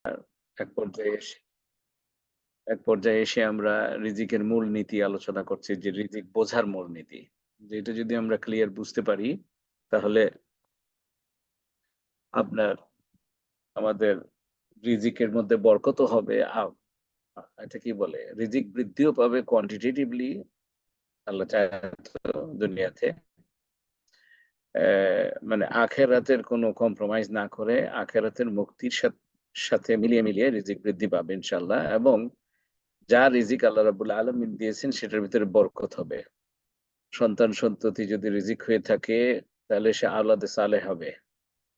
এক পর্যায়ে এসে এক পর্যায়ে এসে আমরা রিজিকের মূলনীতি আলোচনা করছি যে রিজিক বোঝার মূলনীতি। যে এটা যদি আমরা ক্লিয়ার বুঝতে পারি তাহলে আপনার আমাদের রিজিকের মধ্যে বরকতও হবে। এটা কি বলে? রিজিক বৃদ্ধিও পাবে কোয়ান্টিটেটিভলি আল্লাহ চায় তো দুনিয়াতে। মানে আখেরাতের কোনো কম্প্রোমাইজ না করে আখেরাতের মুক্তির সাথে মিলিয়ে রিজিক বৃদ্ধি পাবে ইনশাআল্লাহ এবং যা রিজিক আল্লাহ রাব্বুল আলামিন দিয়েছেন সেটার ভিতরে বরকত হবে। সন্তান-সন্ততি যদি রিজিক হয়ে থাকে তাহলে সে আওলাদে সালেহ হবে।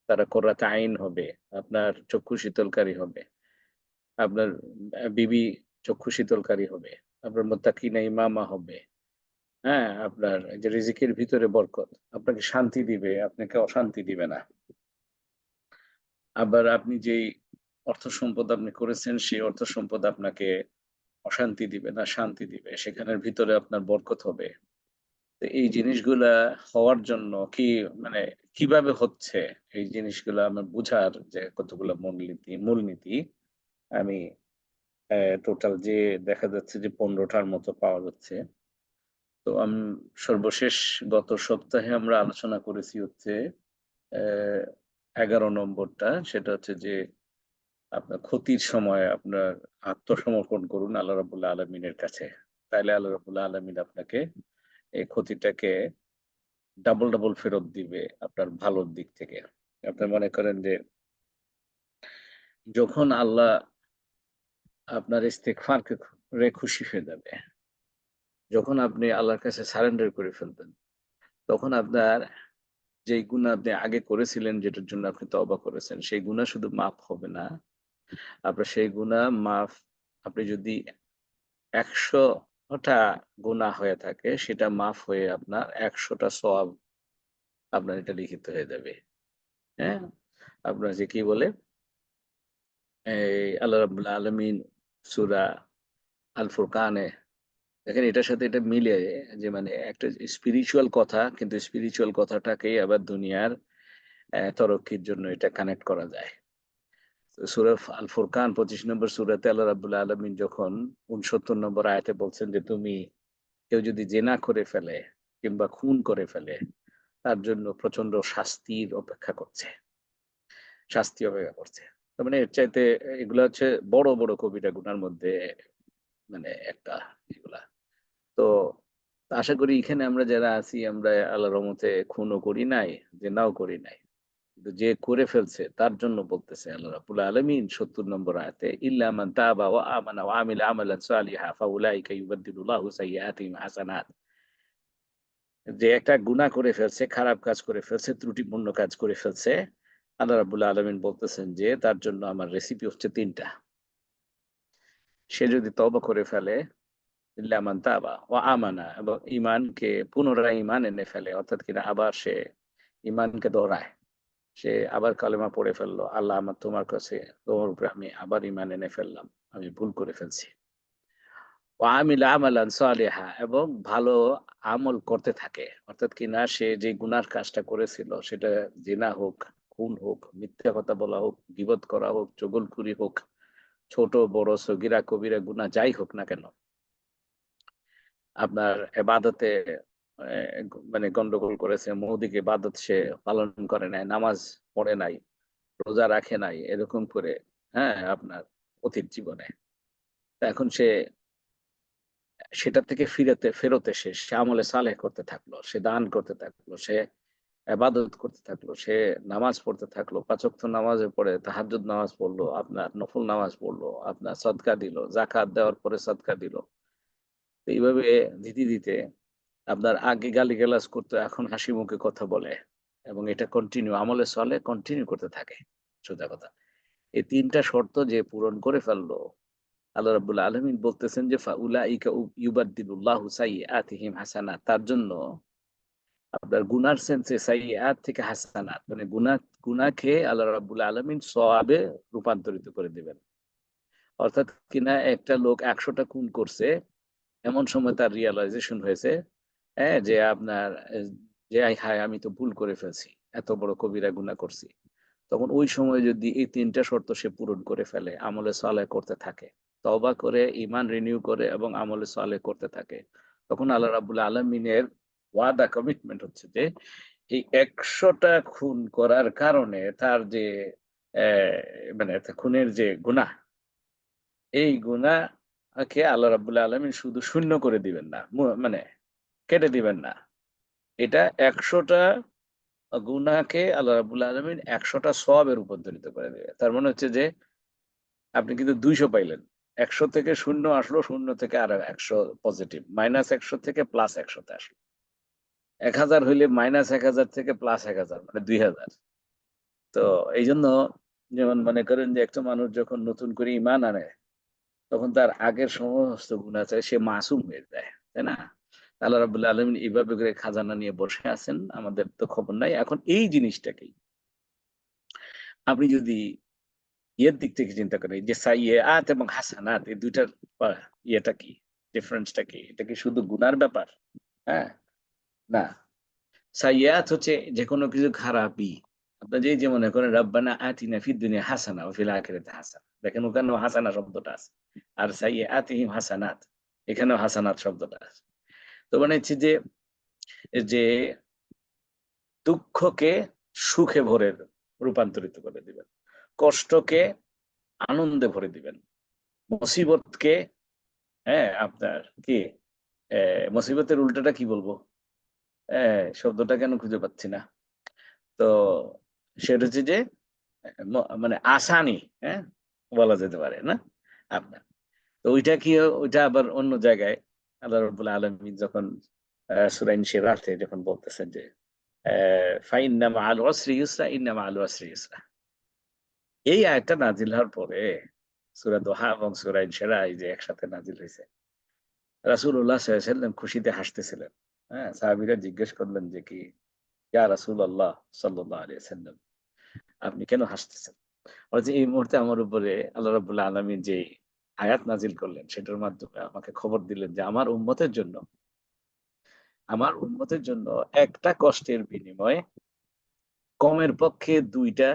তারা কুররাত আইন হবে। আপনার চক্ষু শীতলকারী হবে। আপনার বিবি চক্ষু শীতলকারী হবে। আপনার মুত্তাকিনা ইমামা হবে। হ্যাঁ? আপনার এই যে রিজিকের ভিতরে বরকত। আপনাকে শান্তি দিবে, আপনাকে অশান্তি দিবে না। আবার আপনি যেই অর্থ সম্পদ আপনি করেছেন সেই অর্থ সম্পদ আপনাকে অশান্তি দিবে না, শান্তি দিবে। সেখানের ভিতরে আপনার বরকত হবে। তো এই জিনিসগুলা হওয়ার জন্য মানে কিভাবে হচ্ছে এই জিনিসগুলা আমার বুঝার যে কতগুলা মূলনীতি আমি টোটাল যে দেখা যাচ্ছে যে ১৫ টার মতো পাওয়া যাচ্ছে। তো সর্বশেষ গত সপ্তাহে আমরা আলোচনা করেছি হচ্ছে অ্যা ১১ নম্বরটা। সেটা হচ্ছে যে আপনার ক্ষতির সময় আপনার আত্মসমর্পণ করুন আল্লাহ রাব্বুল আলামিনের কাছে। তাইলে আল্লাহ রাব্বুল আলামিন আপনাকে এই ক্ষতিটাকে ডাবল ফেরত দিবে আপনার ভালোর দিক থেকে। আপনি মনে করেন যে যখন আল্লাহ আপনার ইস্তেগফারকে খুশি হয়ে যাবে, যখন আপনি আল্লাহর কাছে সারেন্ডার করে ফেলবেন, তখন আপনার যেই গুনাহ আপনি আগে করেছিলেন যেটার জন্য আপনি তওবা করেছেন, সেই গুনাহ শুধু মাফ হবে না। আপনার সেই গুনাহ আপনি যদি ১০০ টা গুনাহ হয়ে থাকে সেটা মাফ হয়ে আপনার ১০০ টা সওয়াব আপনার এটা লিখিত হয়ে যাবে। হ্যাঁ? আপনার যে কি বলে? এই আল্লাহ রাব্বুল আলামিন সূরা আল ফুরকানে দেখেন এটার সাথে এটা মিলে যে মানে একটা স্পিরিচুয়াল কথা কিন্তু স্পিরিচুয়াল কথাটাকেই আবার দুনিয়ার তরক্কির জন্য এটা কানেক্ট করা যায়। সূরা আল ফুরকান ২৫ নম্বর সূরাতে আল্লাহ রাব্বুল আলামিন যখন ৬৯ নম্বর আয়াতে বলছেন যে তুমি কেউ যদি জেনা করে ফেলে কিংবা খুন করে ফেলে তার জন্য প্রচন্ড শাস্তি অপেক্ষা করছে। তার মানে এর চাইতে এগুলা হচ্ছে বড় কবিরা গুনার মধ্যে মানে একটা এগুলা। তো আশা করি এখানে আমরা যারা আছি আমরা আল্লাহর রহমতে খুনও করি নাই, জেনাও করি নাই। কিন্তু যে করে ফেলছে তার জন্য বলতেছে আল্লাহ রাব্বুল আলামিন ৭০ নম্বর আয়াতে, "ইল্লা মান তাবা ওয়া আমানা ওয়া আমিলা আমালান সালিহা ফাউলাইকা ইউবাদদিলুল্লাহু সাইয়্যাতিহিম হাসানাত।" যে একটা গুনাহ করে ফেলছে, খারাপ কাজ করে ফেলছে, ত্রুটিপূর্ণ কাজ করে ফেলছে, আল্লাহ রাব্বুল আলামিন বলতেছেন যে তার জন্য আমার রেসিপি হচ্ছে ৩ টা। সে যদি তওবা করে ফেলে ইল্লা মান তাবা ওয়া আমানা এবং ঈমানকে পুনরায় ঈমান এনে ফেলে অর্থাৎ কিনা আবার সে ঈমানকে দোহরায়। সে আবার কালেমা পড়ে ফেলল। আল্লাহ আমার তোমার কাছে তোমার উপরে আমি আবার ঈমান এনে ফেললাম। আমি ভুল করে ফেলছি। ওয়া আমিলা আমালান সালিহা এবং ভালো আমল করতে থাকে। অর্থাৎ কিনা সে যে গুনার কাজটা করেছিল সেটা জিনা হোক, খুন হোক, মিথ্যা কথা বলা হোক, গীবত করা হোক, চুগলখুরি হোক, ছোট বড় সগীরা কবিরা গুনাহ যাই হোক না কেন আপনার এবাদতে মানে গন্ডগোল করেছে, মৌলিক ইবাদত সে পালন করে নাই, নামাজ পড়ে নাই, রোজা রাখে নাই, এরকম করে হ্যাঁ? আপনার অতীত জীবনে। তা এখন সে সেটা থেকে ফেরত এসে সে আমলে সালেহ করতে থাকলো, সে দান করতে থাকলো, সে এবাদত করতে থাকলো, সে নামাজ পড়তে থাকলো, ৫ ওয়াক্ত নামাজে পড়ে তাহাজ্জুদ নামাজ পড়লো, আপনার নফল নামাজ পড়লো, আপনার সদকা দিল, যাকাত দেওয়ার পরে সদকা দিল। তো এইভাবে দিতে আপনার আগে গালিগালাজ করতো, এখন হাসি মুখে কথা বলে এবং এটা কন্টিনিউ আমলে সলে কন্টিনিউ করতে থাকে। সোজা কথা। এই ৩ টা শর্ত যে পূরণ করে ফেললো, আল্লাহ রাব্বুল আলামিন বলতেছেন যে ফাউলাইকা ইউবাদদিলুল্লাহু সাইয়্যাতিহিম হাসানাত। তার জন্য আপনার গুনার সেন্সে সাইয়্যাত থেকে হাসানাত মানে গুনাহকে আল্লাহ রাব্বুল আলামিন সওয়াবে রূপান্তরিত করে দিবেন। অর্থাৎ কিনা একটা লোক ১০০ টা খুন করছে, এমন সময় তার রিয়ালাইজেশন হয়েছে যে আপনার এ যে হায়! আমি তো ভুল করে ফেলছি। এত বড় কবিরা গুনাহ করছি। তখন ওই সময় যদি এই ৩টা শর্ত সে পূরণ করে ফেলে, আমলে সালেহ করতে থাকে, তওবা করে, ঈমান রিনিউ করে এবং আমলে সালেহ করতে থাকে, তখন আল্লাহ রাব্বুল আলামিনের ওয়াদা কমিটমেন্ট হচ্ছে যে এই ১০০টা খুন করার কারণে তার যে মানে খুনের যে গুনাহ, এই গুনাহকে আল্লাহ রাব্বুল আলামিন শুধু শূন্য করে দিবেন না, মানে কেটে দিবেন না। এটা ১০০টা গুনাহকে আল্লাহ রাব্বুল আলামিন ১০০টা সওয়াবে রূপান্তরিত করে দিবে। তার মানে হচ্ছে যে আপনি কিন্তু ২০০ পাইলেন। ১০০ থেকে ০ আসলো, ০ থেকে আরো ১০০ পজিটিভ। -১০০ থেকে +১০০ তে আসলো। ১০০০ হইলে -১০০০ থেকে +১০০০ মানে ২০০০। তো এইজন্য যেমন মনে করেন যে একটা মানুষ যখন নতুন করে ঈমান আনে, তখন তার আগের সমস্ত গুনাহ থেকে সে মাসুম হয়ে যায়। তাই না? আল্লাহ রাব্বুল আলামিন এভাবে করে খাজানা নিয়ে বসে আছেন। আমাদের তো খবর নাই। এখন এই জিনিসটাকেই আপনি যদি ইয়ের দিক থেকে চিন্তা করেন, এই যে সাইয়্যাত এবং হাসানাত এই ২ টার আ ইয়েটা কি? ডিফারেন্সটা কি? এটা কি শুধু গুনার ব্যাপার? হ্যাঁ? না। সাইয়্যাত হচ্ছে যেকোনো কিছু খারাপই। আপনার যে মনে করেন রাব্বানা আতিনা ফিদ দুনিয়া হাসানা ওয়া ফিল আখিরাতি হাসানা। দেখেন ওখানেও হাসানা শব্দটা আছে। আর সাইয়্যাতিহিম হাসানাত, এখানেও হাসানাত শব্দটা আছে। তো মানে হচ্ছে যে দুঃখকে সুখে ভরে রূপান্তরিত করে দিবেন। কষ্টকে আনন্দে ভরে দিবেন। মুসিবতকে আপনার কি মুসিবতের উল্টাটা কি বলবো? শব্দটা কেন খুঁজে পাচ্ছি না। তো সেটা হচ্ছে যে মানে আসানি, হ্যাঁ? বলা যেতে পারে, না? আপনার। তো ওইটা কি ওইটা আবার অন্য জায়গায় আল্লাহ রাব্বুল আলামিন যখন সূরা ইনশিরাতে যখন বলতেছেন যে ফাইন্না মাআল উসরি ইউসরা, ইন্না মাআল উসরি ইউসরা। এই আয়াতটা নাজিল হওয়ার পরে সূরা দোহা এবং সূরা ইনশিরা এই যে একসাথে নাজিল হইছে। রাসূলুল্লাহ সাল্লাল্লাহু আলাইহি ওয়াসাল্লাম খুশিতে হাসতেছিলেন। হ্যাঁ? সাহাবীরা জিজ্ঞেস করলেন যে কি, ইয়া রাসূলুল্লাহ সাল্লাল্লাহু আলাইহি ওয়াসাল্লাম, আপনি কেন হাসতেছেন? যে এই মুহূর্তে আমার উপরে আল্লাহ রাব্বুল আলামিন যে আয়াত নাজিল করলেন সেটার মাধ্যমে আমাকে খবর দিলেন যে আমার উম্মতের জন্য একটা কষ্টের বিনিময়ে কমের পক্ষে ২ টা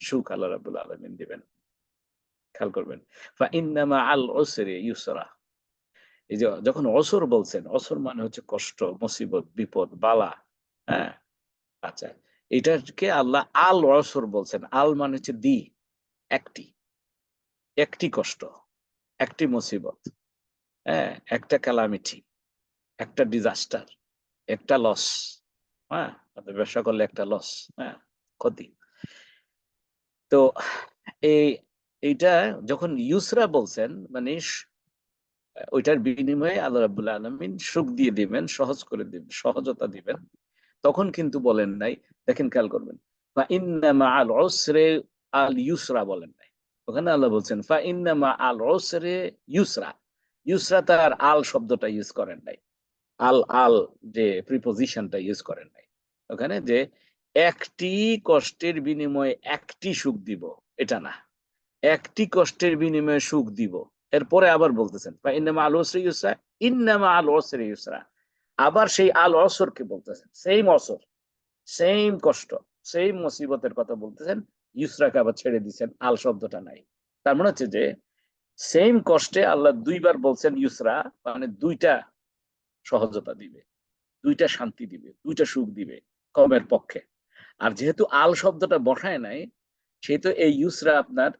সুখ আল্লাহ রাব্বুল আলামিন দিবেন। খেয়াল করবেন। ইন্না মাআল উসরি ইউসরা। এই যে যখন অসর বলছেন, অসর মানে হচ্ছে কষ্ট, মুসিবত, বিপদ, বালা। হ্যাঁ? আচ্ছা। এটাকে আল্লাহ আল অসর বলছেন। আল মানে হচ্ছে একটি, একটি কষ্ট, একটি মুসিবত, হ্যাঁ? একটা ক্যালামিটি, একটা ডিজাস্টার, একটা লস। হ্যাঁ? আপনি ব্যবসা করলে একটা লস, হ্যাঁ? ক্ষতি। তো এই এইটা যখন ইউসরা বলছেন মানে ওইটার বিনিময়ে আল্লাহ রাব্বুল আলামিন সুখ দিয়ে দিবেন, সহজ করে দিবেন, সহজতা দিবেন। তখন কিন্তু বলেন নাই, দেখেন খেয়াল করবেন। ইন্না মাআল উসরি আল ইউসরা বলেন নাই। ওখানে আল্লাহ বলছেন ইন্না মাআল উসরি ইউসরা। ইউসরা তার আল শব্দটা ইউজ করেন নাই। আল যে প্রিপোজিশনটা ইউজ করেন নাই। ওখানে যে একটি কষ্টের বিনিময়ে একটি সুখ দিব, এটা না। একটি কষ্টের বিনিময়ে সুখ দিব। এরপরে আবার বলতেছেন ইন্না মাআল উসরি ইউসরা, ইন্না মাআল উসরি ইউসরা। আবার সেই আল অসরকে বলতেছেন। সেইম অসর, সেইম কষ্ট, সেইম মুসিবতের কথা বলতেছেন। ইউসরাকে আবার ছেড়ে দিচ্ছেন, আল শব্দটা নাই। তার মানে হচ্ছে যে সেইম কষ্টে আল্লাহ ২ বার বলছেন ইউসরা, মানে ২ টা সহজতা দিবে, ২ টা শান্তি দিবে, ২ টা সুখ দিবে কমের পক্ষে। আর যেহেতু আল শব্দটা বসায় নাই, সেহেতু এই ইউসরা আপনার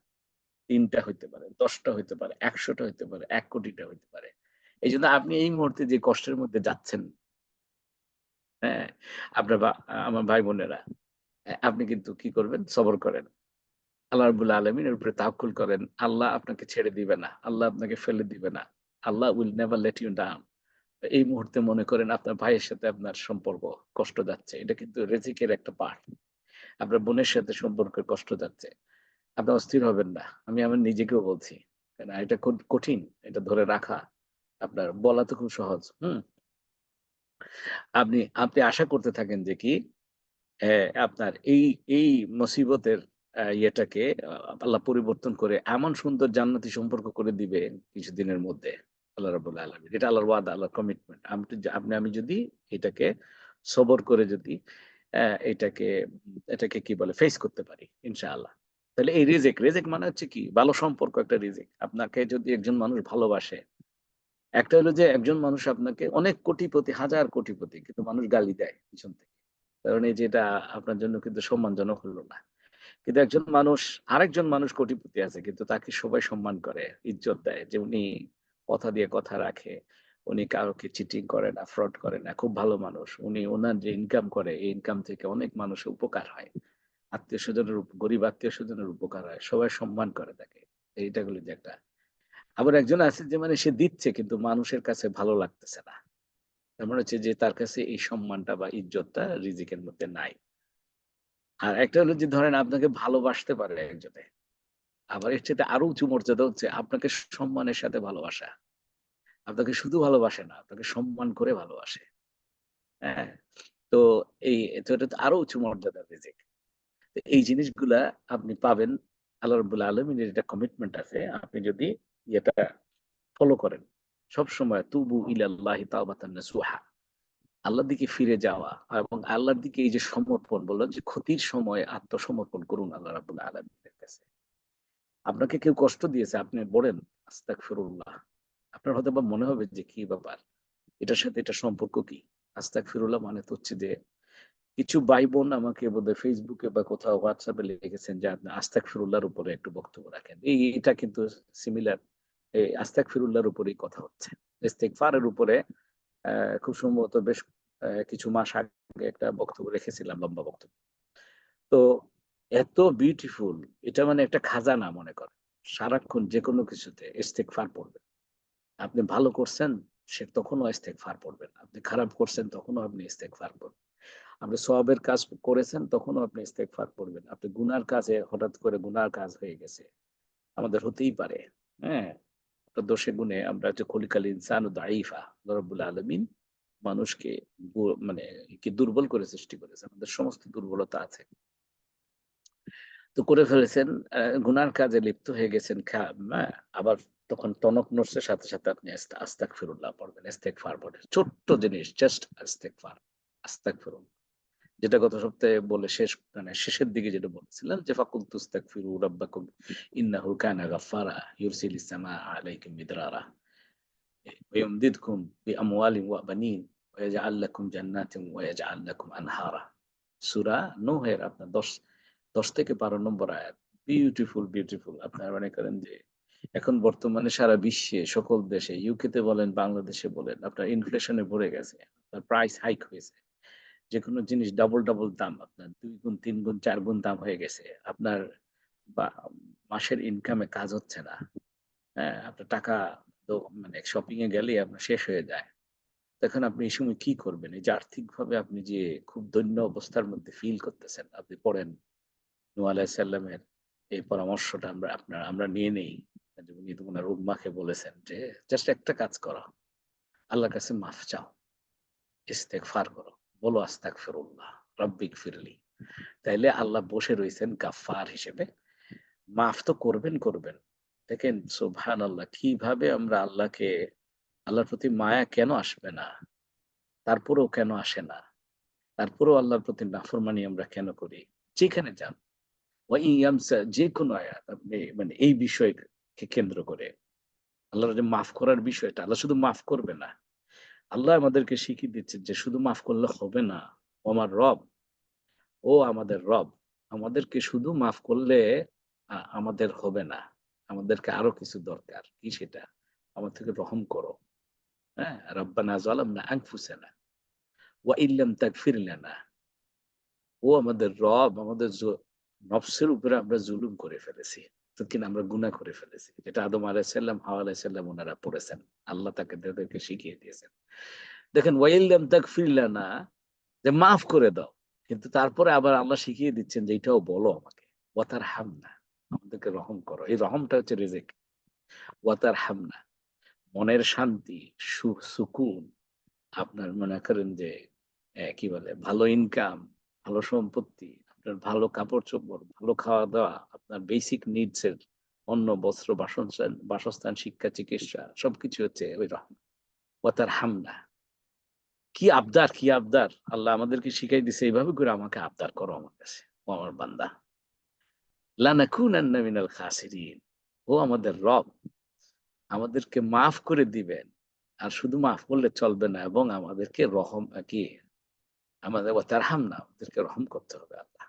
৩ টা হইতে পারে, ১০ টা হইতে পারে, ১০০ টা হইতে পারে, ১ কোটি টা হইতে পারে। এইজন্য আপনি এই মুহূর্তে যে কষ্টের মধ্যে যাচ্ছেন, হ্যাঁ? আপনার আমার ভাই-বোনেরা, আপনি কিন্তু কি করবেন? সবর করেন। আল্লাহ রাব্বুল আলামিনের উপরে তাওয়াক্কুল করেন। আল্লাহ আপনাকে ছেড়ে দিবে না। আল্লাহ আপনাকে ফেলে দিবে না। আল্লাহ will never let you down. এই মুহূর্তে মনে করেন আপনার ভাইয়ের সাথে আপনার সম্পর্ক কষ্ট যাচ্ছে। এটা কিন্তু রিজিকের একটা পার্ট। আপনার বোনের সাথে সম্পর্কের কষ্ট যাচ্ছে। আপনি অস্থির হবেন না। আমি আমার নিজেকেও বলছি। না, এটা কঠিন। এটা ধরে রাখা। আপনার বলা তো খুব সহজ। হুম? আপনি আপনি আশা করতে থাকেন যে কি আপনার এই মুসিবতের ইয়েটাকে আল্লাহ পরিবর্তন করে এমন সুন্দর জান্নাতি সম্পর্ক করে দিবে কিছুদিনের মধ্যে। আল্লাহ রাব্বুল আলামিন। এটা আল্লাহর ওয়াদা, আল্লাহর কমিটমেন্ট। আমি যদি এটাকে সবর করে যদি এটাকে এটাকে কি বলে ফেস করতে পারি ইনশাআল্লাহ। তাহলে এই রিজিক মানে হচ্ছে কি ভালো সম্পর্ক একটা রিজিক। আপনাকে যদি একজন মানুষ ভালোবাসে, একটা হলো যে একজন মানুষ আপনাকে অনেক কোটিপতি, হাজার কোটিপতি কিন্তু মানুষ গালি দেয় পিছন থেকে। কারণ এই যে এটা আপনার জন্য কিন্তু সম্মানজনক হলো না। কিন্তু একজন মানুষ আরেকজন মানুষ কোটিপতি আছে কিন্তু তাকে সবাই সম্মান করে, ইজ্জত দেয় যে উনি কথা দিয়ে কথা রাখে। উনি কাউকে চিটিং করে না, ফ্রড করে না। খুব ভালো মানুষ। উনি উনার যে ইনকাম করে এই ইনকাম থেকে অনেক মানুষের উপকার হয়। আত্মীয়স্বজনের গরিব আত্মীয়স্বজনের উপকার হয়। সবাই সম্মান করে তাকে। এইটা হলো যে একটা। আবার একজন আছে যে মানে সে দিচ্ছে কিন্তু মানুষের কাছে ভালো লাগতেছে না। তার মানে হচ্ছে যে তার কাছে এই সম্মানটা বা ইজ্জতটা রিজিকের মধ্যে নাই। আর একটা হলো যে ধরেন আপনাকে ভালোবাসতে পারে একজনে। আবার এর চাইতে আরো উঁচু মর্যাদা হচ্ছে আপনাকে সম্মানের সাথে ভালোবাসা। আপনাকে শুধু ভালোবাসে না, আপনাকে সম্মান করে ভালোবাসে। হ্যাঁ? তো তো এটা তো আরো উঁচু মর্যাদার রিজিক। তো এই জিনিসগুলা আপনি পাবেন আল্লাহ রাব্বুল আলামিনের এটা কমিটমেন্ট আছে। আপনি যদি এটা ফলো করেন। সবসময় তুবু ইলাল্লাহি তাওবাতান নাসুহা। আল্লাহর দিকে ফিরে যাওয়া এবং আল্লাহর দিকে এই যে সমর্পণ বললাম যে ক্ষতির সময় আত্মসমর্পণ করুন আল্লাহ রাব্বুল আলামিনের কাছে। আপনাকে কেউ কষ্ট দিয়েছে, আপনি বলেন আস্তাগফিরুল্লাহ। আপনার হয়তোবা মনে হবে যে কি ব্যাপার? এটার সাথে এটার সম্পর্ক কি? আস্তাগফিরুল্লাহ মানে তো হচ্ছে যে কিছু ভাই-বোন আমাকে বোধহয় Facebook এ বা কোথাও WhatsApp এ লিখেছেন যে আপনি আস্তাগফিরুল্লাহর উপরে একটু বক্তব্য রাখেন। এটা কিন্তু সিমিলার এই আস্তাগফিরুল্লাহর উপরেই কথা হচ্ছে। ইস্তেগফারের উপরে খুব সম্ভবত বেশ কিছু মাস আগে একটা বক্তব্য রেখেছিলাম, লম্বা বক্তব্য। তো এত বিউটিফুল এটা মানে একটা খাজানা মনে করেন। সারাক্ষণ যেকোনো কিছুতে ইস্তেগফার পড়বেন। আপনি ভালো করছেন, সে তখনও ইস্তেগফার পড়বেন। আপনি খারাপ করছেন তখনও আপনি ইস্তেগফার পড়বেন। আপনি সওয়াবের কাজ করেছেন তখনও আপনি ইস্তেগফার পড়বেন। আপনি গুনার কাজে হঠাৎ করে গুনার কাজ হয়ে গেছে। আমাদের হতেই পারে। হ্যাঁ? তো দোষে গুণে আমরা যে খলিকাল ইনসানু দাঈফা আল্লাহ রাব্বুল আলামিন মানুষকে মানে কি দুর্বল করে সৃষ্টি করেছেন। আমাদের সমস্ত দুর্বলতা আছে। তো করে ফেলেছেন গুনার কাজে লিপ্ত হয়ে গেছেন আবার তখন টনক নড়ছে সাথে আপনি আস্তাগফিরুল্লাহ পড়বেন, ইস্তেগফার পড়বেন। ছোট্ট জিনিস জাস্ট ইস্তেগফার, আস্তাগফিরুল্লাহ। যেটা গত সপ্তাহে বলে মানে শেষের দিকে যেটা বলেছিলাম যে ফাকুলতু আস্তাগফিরু রাব্বাকুম ইন্নাহু কানা গাফফারা ইউরসিলিস সামাআ আলাইকুম মিদরারা ওয়ায়ুমদিদকুম বিআমওয়ালিন ওয়া বানিন ওয়ায়াজআল লাকুম জান্নাতিন ওয়ায়াজআল লাকুম আনহারা। সূরা নূহের আপনার ১০ থেকে ১২ নম্বর আয়াত। Beautiful, beautiful. আপনারা মনে করেন যে এখন বর্তমানে সারা বিশ্বে সকল দেশে ইউকে তে বলেন, বাংলাদেশে বলেন আপনার ইনফ্লেশন এ ভরে গেছে। আপনার প্রাইস হাইক হয়েছে। যেকোনো জিনিস ডাবল দাম আপনার ২ গুণ, ৩ গুণ, ৪ গুণ দাম হয়ে গেছে। আপনার বা মাসের ইনকামে কাজ হচ্ছে না। হ্যাঁ? আপনার টাকা তো মানে শপিং এ গেলেই আপনার শেষ হয়ে যায়। তখন আপনি এই সময় কি করবেন? এই যে আর্থিকভাবে আপনি যে খুব দৈন্য অবস্থার মধ্যে ফিল করতেছেন, আপনি পড়েন নূহ আলাইহিস সালামের এই পরামর্শটা আমরা নিয়ে নেই। যে উনি তো উনার উম্মাকে বলেছেন যে, "জাস্ট একটা কাজ করো। আল্লাহর কাছে মাফ চাও। ইস্তেগফার করো। বলো আস্তাগফিরুল্লাহ, রাব্বিগফিরলি।" তাইলে আল্লাহ বসে রইছেন গাফফার হিসেবে। মাফ তো করবেন। দেখেন সুবহানাল্লাহ কিভাবে আমরা আল্লাহর প্রতি মায়া কেন আসবে না? তারপরেও কেন আসে না? তারপরেও আল্লাহর প্রতি নাফরমানি আমরা কেন করি? যেখানে যান যেকোনো আয়াত আপনি মানে এই বিষয়কে কেন্দ্র করে আল্লাহর যে মাফ করার বিষয়টা, আল্লাহ শুধু মাফ করবে না। আল্লাহ আমাদেরকে শিখিয়ে দিচ্ছেন যে শুধু মাফ করলে হবে না। ও আমার রব, ও আমাদের রব। আমাদেরকে শুধু মাফ করলে আমাদের হবে না। আমাদেরকে আরো কিছু দরকার। কি সেটা? আমার থেকে রহম করো। হ্যাঁ? রব্বানা যালামনা আনফুসানা ওয়া ইল্লাম তাগফির লানা। ও আমাদের রব, আমাদের নফসের উপরে আমরা জুলুম করে ফেলেছি। তো কিনা আমরা গুনাহ করে ফেলেছি। যেটা আদম আলাইহিস সালাম, হাওয়া আলাইহিস সালাম উনারা পড়েছেন। আল্লাহ তাদেরকে শিখিয়ে দিয়েছেন। দেখেন ওয়াইল্লাম তাগফির লানা যে মাফ করে দাও। কিন্তু তারপরে আবার আল্লাহ শিখিয়ে দিচ্ছেন যে এটাও বলো আমাকে। ওয়াতারহামনা আমাদেরকে রহম করো। এই রহমটা হচ্ছে রিজিক। ওয়াতারহামনা মনের শান্তি, সুকুন আপনার মনে করেন যে কি বলে ভালো ইনকাম, ভালো সম্পত্তি, আপনার ভালো কাপড়-চোপড়, ভালো খাওয়া-দাওয়া, আপনার বেসিক নিডস এর অন্ন, বস্ত্র, বাসস্থান, শিক্ষা, চিকিৎসা সবকিছু হচ্ছে ওই ওয়াতারহামনা। কি আবদার, কি আবদার! আল্লাহ আমাদেরকে শিখাই দিছে এইভাবে করে আমাকে আবদার করো আমার কাছে। ও আমার বান্দা। লানাকুনান্না মিনাল খাসিরিন। ও আমাদের রব আমাদেরকে মাফ করে দিবেন। আর শুধু মাফ করলে চলবে না এবং আমাদেরকে রহম কি আমাদের ওয়াতারহামনা আমাদেরকে রহম করতে হবে আল্লাহ।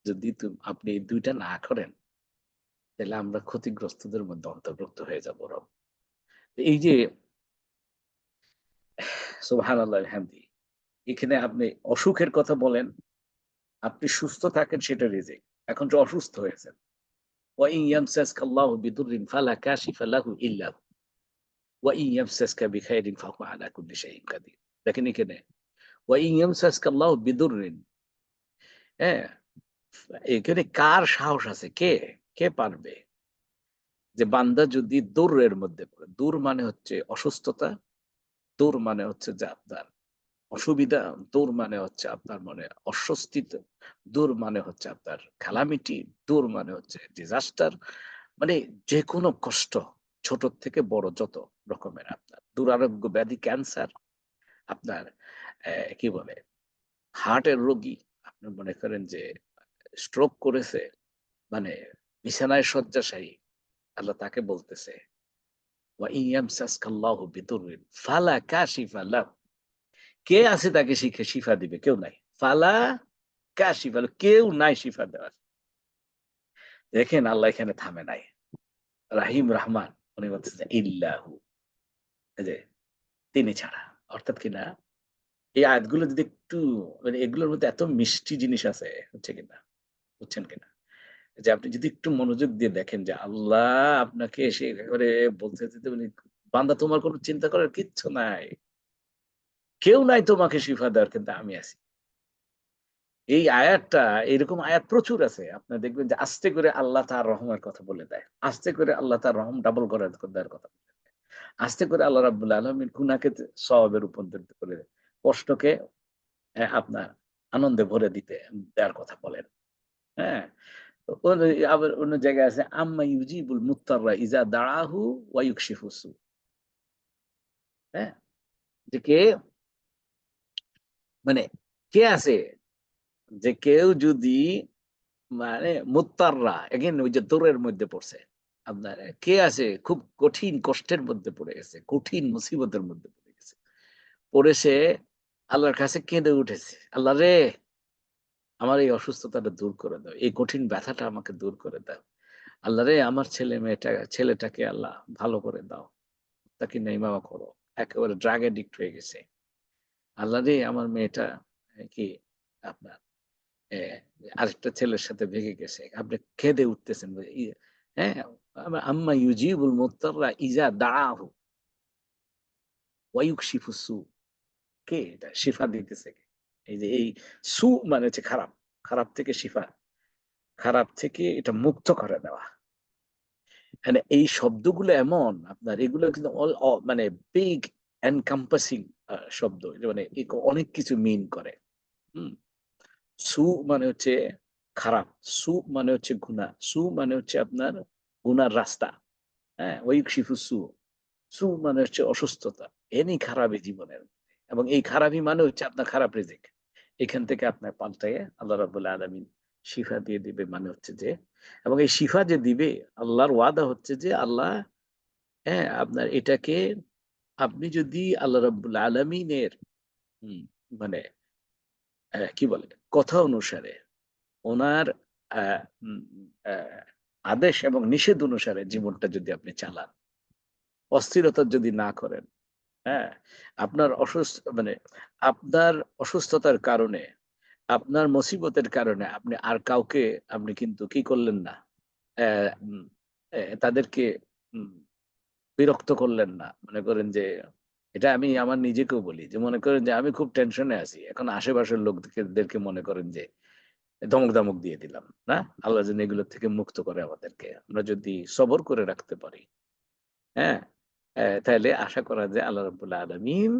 যদি আপনি এই ২ টা না করেন তাহলে আমরা ক্ষতিগ্রস্তদের মধ্যে অন্তর্ভুক্ত হয়ে যাব রব। এই যে সুবহানাল্লাহ বিহামদি এখানে আপনি অসুখের কথা বলেন, আপনি সুস্থ থাকেন সেটা রিজিক। এখন যে অসুস্থ হয়েছেন, ওয়া ইন ইয়ামসাসকা আল্লাহু বিদুররিন ফালা কাশিফা লাহু ইল্লা হু, ওয়া ইন ইয়ামসাসকা বিখাইরিন ফাহুয়া আলা কুল্লি শাইইন কাদির। দেখেন এখানে ওয়া ইন ইয়ামসাসকা আল্লাহু বিদুররিন, হ্যাঁ? এখানে কার সাহস আছে? কে পারবে? যে বান্দা যদি দুরের মধ্যে পড়ে, দূর মানে হচ্ছে অসুস্থতা, দূর মানে হচ্ছে যে আপনার অসুবিধা, দূর মানে হচ্ছে আপনার মনে অস্বস্তিতে, দূর মানে হচ্ছে আপনার calamity, দূর মানে হচ্ছে disaster, মানে যেকোনো কষ্ট ছোট থেকে বড় যত রকমের আপনার দুরারোগ্য ব্যাধি, ক্যান্সার, আপনার কি বলে হার্টের রোগী, আপনি মনে করেন যে স্ট্রোক করেছে, মানে বিছানায় শয্যাশায়ী, আল্লাহ তাকে বলতেছে ওয়া ইন ইয়ামসাসকা আল্লাহু বিদুররিন ফালা কাশিফা লাহু, কে আছে তাকে শিফা দিবে? কেউ নাই। ফালা কাশিফা লাহু, কেউ নাই শিফা দেওয়ার। দেখেন আল্লাহ এখানে থামে নাই। রাহিম রহমান উনি বলতেছে ইল্লাহু, এই যে তিনি ছাড়া। অর্থাৎ কিনা এই আয়াতগুলো যদি একটু মানে এগুলোর মধ্যে এত মিষ্টি জিনিস আছে, হচ্ছে কিনা? বুঝছেন কিনা? যে আপনি যদি একটু মনোযোগ দিয়ে দেখেন যে আল্লাহ আপনাকে এসে একেবারে বলতেছে যে মানে বান্দা তোমার কোনো চিন্তা করার কিচ্ছু নাই। কেউ নাই তোমাকে শিফা দেওয়ার, কিন্তু আমি আছি। এই আয়াতটা এরকম আয়াত প্রচুর আছে। আপনারা দেখবেন যে আস্তে করে আল্লাহ তার রহমের কথা বলে দেয়। আস্তে করে আল্লাহ তার রহম ডাবল করে দেওয়ার কথা বলে দেয়। আস্তে করে আল্লাহ রাব্বুল আলামিন গুনাহকে সওয়াবে রূপান্তরিত করে দেয়। কষ্টকে আপনার আনন্দে ভরে দেওয়ার কথা বলেন। হ্যাঁ? তো আবার অন্য জায়গায় আছে আম্মা ইউজিবুল মুত্তাররা ইজা দাআহু ওয়া ইউকশিফু সু। হ্যাঁ? যে মানে কে আছে যে কেউ যদি মানে মুত্তাররা এগেইন ওই যে দৌড়ের মধ্যে পড়ছে। আপনার কে আছে খুব কঠিন কষ্টের মধ্যে পড়ে গেছে, কঠিন মুসিবতের মধ্যে পড়ে গেছে। পড়ে সে আল্লাহর কাছে কেঁদে উঠেছে। আল্লাহ রে! আমার এই অসুস্থতাটা দূর করে দাও। এই কঠিন ব্যথাটা আমাকে দূর করে দাও। আল্লাহ রে! আমার ছেলেটাকে আল্লাহ ভালো করে দাও। তাকে নেইমাওয়া করো। একেবারে ড্রাগ অ্যাডিক্ট হয়ে গেছে। আল্লাহ রে! আমার মেয়েটা কি আপনার এ আরেকটা ছেলের সাথে ভেগে গেছে। আপনি কেঁদে উঠতেছেন। হ্যাঁ? আম্মা ইউজিবুল মুত্তাররা ইজা দাআহু ওয়া ইউকশিফু সু। কে এটা? শিফা দিতেছে কে? এই যে এই সু মানে হচ্ছে খারাপ। খারাপ থেকে শিফা। খারাপ থেকে এটা মুক্ত করে দেওয়া। মানে এই শব্দগুলো এমন আপনার এগুলো কিন্তু মানে বিগ এনকম্পাসিং শব্দ। মানে অনেক কিছু মিন করে। হুম? সু মানে হচ্ছে খারাপ। সু মানে হচ্ছে গুনাহ। সু মানে হচ্ছে আপনার গুনার রাস্তা। হ্যাঁ? ওয়াইকশিফু সু। সু মানে হচ্ছে অসুস্থতা। এনি খারাপই জীবনের। এবং এই খারাপই মানে হচ্ছে আপনার খারাপ রিজিক। এখান থেকে আপনার পাল্টায়ে আল্লাহ রাব্বুল আলামিন শিফা দিয়ে দিবে মানে হচ্ছে যে এবং এই শিফা যে দিবে আল্লাহর ওয়াদা হচ্ছে যে আল্লাহ হ্যাঁ, আপনার এটাকে আপনি যদি আল্লাহ রাব্বুল আলামিনের হুম, মানে কি বলে? কথা অনুসারে উনার আ উম আ আদেশ এবং নিষেধ অনুসারে জীবনটা যদি আপনি চালান, অস্থিরতা যদি না করেন, হ্যাঁ? আপনার মানে আপনার অসুস্থতার কারণে, আপনার মুসিবতের কারণে আপনি আর কাউকে আপনি কিন্তু কি করলেন না? অ্যা উম তাদেরকে উম বিরক্ত করলেন না। মনে করেন যে এটা আমি আমার নিজেকেও বলি যে মনে করেন যে আমি খুব টেনশনে আছি। এখন আশেপাশের লোকদেরকে মনে করেন যে ধমক-ধমক দিয়ে দিলাম। না? আল্লাহ যেন এগুলো থেকে মুক্ত করে আমাদেরকে। আমরা যদি সবর করে রাখতে পারি, হ্যাঁ? তাইলে আশা করা যায় আল্লাহ রাব্বুল আলামিন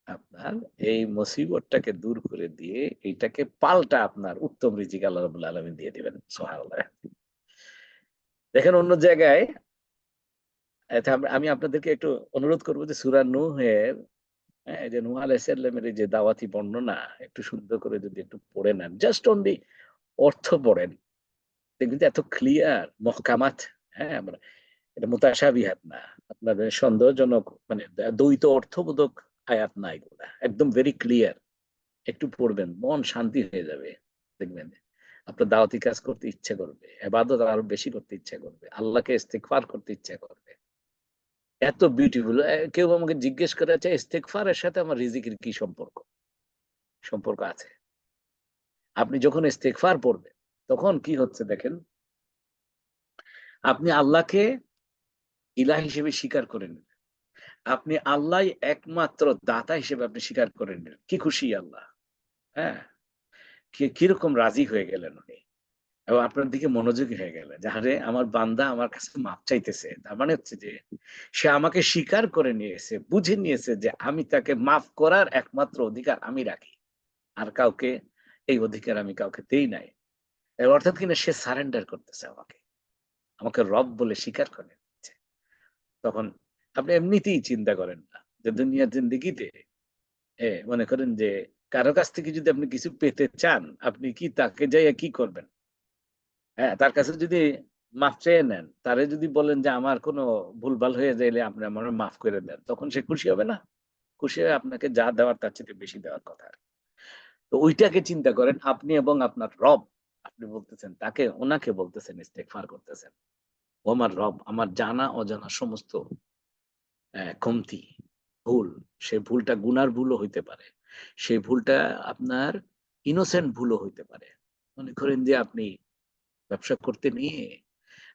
আপনার এই মুসিবতটাকে দূর করে দিয়ে এইটাকে পাল্টা আপনার উত্তম রিজিক আল্লাহ রাব্বুল আলামিন দিয়ে দিবেন। সুবহানাল্লাহ। দেখেন অন্য জায়গায় আমি আপনাদেরকে একটু অনুরোধ করব যে সূরা নূহের হ্যাঁ, এই যে নূহ আলাইহিস সালামের এই যে দাওয়াতি বর্ণনা একটু সুন্দর করে যদি একটু পড়ে নেন, জাস্ট অনলি অর্থ পড়েন। দেখবেন যে এত ক্লিয়ার মহকামাত, হ্যাঁ? মানে এটা মুতাশাবিহাত না। আপনার সন্দেহজনক মানে দ্বৈত অর্থবোধক আয়াত না এগুলা। একদম ভেরি ক্লিয়ার। একটু পড়বেন, মন শান্তি হয়ে যাবে। দেখবেন আপনার দাওয়াতি কাজ করতে ইচ্ছে করবে। ইবাদত আরো বেশি করতে ইচ্ছা করবে। আল্লাহকে ইস্তিগফার করতে ইচ্ছা করবে। এত বিউটিফুল। কেউ আমাকে জিজ্ঞেস করে, "আচ্ছা ইস্তিগফারের সাথে আমার রিজিকের কি সম্পর্ক?" সম্পর্ক আছে। আপনি যখন ইস্তিগফার পড়বেন, তখন কি হচ্ছে দেখেন, আপনি আল্লাহকে ইলাহ হিসেবে স্বীকার করে নিলেন। আপনি আল্লাহই একমাত্র দাতা হিসেবে আপনি স্বীকার করে নিলেন। কি খুশি আল্লাহ, হ্যাঁ? কিরকম রাজি হয়ে গেলেন উনি। এবং আপনার দিকে মনোযোগী হয়ে গেলেন। যে আরে আমার বান্দা আমার কাছে মাপ চাইতেছে। তার মানে হচ্ছে যে সে আমাকে স্বীকার করে নিয়েছে, বুঝে নিয়েছে যে আমি তাকে মাফ করার একমাত্র অধিকার আমি রাখি। আর কাউকে এই অধিকার আমি কাউকে দেই নাই। এর অর্থাৎ কিনা সে সারেন্ডার করতেছে আমাকে। আমাকে রব বলে স্বীকার করে নিচ্ছে। তখন আপনি এমনিতেই চিন্তা করেন না যে দুনিয়ার জিন্দেগিতে মনে করেন যে কারো কাছ থেকে যদি আপনি কিছু পেতে চান, আপনি কি তাকে যাইয়া কি করবেন? হ্যাঁ, তার কাছে যদি মাফ চেয়ে নেন, তারে যদি বলেন যে আমার কোনো ভুলভাল হয়ে যাইলে আপনি আমারে মাফ করে দেন, তখন সে খুশি হবে না? খুশি হয়ে আপনাকে যা দেওয়ার তার চাইতে বেশি দেওয়ার কথা। তো ঐটাকে চিন্তা করেন আপনি এবং আপনার রব। আপনি বলতেছেন তাকে, উনাকে বলতেছেন, ইস্তেগফার করতেছেন। ও আমার রব, আমার জানা অজানা সমস্ত কমতি, ভুল, সে ভুলটা গুনার ভুলও হইতে পারে। সেই ভুলটা আপনার ইনোসেন্ট ভুলও হইতে পারে। মনে করেন যে আপনি ব্যবসা করতে নিয়ে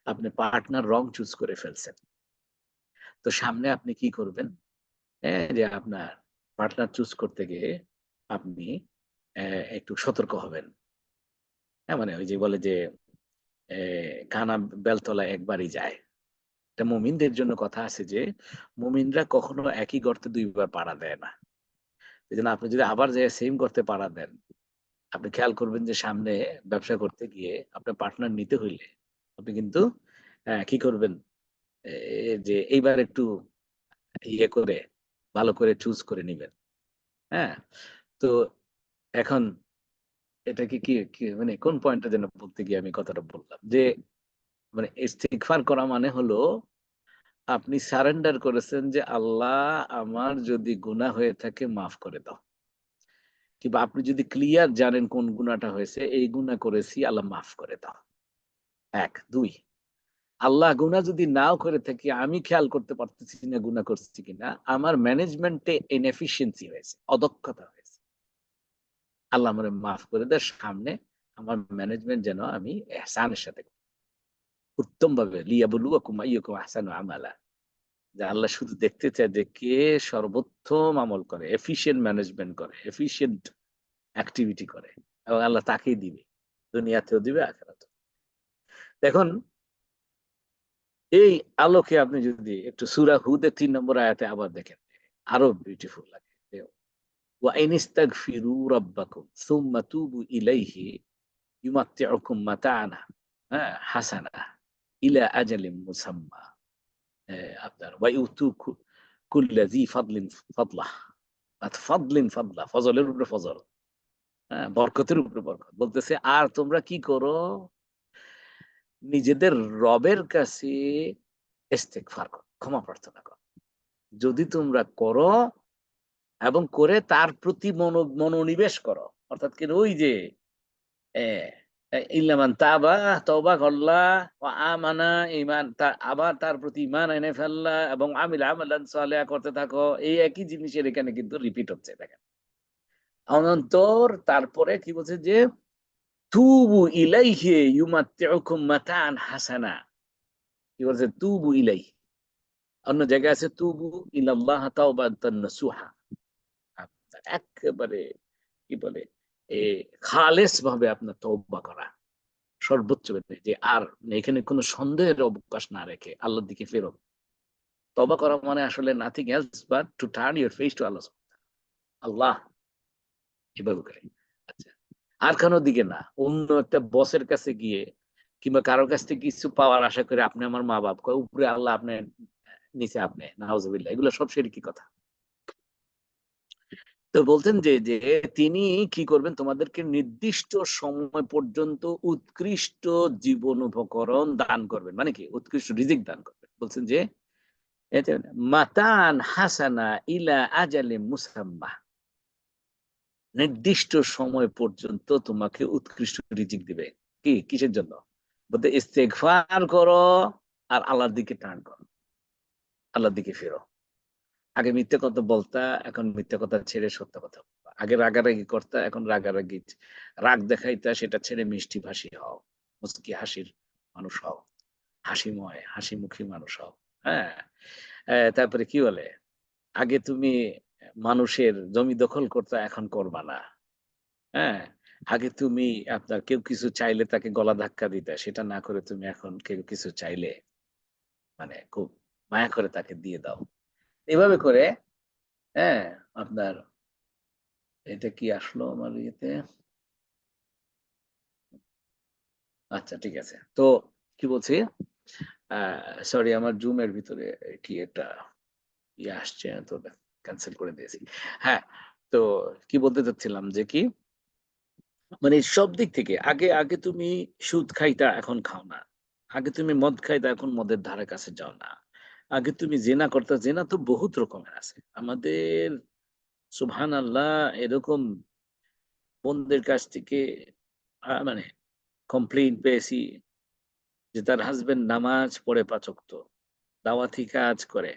আপনি পার্টনার রং চুজ করে ফেলছেন। তো সামনে আপনি কি করবেন? যে আপনার পার্টনার চুজ করতে গিয়ে আপনি একটু সতর্ক হবেন। হ্যাঁ, মানে ওই যে বলে যে কানা বেলতলায় একবারই যায়। এটা মুমিনদের জন্য কথা আছে যে মুমিনরা কখনো একই গর্তে ২ বার পাড়া দেয় না। এজন্য আপনি যদি আবার যেয়ে সেইম গর্তে পাড়া দেন, আপনি খেয়াল করবেন যে সামনে ব্যবসা করতে গিয়ে আপনার পার্টনার নিতে হইলে আপনি কিন্তু কি করবেন? এ যে এইবার একটু ইয়ে করে ভালো করে চুজ করে নিবেন। হ্যাঁ? তো এখন এটাকে কি মানে কোন পয়েন্টটা যেন বলতে গিয়ে আমি কথাটা বললাম। যে মানে ইস্তিগফার করা মানে হলো আপনি সারেন্ডার করেছেন যে আল্লাহ আমার যদি গুনাহ হয়ে থাকে মাফ করে দাও। কিংবা আপনি যদি ক্লিয়ার জানেন কোন গুনাহটা হয়েছে, এই গুনাহ করেছি আল্লাহ মাফ করে দাও। ১, ২ আল্লাহ গুনাহ যদি নাও করে থাকি আমি খেয়াল করতে পারতেছি না গুনাহ করছি কিনা। আমার ম্যানেজমেন্টে ইনএফিশিয়েন্সি হয়েছে, অদক্ষতা হয়েছে। আল্লাহ আমারে মাফ করে দেয় সামনে আমার ম্যানেজমেন্ট যেন আমি ইহসানের সাথে করি। উত্তমভাবে লিয়াবলুয়াকুম আইয়ুকুম আহসানু আমালা। যে আল্লাহ শুধু দেখতে চায় যে কে সর্বোত্তম আমল করে, এফিশিয়েন্ট ম্যানেজমেন্ট করে, এফিশিয়েন্ট অ্যাক্টিভিটি করে। এবং আল্লাহ তাকেই দিবে। দুনিয়াতেও দিবে আখিরাতেও। এখন এই আলোকে আপনি যদি একটু সূরা হুদের ৩ নম্বর আয়াতে আবার দেখেন, আরো বিউটিফুল লাগে। যে ওয়া ইন ইস্তাগফিরু রাব্বাকুম সুম্মা তুবু ইলাইহি ইউমাত্তিউকুম মাতা'আন হাসানা ইলা আজালিন মুসাম্মা। আপনার ওয়া ইউতু কুল্লা যি ফাদলিন ফাদলাহ। ফাদলিন ফাদলা, ফজলের উপরে ফজল। হ্যাঁ? বরকতের উপরে বরকত। বলতেছে আর তোমরা কি করো? নিজেদের রবের কাছে ইস্তেগফার করো, ক্ষমা প্রার্থনা করো। যদি তোমরা করো এবং করে তার প্রতি মনোনিবেশ করো। অর্থাৎ কি ওই যে এ ইল্লামান তাবা তওবা করলা ওয়া আমানা ঈমান আবার তার প্রতি ঈমান এনে ফেললা এবং আমিলা আমালান সালিহা করতে থাকো। এই একই জিনিসের এখানে কিন্তু রিপিট হচ্ছে দেখেন। অনন্তর তারপরে কি বলছে যে তুবু ইলাইহি ইউমাত্তিউকুম মাতা'আন হাসানা। কি বলছে? তুবু ইলাইহি। অন্য জায়গায় আছে তুবু ইলাল্লাহ তাওবাতান নাসুহা। আপনার একেবারে কি বলে এ খালেস ভাবে আপনার তওবা করা। সর্বোচ্চ যে আর এখানে কোন সন্দেহের অবকাশ না রেখে আল্লাহর দিকে ফেরত। তওবা করা মানে আসলে nothing else but to turn your face to Allah. Allah এভাবে করে। আচ্ছা। আর কারো দিকে না। অন্য একটা বসের কাছে গিয়ে কিংবা কারো কাছ থেকে কিছু পাওয়ার আশা করে আপনি আমার মা-বাপ, কয় উপরে আল্লাহ আপনি, নিচে আপনি। নাউজুবিল্লাহ। এগুলো সব শিরকি কথা। তো বলতেন যে যে তিনি কি করবেন, তোমাদেরকে নির্দিষ্ট সময় পর্যন্ত উৎকৃষ্ট জীবন উপকরণ দান করবেন, মানে কি উৎকৃষ্ট রিজিক দান করবেন। বলছেন যে এতে মাতান হাসানা ইলা আজালে মুসাম্মা, নির্দিষ্ট সময় পর্যন্ত তোমাকে উৎকৃষ্ট রিজিক দিবে। কি কিসের জন্য? বলতে ইস্তেগফার করো আর আল্লাহর দিকে টার্ন করো, আল্লাহর দিকে ফেরো। আগে মিথ্যে কথা বলতা, এখন মিথ্যে কথা ছেড়ে সত্য কথা বলবা। আগে রাগারাগি করতা, এখন রাগারাগি রাগ দেখাইতা, সেটা ছেড়ে মিষ্টি ভাষী হও, মুচকি হাসির মানুষ হও, হাসিময় হাসিমুখী মানুষ হও। হ্যাঁ, তারপরে কি বলে, আগে তুমি মানুষের জমি দখল করতা, এখন করবা না। হ্যাঁ, আগে তুমি আপনার কেউ কিছু চাইলে তাকে গলা ধাক্কা দিতা, সেটা না করে তুমি এখন কেউ কিছু চাইলে মানে খুব মায়া করে তাকে দিয়ে দাও। এভাবে করে, হ্যাঁ, আপনার এটা কি আসলো আমার ইয়েতে? আচ্ছা ঠিক আছে। তো কি বলছি? সরি, আমার জুম এর ভিতরে কি একটা ইয়ে আসছে, তো ক্যান্সেল করে দিয়েছি। হ্যাঁ, তো কি বলতে চাচ্ছিলাম যে কি, মানে সব দিক থেকে আগে আগে তুমি সুদ খাইতা, এখন খাও না। আগে তুমি মদ খাইতা, এখন মদের ধারে কাছে যাও না। আগে তুমি জেনা করতা, জেনা তো বহুত রকমের আছে আমাদের, সুবহানাল্লাহ। এরকম বোনদের কাছ থেকে মানে কমপ্লেইন পেয়েছি যে তার হাসব্যান্ড নামাজ পড়ে ৫ ওয়াক্ত, দাওয়াতি কাজ করে,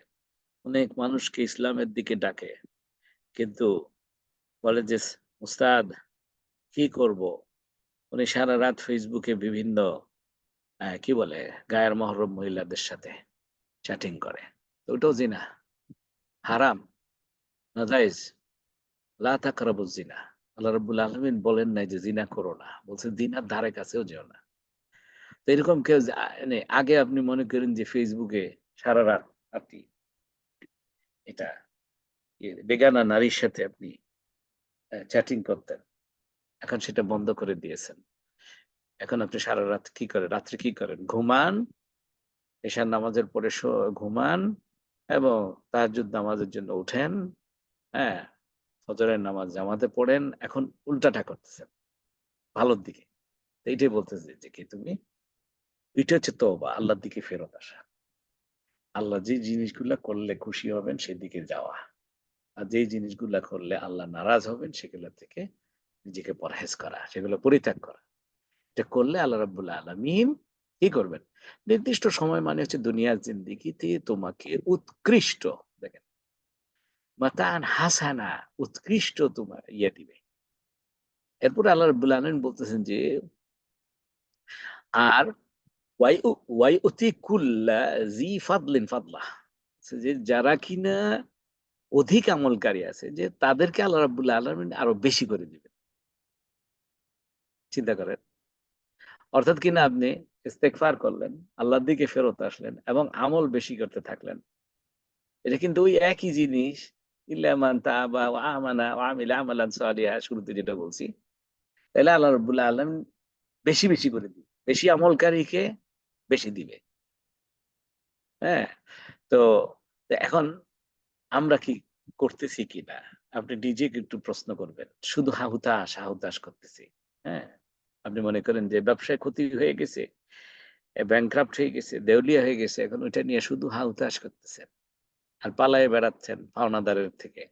অনেক মানুষকে ইসলামের দিকে ডাকে। কিন্তু বলে যে, "উস্তাদ কি করব?" উনি সারারাত ফেসবুকে বিভিন্ন কি বলে গায়ের মহরম মহিলাদের সাথে চ্যাটিং করে। তো ওটাও জিনা, হারাম, নাজায়েজ। লা তাকরাবুজ জিনা। আল্লাহ রাব্বুল আলামিন বলেন নাই যে জিনা করো না। বলছে জিনার ধারে কাছেও যেও না। তো এরকম কেউ মানে আগে আপনি মনে করেন যে ফেসবুকে সারারাত আপনি এটা বেগানা নারীর সাথে আপনি চ্যাটিং করতেন। এখন সেটা বন্ধ করে দিয়েছেন। এখন আপনি সারারাত কি করেন? রাত্রে কি করেন? ঘুমান, এশার নামাজের পরে ঘুমান এবং তাহাজ্জুদ নামাজের জন্য উঠেন। হ্যাঁ? ফজরের নামাজ জামাতে পড়েন। এখন উল্টাটা করতেছেন ভালোর দিকে। তো এইটাই বলতেছি যে কি তুমি, এটা হচ্ছে তওবা, আল্লাহর দিকে ফেরত আসা। আল্লাহ যে জিনিসগুলা করলে খুশি হবেন সেদিকে যাওয়া। আর যেই জিনিসগুলা করলে আল্লাহ নারাজ হবেন সেগুলা থেকে নিজেকে পরহেজ করা, সেগুলো পরিত্যাগ করা। এটা করলে আল্লাহ রাব্বুল আলামিন কি করবেন? নির্দিষ্ট সময় মানে হচ্ছে দুনিয়ার জিন্দেগিতে তোমাকে উৎকৃষ্ট, দেখেন, মাতান হাসানা, উৎকৃষ্ট তোমার ইয়ে দিবে। এরপরে আল্লাহ রাব্বুল আলামিন বলতেছেন যে, আর ওয়াইউতি কুল্লা জি ফাদলিন ফাদলাহ। যে যারা কিনা অধিক আমলকারী আছে, যে তাদেরকে আল্লাহ রাব্বুল আলামিন আরো বেশি করে দিবেন। চিন্তা করেন। অর্থাৎ কিনা আপনি ইস্তেগফার করলেন, আল্লাহর দিকে ফেরত আসলেন এবং আমল বেশি করতে থাকলেন। এটা কিন্তু ওই একই জিনিস, ইল্লা মান তাবা ওয়া আমানা ওয়া আমিলা আমালান সালিহা, শুরুতে যেটা বলছি। তাইলে আল্লাহ রাব্বুল আলামিন বেশি, বেশি করে দিবে। বেশি আমলকারীকে বেশি দিবে। হ্যাঁ? তো এখন আমরা কি করতেছি কিনা? আপনি নিজেকে একটু প্রশ্ন করবেন। শুধু হাহুতাশ, হাহুতাশ করতেছি। হ্যাঁ? আপনি মনে করেন যে ব্যবসায় ক্ষতি হয়ে গেছে, ব্যাংক্রাফট হয়ে গেছে, দেউলিয়া হয়ে গেছে। এখন ওইটা নিয়ে শুধু হাহুতাশ করতেছেন। আর পালায়ে বেড়াচ্ছেন পাওনাদারের থেকে।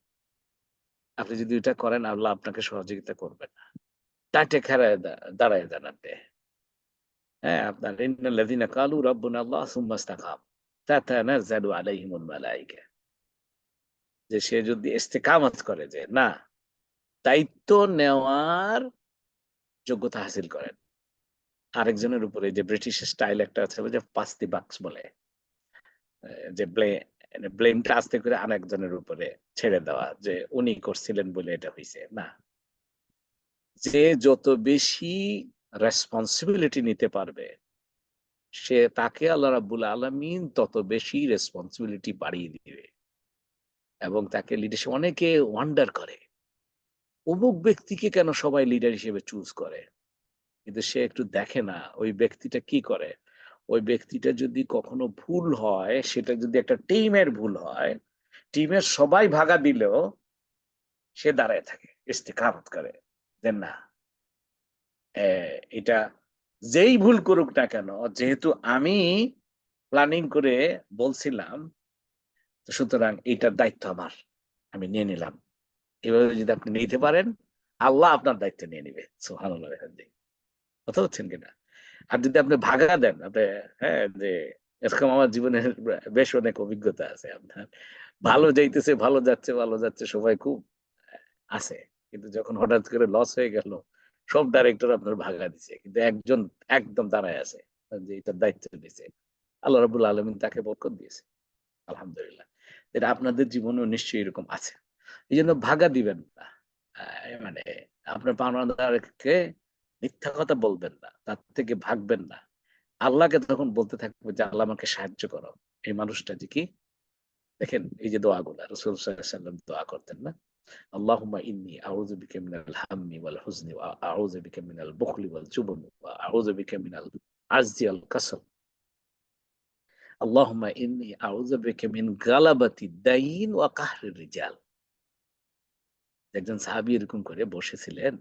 আপনি যদি এটা করেন, আল্লাহ আপনাকে সহযোগিতা করবে না। টাইটে খাড়ায় দাঁড়ায় যান আপনি। হ্যাঁ? আপনার ইন্নাল্লাযীনা ক্বালু রাব্বুনা আল্লাহ সুম্মা ইসতাকামু তাতানাজ্জালু আলাইহিমুল মালায়েকা। যে সে যদি ইস্তেকামত করে, যে না, দায়িত্ব নেওয়ার যোগ্যতা হাসিল করেন। আরেকজনের উপরে, যে ব্রিটিশ স্টাইল একটা আছে যে পাস দি বাকস বলে। যে ব্লেমটা আস্তে করে আরেকজনের উপরে ছেড়ে দেওয়া, যে উনি করছিলেন বলে এটা হইছে। না। যে যত বেশি রেসপনসিবিলিটি নিতে পারবে, সে তাকে আল্লাহ রাব্বুল আলামিন তত বেশি রেসপনসিবিলিটি বাড়িয়ে দিবে এবং তাকে লিডারশিপ, অনেকে ওয়ান্ডার করে, অমুক ব্যক্তিকে কেন সবাই লিডার হিসেবে চুজ করে? কিন্তু সে একটু দেখে না ওই ব্যক্তিটা কি করে। ওই ব্যক্তিটা যদি কখনো ভুল হয়, সেটা যদি একটা টিমের ভুল হয়, টিমের সবাই ভাগা দিলেও সে দাঁড়ায় থাকে, ইস্তেকামত করে যে না, এটা যেই ভুল করুক না কেন, যেহেতু আমি প্ল্যানিং করে বলছিলাম, তো সুতরাং এইটার দায়িত্ব আমার, আমি নিয়ে নিলাম। এভাবে যদি আপনি নিতে পারেন, আল্লাহ আপনার দায়িত্ব নিয়ে নিবে। সুবহানাল্লাহ। কথা হচ্ছেন কিনা? আর যদি আপনি ভাগা দেন, আপনি, হ্যাঁ, যে এরকম আমার জীবনে বেশ অনেক অভিজ্ঞতা আছে আপনার। ভালো যাইতেছে, ভালো যাচ্ছে, ভালো যাচ্ছে, সবাই খুব আছে। কিন্তু যখন হঠাৎ করে লস হয়ে গেল, সব ডাইরেক্টর আপনার ভাগা দিছে। কিন্তু একজন একদম দাঁড়ায় আছে, যে এটার দায়িত্ব নিছে। আল্লাহ রাব্বুল আলামিন তাকে বরকত দিয়েছে। আলহামদুলিল্লাহ। এটা আপনাদের জীবনেও নিশ্চয়ই এরকম আছে। এজন্য ভাগা দিবেন না। মানে আপনার পাওনাদারকে মিথ্যা কথা বলবেন না। তার থেকে ভাগবেন না। আল্লাহকে তখন বলতে থাকবে যে, "আল্লাহ আমাকে সাহায্য করো।" এই মানুষটা যে কি, দেখেন এই যে দোয়াগুলা রাসূল সাল্লাল্লাহু আলাইহি ওয়াসাল্লাম দোয়া করতেন না? আল্লাহুম্মা ইন্নী আউযু বিকা মিনাল হাম্মি ওয়াল হুজনি ওয়া আউযু বিকা মিনাল বুখলি ওয়াল জুবনি ওয়া আউযু বিকা মিনাল আজজি ওয়াল কাসাল। আল্লাহুম্মা ইন্নী আউযু বিকা মিন গালাবাতিদ দাইন ওয়া কাহরির রিজাল। একজন সাহাবী এরকম করে বসেছিলেন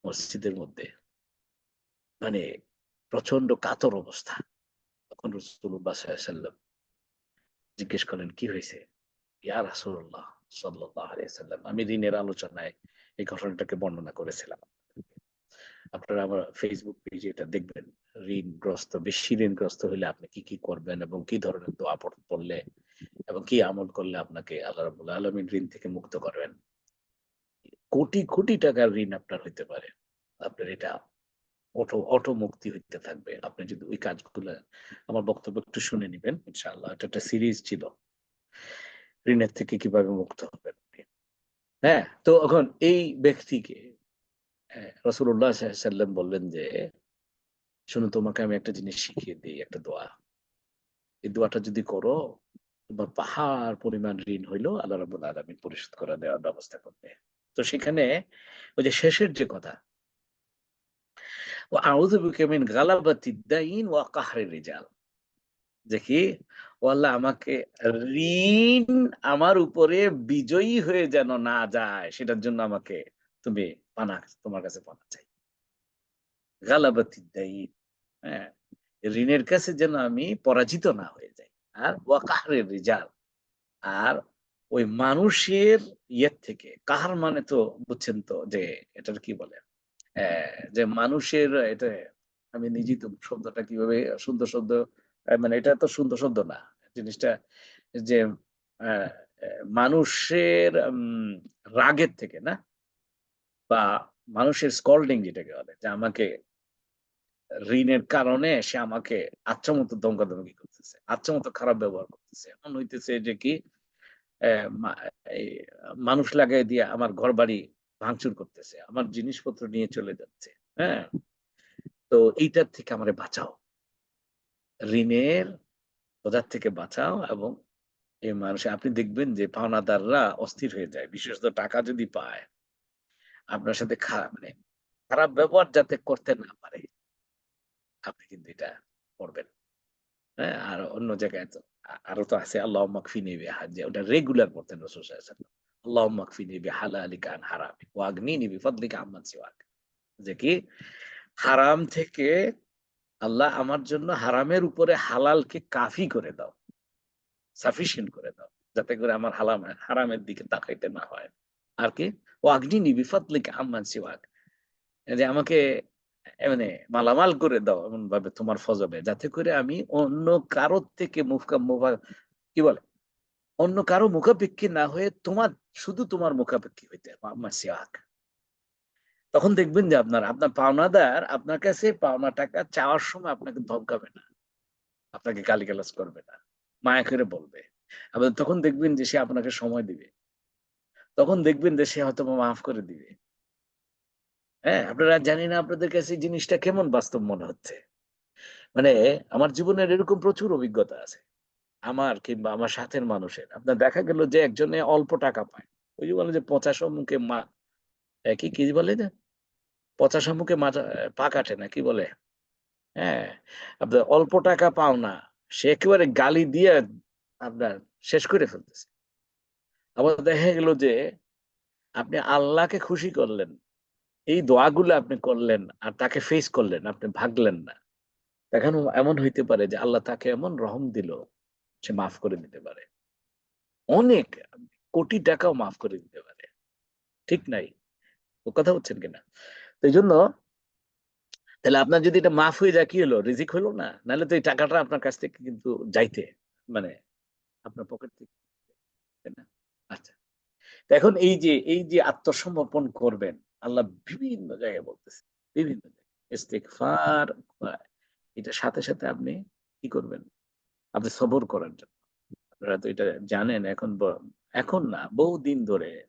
মসজিদের মধ্যে। মানে প্রচন্ড কাতর অবস্থা। তখন রাসূলুল্লাহ সাল্লাল্লাহু আলাইহি ওয়াসাল্লাম জিজ্ঞেস করলেন, "কি হয়েছে?" ইয়া রাসূলুল্লাহ সাল্লাল্লাহু আলাইহি ওয়াসাল্লাম, আমি ঋণের আলোচনায় এই ঘটনাটাকে বর্ণনা করেছিলাম। আপনারা আমার ফেসবুক পেজে এটা দেখবেন। ঋণগ্রস্ত, বেশি ঋণগ্রস্ত হইলে আপনি কি, কি করবেন এবং কি ধরনের দোয়া পড়লে এবং কি আমল করলে আপনাকে আল্লাহ রাব্বুল আলামিন ঋণ থেকে মুক্ত করবেন। কোটি, কোটি টাকার ঋণ আপনার হইতে পারে। আপনার এটা অটো মুক্তি হইতে থাকবে। আপনি যদি ওই কাজগুলা, আমার বক্তব্য একটু শুনে নিবেন ইনশাআল্লাহ। এটা একটা সিরিজ ছিল। ঋণের থেকে কিভাবে মুক্ত হবেন আপনি। হ্যাঁ? তো এখন এই ব্যক্তিকে রাসূলুল্লাহ সাল্লাল্লাহু আলাইহি ওয়াসাল্লাম বললেন যে, "শোনো, তোমাকে আমি একটা জিনিস শিখিয়ে দেই, একটা দোয়া। এই দোয়াটা যদি করো, তোমার পাহাড় পরিমাণ ঋণ হইলেও আল্লাহ রাব্বুল আলামিন পরিশোধ করে দেওয়ার ব্যবস্থা করবে।" তো সেখানে ওই যে শেষের যে কথা, "ওয়া আউযু বিকা মিন গালাবাতিদ দাইন ওয়া কাহরির রিজাল।" যে কি? ও আল্লাহ, আমাকে ঋণ আমার উপরে বিজয়ী হয়ে যেন না যায়, সেটার জন্য আমাকে তুমি তোমার কাছে পানা চাই। গালাবাতিদ দাইন, হ্যাঁ? ঋণের কাছে যেন আমি পরাজিত না হয়ে যাই। আর ওয়া কাহরির রিজাল, আর ওই মানুষের ইয়ের থেকে, কাহার মানে তো বুঝছেন তো যে এটার কি বলে? যে মানুষের এটা, আমি নিজেই তো শব্দটা কিভাবে সুন্দর শব্দ, মানে এটা তো সুন্দর শব্দ না। জিনিসটা যে আ এ মানুষের রাগের থেকে না? বা মানুষের স্কল্ডিং যেটাকে বলে, যে আমাকে ঋণের কারণে সে আমাকে আচ্ছামতো ধমকাধমকি করতেছে। আচ্ছামতো খারাপ ব্যবহার করতেছে। এমন হইতেছে যে কি, অ্যা মা এই মানুষ লাগাই দিয়ে আমার ঘরবাড়ি ভাঙচুর করতেছে। আমার জিনিসপত্র নিয়ে চলে যাচ্ছে। হ্যাঁ? তো এইটার থেকে আমারে বাঁচাও। ঋণের বোঝার থেকে বাঁচাও। এবং এই মানুষে আপনি দেখবেন যে পাওনাদাররা অস্থির হয়ে যায়। বিশেষত টাকা যদি পায়, আপনার সাথে মানে খারাপ ব্যবহার যাতে করতে না পারে, আপনি কিন্তু এটা করবেন। হ্যাঁ? আর অন্য জায়গায় তো আরো তো আছে, আল্লাহুম্মা কফিনি বিহাজ্জি, ওটা রেগুলার পড়তেন রাসূল সাল্লাল্লাহু আলাইহি ওয়াসাল্লাম। আল্লাহুম্মা কফিনি বিহালালিকা আন হারামিক ওয়া আগনিনি বিফাদলিকা আম্মান সিওয়াক। যে কি, হারাম থেকে আল্লাহ আমার জন্য হারামের উপরে হালালকে কাফি করে দাও, সাফিসিয়েন্ট করে দাও। যাতে করে আমার হারামের দিকে তাকাইতে না হয়। আর কি? ও আগনিনি বিফাদলিকা আম্মান সিওয়াক। যে আমাকে মানে মালামাল করে দাও এমনভাবে তোমার ফজলে, যাতে করে আমি অন্য কারো থেকে কি বলে? অন্য কারো মুখাপেক্ষী না হয়ে শুধু তোমার মুখাপেক্ষী হইতে আম্মা সিওয়াক। তখন দেখবেন যে আপনার পাওনাদার আপনার কাছে পাওনা টাকা চাওয়ার সময় আপনাকে ধমকাবে না। আপনাকে গালিগালাজ করবে না। মায়া করে বলবে। আবার তখন দেখবেন যে সে আপনাকে সময় দিবে। তখন দেখবেন যে সে হয়তোবা মাফ করে দিবে। হ্যাঁ? আপনারা, জানি না আপনাদের কাছে এই জিনিসটা কেমন বাস্তব মনে হচ্ছে। মানে আমার জীবনের এরকম প্রচুর অভিজ্ঞতা আছে। আমার কিংবা আমার সাথের মানুষের। আপনার দেখা গেল যে একজনে অল্প টাকা পায়। ওই যে বলে যে পচা সম্মুখে কি বলে যে? পচা সম্মুখে পা কাটে না, কি বলে? হ্যাঁ? আপনার অল্প টাকা পাওনা, সে একেবারে গালি দিয়ে আপনার শেষ করে ফেলতেছে। আবার দেখা গেল যে আপনি আল্লাহকে খুশি করলেন। এই দোয়াগুলো আপনি করলেন আর তাকে ফেস করলেন, আপনি ভাগলেন না। এখন এমন হইতে পারে যে আল্লাহ তাকে এমন রহম দিল, সে মাফ করে দিতে পারে। অনেক কোটি টাকাও মাফ করে দিতে পারে। ঠিক নাই? ও কথা হচ্ছেন কিনা? তো এইজন্য তাহলে আপনার যদি এটা মাফ হয়ে যায় কি হলো? রিজিক হলো না? নাহলে তো এই টাকাটা আপনার কাছ থেকে কিন্তু যাইতে মানে আপনার পকেট থেকে, তাই না? আচ্ছা। তো এখন এই যে আত্মসমর্পণ করবেন, আল্লাহ বিভিন্ন জায়গায় বলতেছে। বিভিন্ন জায়গায়। ইস্তিগফার এটার সাথে আপনি কি করবেন? আপনি সবর করার জন্য। আপনারা তো এটা জানেন এখন না বহুদিন ধরে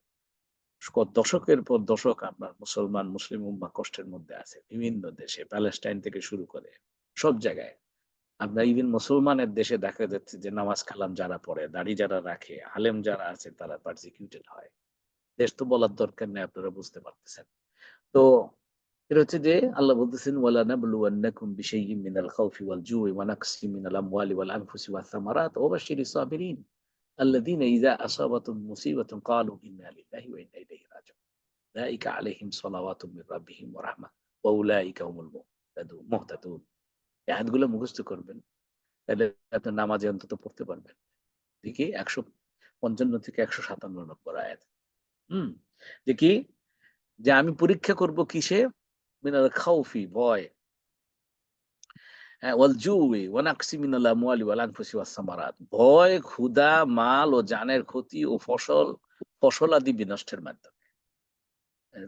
দশকের পর দশক আপনার মুসলিম উম্মাহ কষ্টের মধ্যে আছে। বিভিন্ন দেশে প্যালেস্টাইন থেকে শুরু করে সব জায়গায়। আপনার ইভেন মুসলমানের দেশে দেখা যাচ্ছে যে নামাজ কালাম যারা পড়ে, দাড়ি যারা রাখে, আলেম যারা আছে তারা পারসিকিউটেড হয়। দেশ তো বলার দরকার নেই আপনারা বুঝতে পারতেছেন। তো এটা হচ্ছে যে আল্লাহ বলতেছেন ওয়ালা নাবলুওয়ান্নাকুম বিশাইয়্যিম মিনাল খাউফি ওয়াল জুই ওয়া নাকসিম মিনাল আমওয়ালি ওয়াল আনফুসি ওয়াস সামারাত ওয়া বাশশিরিস সাবিরিন আল্লাযীনা ইযা আসাবাতুহুম মুসিবাতুন ক্বালু ইন্না লিল্লাহি ওয়া ইন্না ইলাইহি রাজিউন উলাইকা আলাইহিম সালাওয়াতুম মির রাব্বিহিম ওয়া রাহমাহ ওয়া উলাইকা হুমুল মুহতাদুন। এই আয়াতগুলো মুখস্থ করবেন। তাহলে আপনার নামাজে অন্তত পড়তে পারবেন। দেখি ১৫৫ থেকে ১৫৭ নম্বর আয়াত। হুম? যে কি? যে আমি পরীক্ষা করব কিসে? মিনাল খাউফি ভয়, হ্যাঁ, ওয়াল জুই ওয়া নাকসি মিনাল আমওয়ালি ওয়াল আনফুসি ওয়াস সামারাত। ভয়, ক্ষুধা, মাল ও জানের ক্ষতি ও ফসলাদি বিনষ্টের মাধ্যমে।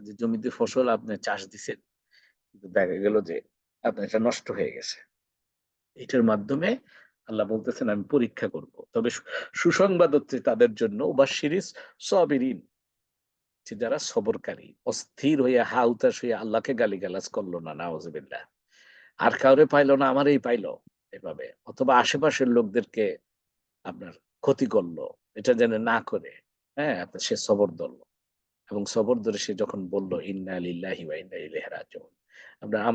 যে জমিতে ফসল আপনি চাষ দিছেন, কিন্তু দেখা গেল যে আপনার এটা নষ্ট হয়ে গেছে। এটার মাধ্যমে আল্লাহ বলতেছেন আমি পরীক্ষা করব। তবে সুসংবাদ হচ্ছে তাদের জন্য ওয়াবাশশিরিস সাবিরিন, যে যারা সবরকারী, অস্থির হইয়া হা হুতাশ হইয়া আল্লাহকে গালিগালাজ করলো না, নাউজুবিল্লাহ। আর কাউরে পাইলো না, আমারই পাইলো এভাবে। অথবা আশেপাশের লোকদেরকে আপনার ক্ষতি করলো। এটা যেন না করে, হ্যাঁ? আপনার সে সবর ধরল। এবং সবর ধরে সে যখন বলল, "ইন্না লিল্লাহি ওয়া ইন্না ইলাইহি রাজিউন।"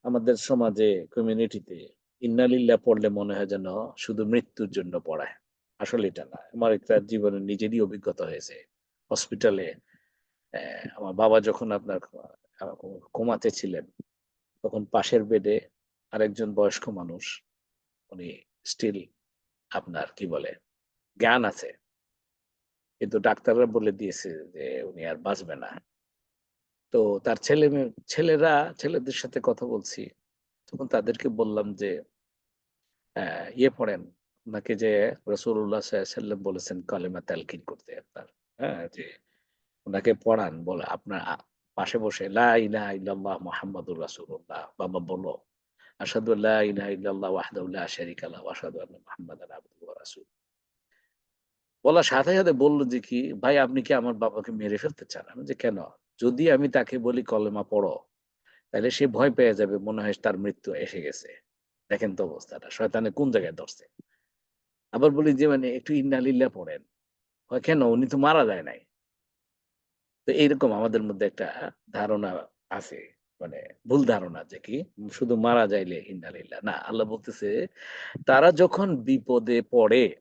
আমাদের সমাজে কমিউনিটিতে ইন্না লিল্লাহ পড়লে মনে হয় যেন শুধু মৃত্যুর জন্য পড়ায়। আসলে এটা না। আমার একটা জীবনে নিজেরই অভিজ্ঞতা হয়েছে। হসপিটালে আমার বাবা যখন আপনার আ কোমাতে ছিলেন, তখন পাশের বেডে আরেকজন বয়স্ক মানুষ, উনি স্টিল আপনার কি বলে জ্ঞান আছে। কিন্তু ডাক্তাররা বলে দিয়েছে যে উনি আর বাঁচবে না। তো তার ছেলেদের সাথে কথা বলছি। তখন তাদেরকে বললাম যে, ইয়ে পড়েন, উনাকে যে রাসূলুল্লাহ সাল্লাল্লাহু আলাইহি ওয়াসাল্লাম বলেছেন কালেমা তালকিন করতে আপনার। হ্যাঁ? যে উনাকে পড়ান বলে আপনার পাশে বসে লা ইলাহা ইল্লাল্লাহ মুহাম্মাদুর রাসূলুল্লাহ। বাবা বলো, আশহাদু আল্লা ইলাহা ইল্লাল্লাহ ওয়াহদাহু লা শারীকা লাহু ওয়া আশহাদু আন্না মুহাম্মাদান আবদুহু ওয়া রাসূলুহু। বলার সাথে বলল যে কি, "ভাই আপনি কি আমার বাবাকে মেরে ফেলতে চান?" আমি যে, "কেন?" "যদি আমি তাকে বলি কলেমা পড়ো, তাইলে সে ভয় পেয়ে যাবে। মনে হয় তার মৃত্যু এসে গেছে। দেখেন তো অবস্থাটা। শয়তানে কোন জায়গায় ধরছে।" আবার বলি যে, "মানে একটু ইন্না লিল্লাহ পড়েন।" কয়, "কেন? উনি তো মারা যায় নাই।" তো এইরকম আমাদের মধ্যে একটা ধারণা আছে। মানে ভুল ধারণা যে কি শুধু মারা যাইলে ইন্না লিল্লাহ। না, আল্লাহ বলতেছে তারা যখন বিপদে পড়ে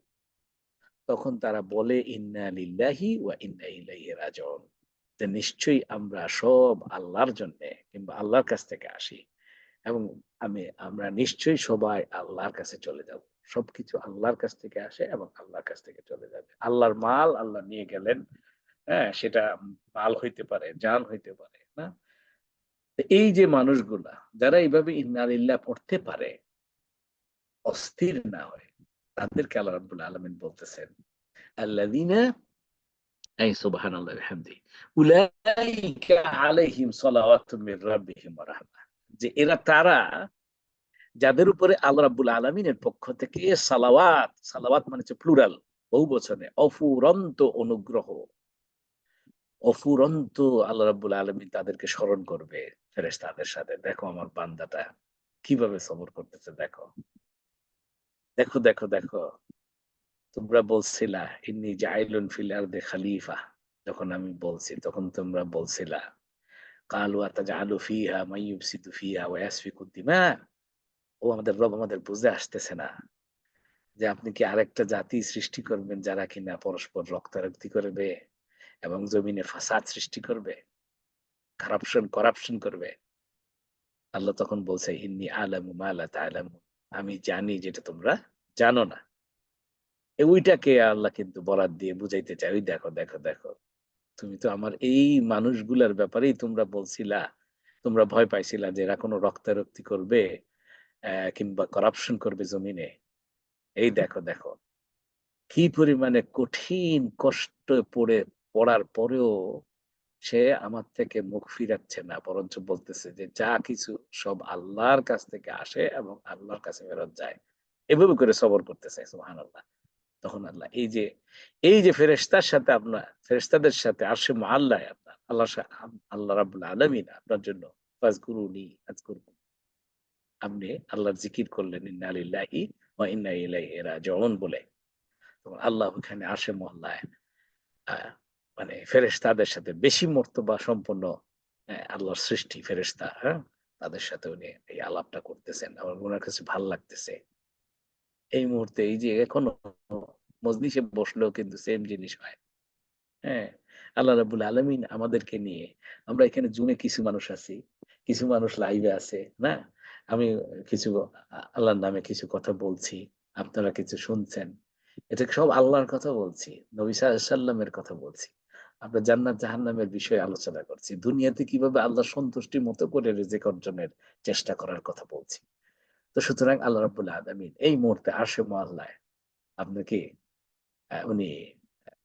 তখন তারা বলে ইন্না লিল্লাহি ওয়া ইন্না ইলাইহি রাজিউন। যে নিশ্চয়ই আমরা সব আল্লাহর জন্যে কিংবা আল্লাহর কাছ থেকে আসি এবং আমরা নিশ্চয়ই সবাই আল্লাহর কাছে চলে যাব। সবকিছু আল্লাহর কাছ থেকে আসে এবং আল্লাহর কাছ থেকে চলে যাবে। আল্লাহর মাল আল্লাহ নিয়ে গেলেন। হ্যাঁ? সেটা মাল হইতে পারে, জান হইতে পারে। না? তো এই যে মানুষগুলা যারা এইভাবে ইন্না লিল্লাহ পড়তে পারে, অস্থির না হয়, তাদেরকে আল্লাহ রাব্বুল আলামিন বলতেছেন আল্লাযীনা এই সুবহানাল্লাহি ওয়া বিহামদিহি উলাইকা আলাইহিম সালাওয়াতুম মির রাব্বিহিম ওয়া রাহমাহ। যে তারা যাদের উপরে আল্লাহ রাব্বুল আলামিনের পক্ষ থেকে সালাওয়াত মানে হচ্ছে প্লুরাল, বহুবচনে অফুরন্ত অনুগ্রহ, অফুরন্ত আল্লাহ রাব্বুল আলামিন তাদেরকে স্মরণ করবে ফেরেশতাদের সাথে। দেখো আমার বান্দাটা কিভাবে সবর করতেছে দেখো। দেখো। তোমরা বলছিলা ইন্নী জাইলুন ফিল আরদি খলিফা। যখন আমি বলছি তখন তোমরা বলছিলা ক্বালু আতাজআলু ফিহা মান ইউফসিদু ফিহা ওয়া ইয়াসফিকু দিমা। ও আমাদের রব আমাদের বুঝে আসতেছে না যে আপনি কি আরেকটা জাতি সৃষ্টি করবেন যারা কিনা পরস্পর রক্তারক্তি করবে এবং জমিনে ফাসাদ সৃষ্টি করবে, করাপশন করবে। আল্লাহ তখন বলছে, ইন্নী আলামু মা লা তা'লামুন, আমি জানি যেটা তোমরা জানো না। ওইটাকে আল্লাহ কিন্তু বরাত দিয়ে বুঝাইতে চায়, ওই দেখো দেখো দেখো, তুমি তো আমার এই মানুষগুলার ব্যাপারেই তোমরা বলছিলা, তোমরা ভয় পাইছিলা যে এরা কোনো রক্তারক্তি করবে, কিংবা করাপশন করবে জমিনে। এই দেখো দেখো কি পরিমাণে কঠিন কষ্ট পড়ার পরেও সে আমার থেকে মুখ ফিরাচ্ছে না, বরঞ্চ বলতেছে যে যা কিছু সব আল্লাহর কাছ থেকে আসে এবং আল্লাহর কাছে ফেরত যায়। এভাবে করে সবর করতেছে। সুবহানাল্লাহ। তখন আল্লাহ এই যে ফেরেশতার সাথে আপনার, ফেরেশতাদের সাথে আরশে মুআল্লায় আপনার আল্লাহ রাব্বুল আলামিন আপনার জন্য ফাজকুরুনি আযকুরকুম, আপনি আল্লাহর জিকির করলেন ইন্না লিল্লাহি ওয়া ইন্না ইলাইহি রাজিউন বলে। তখন আল্লাহ ওখানে আরশে মুআল্লায় আ মানে ফেরেশতাদের সাথে বেশি মর্তবা সম্পন্ন আল্লাহর সৃষ্টি ফেরেশতা, হ্যাঁ? তাদের সাথে উনি এই আলাপটা করতেছেন। আমার উনার কাছে ভাল লাগতেছে। এই মুহূর্তে এই যে এখনো মজলিসে বসলেও কিন্তু সেম জিনিস হয়। হ্যাঁ? আল্লাহ রাব্বুল আলামিন আমাদেরকে নিয়ে, আমরা এখানে জুমে কিছু মানুষ আছি, কিছু মানুষ লাইভে আছে, না? আমি কিছু আল্লাহর নামে কিছু কথা বলছি, আপনারা কিছু শুনছেন। এটা সব আল্লাহর কথা বলছি। নবী সাল্লাল্লাহু এর কথা বলছি। আমরা জান্নাত জাহান্নামের বিষয়ে আলোচনা করছি। দুনিয়াতে কিভাবে আল্লাহর সন্তুষ্টি মতো করে রিজিক অর্জনের চেষ্টা করার কথা বলছি। তো সুতরাং আল্লাহ রাব্বুল আলামিন এই মুহূর্তে আরশে মুআল্লায় আপনাকে উনি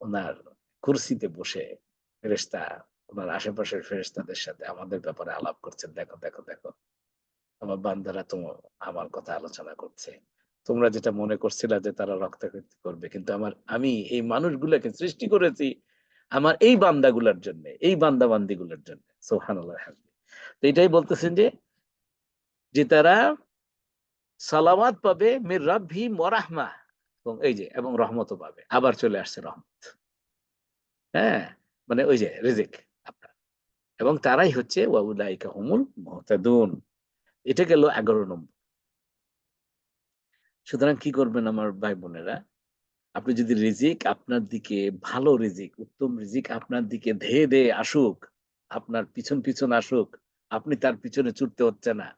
উনার কুরসিতে বসে ফেরেশতা, উনার আশেপাশের ফেরেশতাদের সাথে আমাদের ব্যাপারে আলাপ করছেন। দেখো, দেখো, দেখো। আমার বান্দারা তো আমার কথা আলোচনা করছে। তোমরা যেটা মনে করছিলা যে তারা রক্তাকক্তি করবে। কিন্তু আমি এই মানুষগুলাকে সৃষ্টি করেছি আমার এই বান্দাগুলার জন্যে, এই বান্দা-বান্দীগুলার জন্যে। সুবহানাল্লাহ। তো এটাই বলতেছেন যে তারা সালাওয়াত পাবে মির রাব্বিহিম ওয়া রাহমাহ, এবং এই যে এবং রহমতও পাবে। আবার চলে আসছে রহমত। হ্যাঁ? মানে ওই যে রিজিক আপনার। এবং তারাই হচ্ছে ওয়া উলাইকা হুমুল মুহতাদুন। এটা গেল ১১ নম্বর। সুতরাং কি করবেন আমার ভাই-বোনেরা? আপনি যদি রিজিক আপনার দিকে, ভালো রিজিক, উত্তম রিজিক আপনার দিকে ধেয়ে আসুক, আপনার পিছন আসুক, আপনি তার পিছনে ছুটতে হচ্ছে না।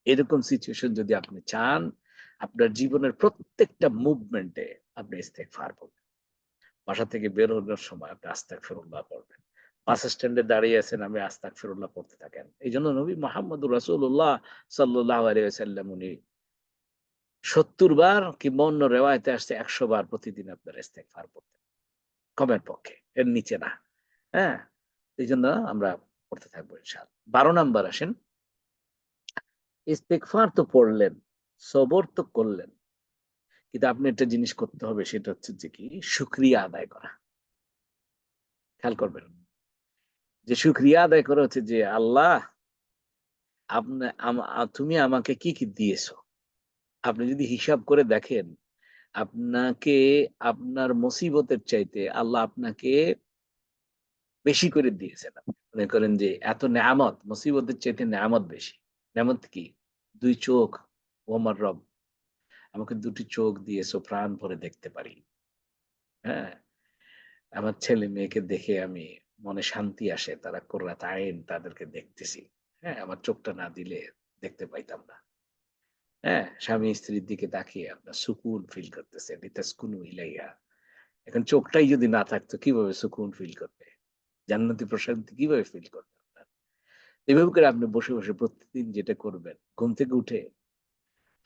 এরকম সিচুয়েশন যদি আপনি চান, আপনার জীবনের প্রত্যেকটা মুভমেন্টে আপনি ইস্তেগফার পড়বেন। বাসা থেকে বের হওয়ার সময় আপনি আস্তাগফিরুল্লাহ পড়বেন। বাস স্ট্যান্ডে দাঁড়িয়ে আছেন, আপনি আস্তাগফিরুল্লাহ পড়তে থাকেন। এইজন্য নবী মুহাম্মদুর রাসূলুল্লাহ সাল্লাল্লাহু আলাইহি ওয়াসাল্লাম উনি ৭০ বার, কিংবা অন্য রেওয়ায়েতে আসছে ১০০ বার প্রতিদিন আপনার ইস্তেগফার পড়তেন। কমের পক্ষে, এর নিচে না। হ্যাঁ? এইজন্য আমরা পড়তে থাকবো ইনশাআল্লাহ। ১২ নাম্বার আসেন। ইস্তেগফার তো পড়লেন, সবর তো করলেন। কিন্তু আপনি একটা জিনিস করতে হবে, সেটা হচ্ছে যে কি শুকরিয়া আদায় করা। খেয়াল করবেন। যে শুকরিয়া আদায় করা হচ্ছে যে আল্লাহ, তুমি আমাকে কি দিয়েছো? আপনি যদি হিসাব করে দেখেন, আপনাকে আপনার মুসিবতের চাইতে আল্লাহ আপনাকে বেশি করে দিয়েছেন। মনে করেন যে এত নেয়ামত, মুসিবতের চাইতে নেয়ামত বেশি। নেয়ামত কি? ২ চোখ, ও আমার রব, আমাকে ২ টি চোখ দিয়েছো, প্রাণ ভরে দেখতে পারি। হ্যাঁ? আমার ছেলে-মেয়েকে দেখে আমি মনে শান্তি আসে। তারা কুররাত আইন, তাদেরকে দেখতেছি। হ্যাঁ? আমার চোখটা না দিলে দেখতে পাইতাম না। হ্যাঁ? স্বামী-স্ত্রীর দিকে তাকিয়ে আপনার সুকুন ফিল করতেছে। লিতাসকুনু ইলাইহা। এখন চোখটাই যদি না থাকতো কিভাবে সুকুন ফিল করবে? জান্নাতি প্রশান্তি কিভাবে ফিল করবে আপনার? এভাবে করে আপনি বসে প্রতিদিন যেটা করবেন, ঘুম থেকে উঠে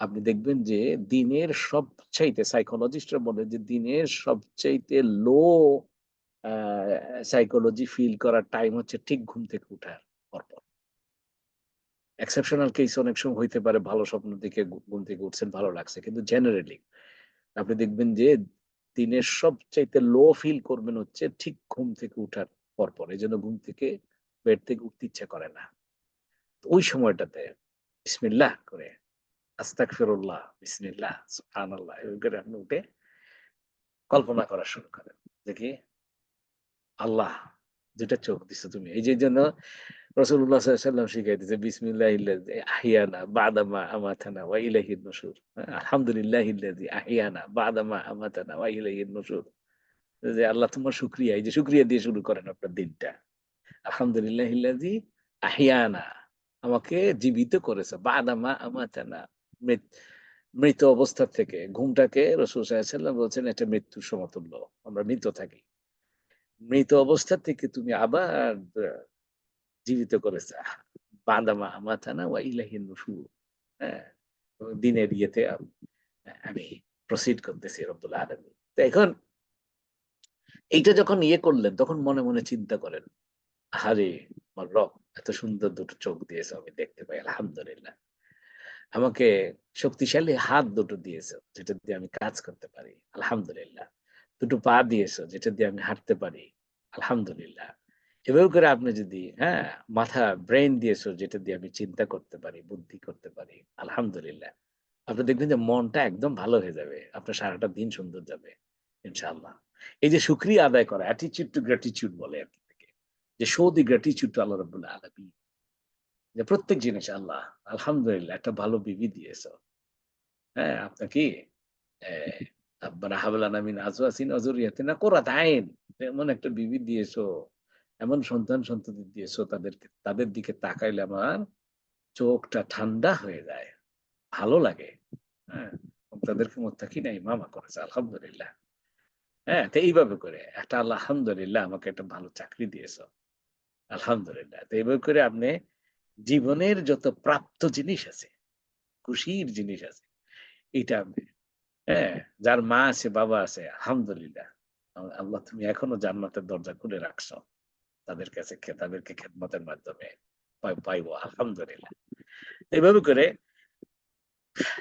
আপনি দেখবেন যে দিনের সবচাইতে, সাইকোলজিস্টরা বলে যে দিনের সবচাইতে লো আ সাইকোলজি ফিল করার টাইম হচ্ছে ঠিক ঘুম থেকে উঠার পরপর। এক্সেপশনাল কেস অনেক সময় হইতে পারে, ভালো স্বপ্ন দেখে ঘুম থেকে উঠছেন, ভালো লাগছে। কিন্তু জেনারেলি আপনি দেখবেন যে দিনের সবচাইতে লো ফিল করবেন হচ্ছে ঠিক ঘুম থেকে উঠার পরপর। এজন্য ঘুম থেকে, বেড থেকে উঠতে ইচ্ছা করে না। তো ওই সময়টাতে বিসমিল্লাহ করে, আস্তাগফিরুল্লাহ, বিসমিল্লাহ, সুবহানাল্লাহ এভাবে করে আপনি উঠে কল্পনা করা শুরু করেন। যে কি আল্লাহ ২ টা চোখ দিছো তুমি। এই যে জন্য রাসূলুল্লাহ সাল্লাল্লাহু আলাইহি ওয়াসাল্লাম শিখাই দিয়েছে বিসমিল্লাহিল্লাযী আহইয়ানা বা'দা মা আমাতানা ওয়া ইলাইহিন নুশুর। আলহামদুলিল্লাহিল্লাযী আহইয়ানা বা'দা মা আমাতানা ওয়া ইলাইহিন নুশুর। যে আল্লাহ তোমার শুকরিয়া, এই যে শুকরিয়া দিয়ে শুরু করেন আপনার দিনটা। আলহামদুলিল্লাহিল্লাযী আহইয়ানা, আমাকে জীবিত করেছে। বা'দা মা আমাতানা, মৃত মৃত অবস্থা থেকে। ঘুমটাকে রাসূল সাল্লাল্লাহু আলাইহি ওয়াসাল্লাম বলছেন এটা মৃত্যুর সমতুল্য। আমরা মৃত থাকি। মৃত অবস্থা থেকে তুমি আবার আ জীবিত করেছে। বা'দা মা আমাতানা ওয়া ইলাইহিন নুশুর। হ্যাঁ? দিনের ইয়েতে আমি প্রসিড করতেছি রব্বুল আলামিন। তো এখন এইটা যখন ইয়ে করলেন তখন মনে, মনে চিন্তা করেন, আহারে! আমার রব এত সুন্দর দুটো চোখ দিয়েছো আমি দেখতে পাই আলহামদুলিল্লাহ। আমাকে শক্তিশালী হাত দুটো দিয়েছো যেটা দিয়ে আমি কাজ করতে পারি। আলহামদুলিল্লাহ। দুটো পা দিয়েছো যেটা দিয়ে আমি হাঁটতে পারি। আলহামদুলিল্লাহ। এভাবে করে আপনি যদি মাথা ব্রেইন দিয়েছো যেটা দিয়ে আমি চিন্তা করতে পারি, বুদ্ধি করতে পারি। আলহামদুলিল্লাহ। আপনি দেখবেন যে মনটা একদম ভালো হয়ে যাবে। আপনার সারাটা দিন সুন্দর যাবে। ইনশাআল্লাহ। এই যে শুকরিয়া আদায় করা attitude to gratitude বলে আরকি এটাকে। যে show the gratitude to আল্লাহ রাব্বুল আলামিন। যে প্রত্যেক জিনিস আল্লাহ আলহামদুলিল্লাহ একটা ভালো বিবি দিয়েছ। হ্যাঁ? আপনাকে রাব্বানা হাব লানা মিন আজওয়াজিনা ওয়া যুররিয়াতিনা কুররাতা আইন। এমন একটা বিবি দিয়েছো, এমন সন্তান-সন্ততি দিয়েছো তাদের দিকে তাকাইলে আমার চোখটা ঠান্ডা হয়ে যায়। ভালো লাগে। হ্যাঁ? তাদেরকে মুত্তাকিনা ইমামা করেছে আলহামদুলিল্লাহ। হ্যাঁ? তো এইভাবে করে একটা আল্লাহ আলহামদুলিল্লাহ আমাকে একটা ভালো চাকরি দিয়েছ। আলহামদুলিল্লাহ। তো এভাবে করে আপনি জীবনের যত প্রাপ্ত জিনিস আছে, খুশির জিনিস আছে, এইটা আপনি হ্যাঁ? যার মা আছে, বাবা আছে, আলহামদুলিল্লাহ। আল্লাহ তুমি এখনো জান্নাতের দরজা খুলে রাখছো। তাদের কাছে তাদেরকে খেদমতের মাধ্যমে পাইবো আলহামদুলিল্লাহ। এভাবে করে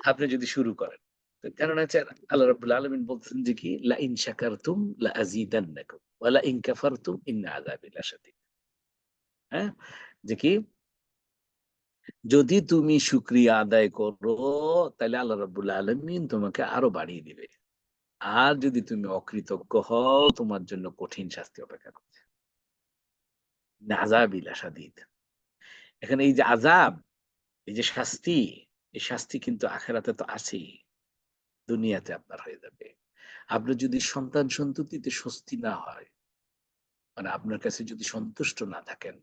আপনি যদি শুরু করেন। তো কারণ হচ্ছে আল্লাহ রাব্বুল আলামিন বলতেছেন যে কি, "লা ইন শাকারতুম লা আযীদান্নাকুম ওয়া লা ইন কাফারতুম ইন্না আযাবি লাশাদীদ।" হ্যাঁ? যে কি যদি তুমি শুকরিয়া আদায় করো তাহলে আল্লাহ রাব্বুল আলামিন তোমাকে আরো বাড়িয়ে দিবে। আর যদি তুমি অকৃতজ্ঞ হও তোমার জন্য কঠিন শাস্তি অপেক্ষা করছে। আযাব ইলা শাদীদ। এখানে এই যে আযাব, এই যে শাস্তি, এই শাস্তি কিন্তু আখিরাতে তো আছেই। দুনিয়াতে আপনার হয়ে যাবে। আপনার যদি সন্তান-সন্ততিতে স্বস্তি না হয়, মানে আপনার কাছে যদি সন্তুষ্ট না থাকেন,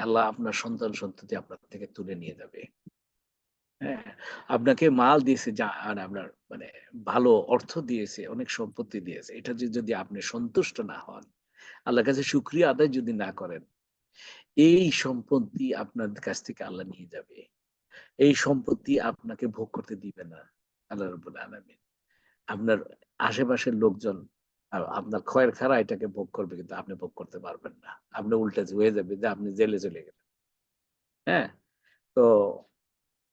আল্লাহ আপনার সন্তান-সন্ততি আপনার থেকে তুলে নিয়ে যাবে। হ্যাঁ? আপনাকে মাল দিয়েছে যা আর আপনার মানে ভালো অর্থ দিয়েছে, অনেক সম্পত্তি দিয়েছে। এটা যদি আপনি সন্তুষ্ট না হন, আল্লাহর কাছে শুকরিয়া আদায় যদি না করেন, এই সম্পত্তি আপনার কাছ থেকে আল্লাহ নিয়ে যাবে। এই সম্পত্তি আপনাকে ভোগ করতে দিবে না। আল্লাহ রাব্বুল আলামিন। আপনার আশেপাশের লোকজন আপনার খয়ের খারা এটাকে ভোগ করবে কিন্তু আপনি ভোগ করতে পারবেন না। আপনি উল্টা হয়ে যাবে যে আপনি জেলে চলে গেলেন। হ্যাঁ? তো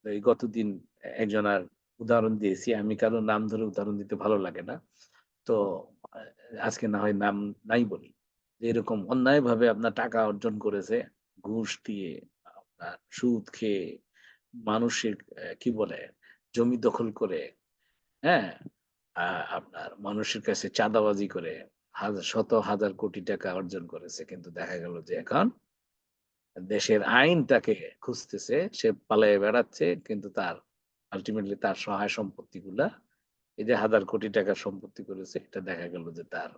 এই গতদিন একজনার উদাহরণ দিয়েছি। আমি কারো নাম ধরে উদাহরণ দিতে ভালো লাগে না। তো আ আজকে না হয় নাম নাই বলি। যে এরকম অন্যায়ভাবে আপনার টাকা অর্জন করেছে, ঘুষ দিয়ে, আপনার সুদ খেয়ে, মানুষের কি বলে? জমি দখল করে, হ্যাঁ? আ আপনার মানুষের কাছে চাঁদাবাজি করে শত হাজার কোটি টাকা অর্জন করেছে। কিন্তু দেখা গেল যে এখন দেশের আইন তাকে খুঁজতেছে। সে পালায়ে বেড়াচ্ছে। কিন্তু তার আল্টিমেটলি তার সহায় সম্পত্তিগুলা এই যে হাজার কোটি টাকার সম্পত্তি করেছে এটা দেখা গেল যে তার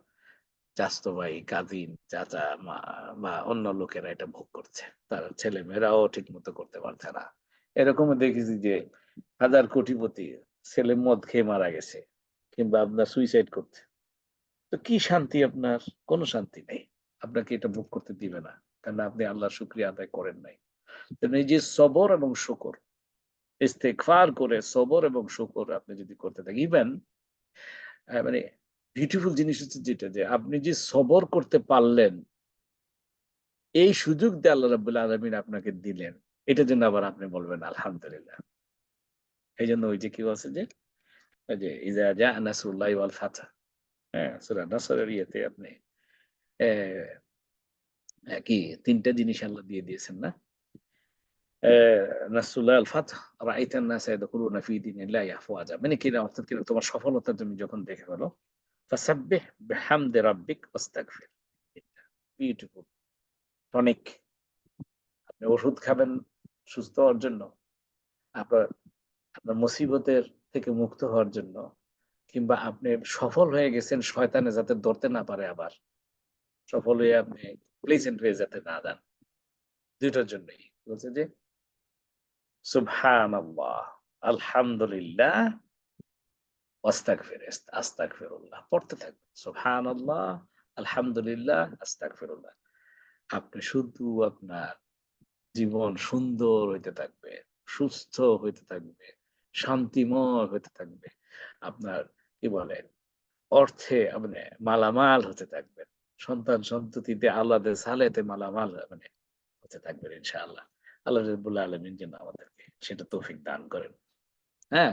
চাচাতো ভাই, কাজিন, চাচা, মা বা অন্য লোকেরা এটা ভোগ করছে। তার ছেলেমেয়েরাও ঠিকমতো করতে পারছে না। এরকমও দেখেছি যে হাজার কোটিপতি ছেলে মদ খেয়ে মারা গেছে কিংবা আপনার সুইসাইড করছে। তো কি শান্তি আপনার? কোন শান্তি নেই। আপনাকে এটা ভোগ করতে দিবে না। কারণ আপনি আল্লাহর শুকরিয়া আদায় করেন নাই। তেমনি এই যে সবর এবং শুকর, ইস্তেগফার করে সবর এবং শুকর আপনি যদি করতে থাকেন, ইভেন মানে বিউটিফুল জিনিস হচ্ছে যেটা যে আপনি যে সবর করতে পারলেন, এই সুযোগ দিয়ে আল্লাহ রাব্বুল আলামিন আপনাকে দিলেন। এটার জন্য আবার আপনি বলবেন আলহামদুলিল্লাহ। এইজন্য ওই যে কি বলছে যে, ওই যে ইজা জাআ নাসরুল্লাহি ওয়াল ফাত। হ্যাঁ? সূরা নাসরের ইয়েতে আপনি অ্যা কি ৩ টা জিনিস আল্লাহ দিয়ে দিয়েছেন না? নাসরুল্লাহ আল ফাতহ রাআইতান নাসা ইয়াদখুলুনা ফি দীনিল্লাহি আফওয়াজা। মানে কিনা অর্থাৎ কিনা তোমার সফলতা তুমি যখন দেখে ফেলো, ফাসাব্বিহ বিহামদি রাব্বিক ওয়াস্তাগফির। Beautiful tonic. আপনি ওষুধ খাবেন সুস্থ হওয়ার জন্য। আপনার আপনার মুসিবতের থেকে মুক্ত হওয়ার জন্য। কিংবা আপনি সফল হয়ে গেছেন শয়তানে যাতে ধরতে না পারে, আবার সফল হয়ে আপনি প্লেসেন্ট হয়ে যেতে না দেন, দুইটার জন্যই বলছে যে সুবহানাল্লাহ, আলহামদুলিল্লাহ, আস্তাগফিরুল্লাহ পড়তে থাকবেন। সুবহানাল্লাহ, আলহামদুলিল্লাহ, আস্তাগফিরুল্লাহ। আপনি শুধু আপনার জীবন সুন্দর হইতে থাকবে, সুস্থ হইতে থাকবে, শান্তিময় হইতে থাকবে। আপনার কি বলে অর্থে মানে মালামাল হতে থাকবেন। সন্তান সন্ততিতে আওলাদে সালেতে মালামাল মানে হতে থাকবেন ইনশাআল্লাহ। আল্লাহ রাব্বুল আলামিন যেন আমাদেরকে সেটা তৌফিক দান করেন। হ্যাঁ?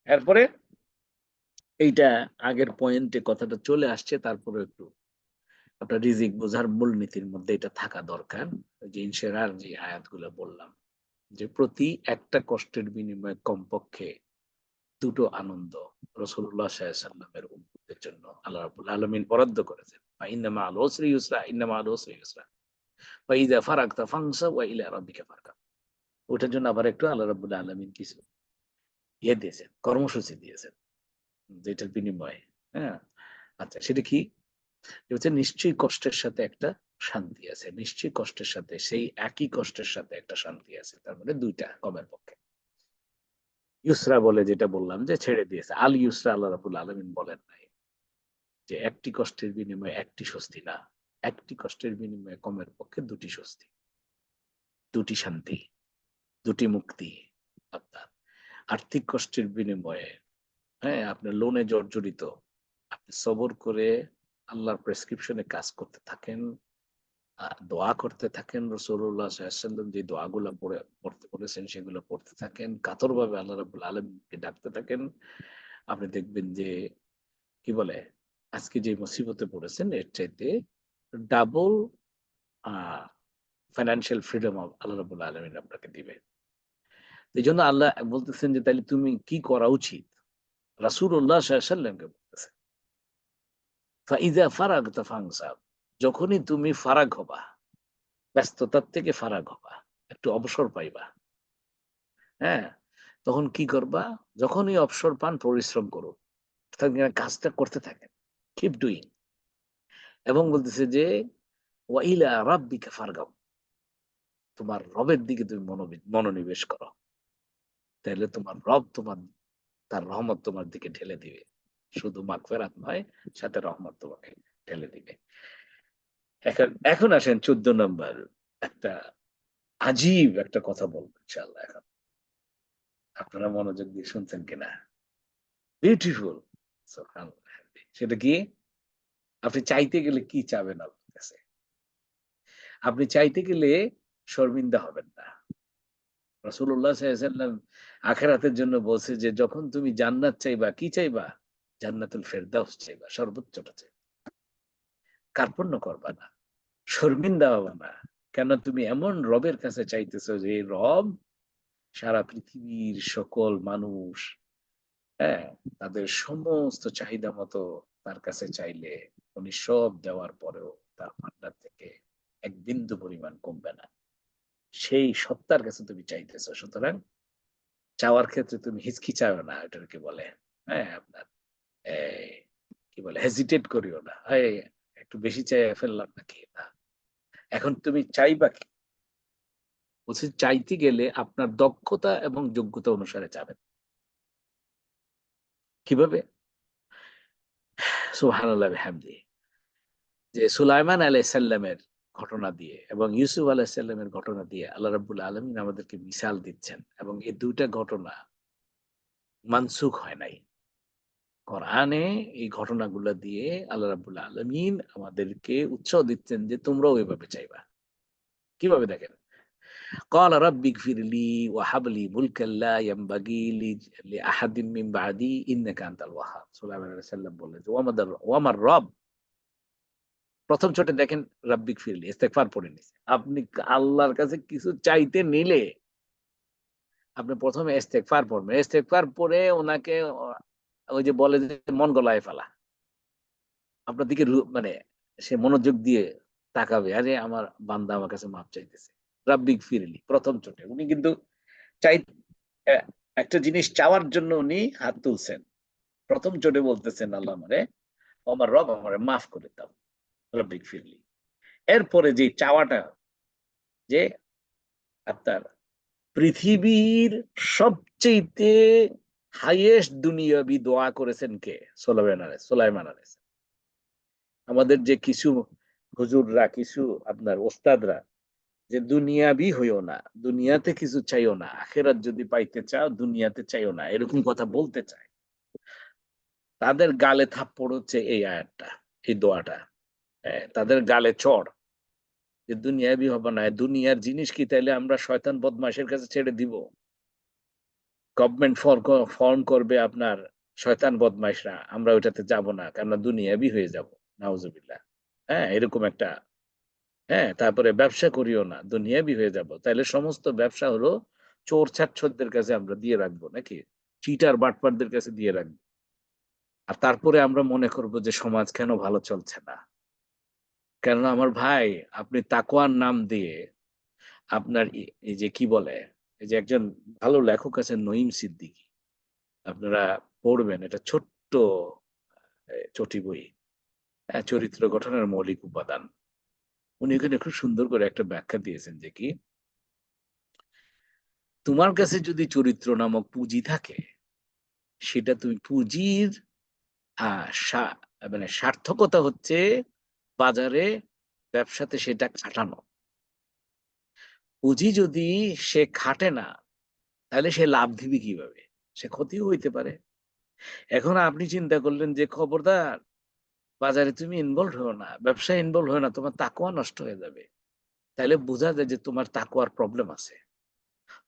এরপরে এইটা আগের পয়েন্টে কথাটা চলে আসছে, তারপরেও একটু আপনার রিজিক বোঝার মূলনীতির মধ্যে এটা থাকা দরকার। ওই যে ইনশিরার যে আয়াতগুলো বললাম, যে প্রতি একটা কষ্টের বিনিময়ে কমপক্ষে দুটো আনন্দ রাসূলুল্লাহ সাল্লাল্লাহু আলাইহি ওয়াসাল্লামের উম্মতের জন্য আল্লাহ রাব্বুল আলামিন বরাদ্দ করেছেন। ফাইন্না মাআল উসরি ইউসরা, ইন্না মাআল উসরি ইউসরা। ওয়া ইযা ফারাগতা ফানসাব ওয়া ইলা রাব্বিকা ফারগাব। ওটার জন্য আবার একটু আল্লাহ রাব্বুল আলামিন কিছু দিয়েছেন, কর্মসূচি দিয়েছেন। যেটার বিনিময়ে, হ্যাঁ? আচ্ছা সেটা কি? এটা হচ্ছে নিশ্চয়ই কষ্টের সাথে একটা শান্তি আছে। নিশ্চয়ই কষ্টের সাথে সেই একই কষ্টের সাথে একটা শান্তি আছে। তার মানে ২ টা কমের পক্ষে। ইউসরা বলে যেটা বললাম যে ছেড়ে দিয়েছে। আল ইউসরা আল্লাহ রাব্বুল আলামিন বলেন নাই যে একটি কষ্টের বিনিময়ে একটি স্বস্তি না। একটি কষ্টের বিনিময়ে কমের পক্ষে ২ টি স্বস্তি, ২ টি শান্তি, ২ টি মুক্তি। আপনার আর্থিক কষ্টের বিনিময়ে, হ্যাঁ, আপনার লোনে জর্জরিত। আপনি সবর করে আল্লাহর প্রেসক্রিপশনে কাজ করতে থাকেন, দোয়া করতে থাকেন। রাসূলুল্লাহ সাল্লাল্লাহু আলাইহি ওয়াসাল্লাম যে দোয়াগুলা পড়তে বলেছেন সেগুলো পড়তে থাকেন। কাতরভাবে আল্লাহ রাব্বুল আলামিনকে ডাকতে থাকেন। আপনি দেখবেন যে কি বলে আজকে যে মুসিবতে পড়েছেন এর চাইতে ডাবল আ ফাইন্যান্সিয়াল ফ্রিডম আল্লাহ রাব্বুল আলামিন আপনাকে দিবে। এজন্য আল্লাহ বলতেছেন যে তাইলে তুমি কি করা উচিত? রাসূলুল্লাহ সাল্লাল্লাহু আলাইহি ওয়াসাল্লামকে বলতেছেন। ফাইযা ফারাগতা ফানসাব। যখনই তুমি ফারাগ হবা, ব্যস্ততার থেকে ফারাগ হবা, একটু অবসর পাইবা, হ্যাঁ? তখন কি করবা? যখনই অবসর পান পরিশ্রম করুন। অর্থাৎ কাজটা করতে থাকেন। Keep doing. এবং বলতেছে যে ওয়া ইলা রাব্বিকা ফারগাব। তোমার রবের দিকে তুমি মনোনিবেশ করো। তাইলে তোমার রব তার রহমত তোমার দিকে ঢেলে দিবে। শুধু মাগফিরাত নয়, সাথে রহমত তোমাকে ঢেলে দিবে। এখন আসেন ১৪ নাম্বার একটা আজীব একটা কথা বলবো ইনশাআল্লাহ এখন। আপনারা মনোযোগ দিয়ে শুনছেন কিনা? বিউটিফুল! সুবহানাল্লাহ। সেটা কি? আপনি চাইতে গেলে কি চাবেন আল্লাহর কাছে? আপনি চাইতে গেলে শর্মিন্দা হবেন না। রাসূলুল্লাহ সাল্লাল্লাহু আলাইহি ওয়াসাল্লাম আখিরাতের জন্য বলছে যে, "যখন তুমি জান্নাত চাইবা, কি চাইবা? জান্নাতুল ফেরদাউস চাইবা, সর্বোচ্চটা চাইবা। কার্পণ্য করবা না, শর্মিন্দা হবা না। কেন তুমি এমন রবের কাছে চাইতেছো যে রব সারা পৃথিবীর সকল মানুষ, হ্যাঁ, তাদের সমস্ত চাহিদা মতো তার কাছে চাইলে উনি সব দেওয়ার পরেও তার ভান্ডার থেকে এক বিন্দু পরিমাণ কমবে না। সেই সত্তার কাছে তুমি চাইতেছো। সুতরাং চাওয়ার ক্ষেত্রে তুমি হিচকিচাও না, এটাকে বলে। হ্যাঁ, আপনার এই কি বলে হেজিটেট করিও না। একটু বেশি চাইয়া ফেললাম নাকি? না। এখন তুমি চাইবা কি? বলছে চাইতে গেলে আপনার দক্ষতা এবং যোগ্যতা অনুসারে চাবেন। কিভাবে? সুবহানাল্লাহ বিহামদিহি। যে সুলাইমান আলাইহিস সালামের ঘটনা দিয়ে এবং ইউসুফ আলাইহিস সালামের ঘটনা দিয়ে আল্লাহ রাব্বুল আলামিন আমাদেরকে মিসাল দিচ্ছেন এবং এই ২ টা ঘটনা মানসুখ হয় নাই। কোরআনে এই ঘটনাগুলা দিয়ে আল্লাহ রাব্বুল আলামিন আমাদেরকে উৎসাহ দিচ্ছেন যে তোমরাও এভাবে চাইবা। কিভাবে দেখেন? قال رب اغفر لي وهب لي ملكا لا ينبغي لأحد من بعدي إنك أنت الوهاب। সুলাইমান আলাইহিস সালাম বললেন যে ওয়ামার রব, ১ম ছোটে দেখেন রাব্বিক ফিরলি ইস্তেগফার পড়ে নিছে। আপনি আল্লাহর কাছে কিছু চাইতে নিলে আপনি ১ম এ ইস্তেগফার পড়বেন। ইস্তেগফার পড়ে উনাকে ওই যে বলে যে মন গলায় ফেলা। আপনার দিকে মানে সে মনোযোগ দিয়ে তাকাবে। আরে আমার বান্দা আমার কাছে মাফ চাইতেছে। রাব্বিক ফিরলি ১ম চোটে। উনি কিন্তু চাই অ্যা একটা জিনিস চাওয়ার জন্য উনি হাত তুলছেন। প্রথম চোটে বলতেছেন আল্লাহ আমারে, আমার রব আমারে মাফ করে দাও, রব্বিক ফিরলি। এরপরে যে চাওয়াটা, যে আপনার পৃথিবীর সবচেয়ে হাইয়েস্ট দুনিয়াবি দোয়া করেছেন কে? সুলাইমান আলাইহিস। আমাদের যে কিছু হুজুররা, কিছু আপনার ওস্তাদরা, যে দুনিয়াবি হইও না, দুনিয়াতে কিছু চাইও না, আখেরাত যদি পাইতে চাও দুনিয়াতে চাইও না, এরকম কথা বলতে চায়, তাদের গালে থাপ্পড় হচ্ছে এই আয়াতটা, এই দোয়াটা। তাদের গালে চড়, যে দুনিয়াবি হবে না, দুনিয়ার জিনিস কি তাইলে আমরা শয়তান বদমাশের কাছে ছেড়ে দিব? গভর্নমেন্ট ফর্ম করবে আপনার শয়তান বদমাইশরা, আমরা ওইটাতে যাব না, কেননা দুনিয়াবি হয়ে যাব। নাউজুবিল্লাহ। হ্যাঁ, এরকম একটা। হ্যাঁ, তারপরে ব্যবসা করিও না, দুনিয়াবি হয়ে যাব। তাইলে সমস্ত ব্যবসা হলো চোর ছাচ্ছরদের কাছে আমরা দিয়ে রাখবো নাকি? চিটার বাটপারদের কাছে দিয়ে রাখবো। আর তারপরে আমরা মনে করব যে সমাজ কেন ভালো চলছে না। কেননা আমার ভাই, আপনি তাকওয়ার নাম দিয়ে আপনার এই যে কি বলে, এই যে একজন ভালো লেখক আছেন নঈম সিদ্দিকী, আপনারা পড়বেন, এটা ছোট্ট চটি বই, চরিত্র গঠনের মৌলিক উপাদান। উনি এখানে খুব সুন্দর করে একটা ব্যাখ্যা দিয়েছেন যে কি, তোমার কাছে যদি চরিত্র নামক পুঁজি থাকে, সেটা তুমি পুঁজির মানে সার্থকতা হচ্ছে বাজারে, ব্যবসাতে সেটা খাটানো। পুঁজি যদি সে খাটে না, তাহলে সে লাভ দিবে কিভাবে? সে ক্ষতিও হইতে পারে। এখন আপনি চিন্তা করলেন যে খবরদার বাজারে তুমি ইনভলভ হও না, ব্যবসায় ইনভলভ হও না, তোমার তাকওয়া নষ্ট হয়ে যাবে। তাহলে বোঝা যায় যে তোমার তাকওয়ার প্রবলেম আছে।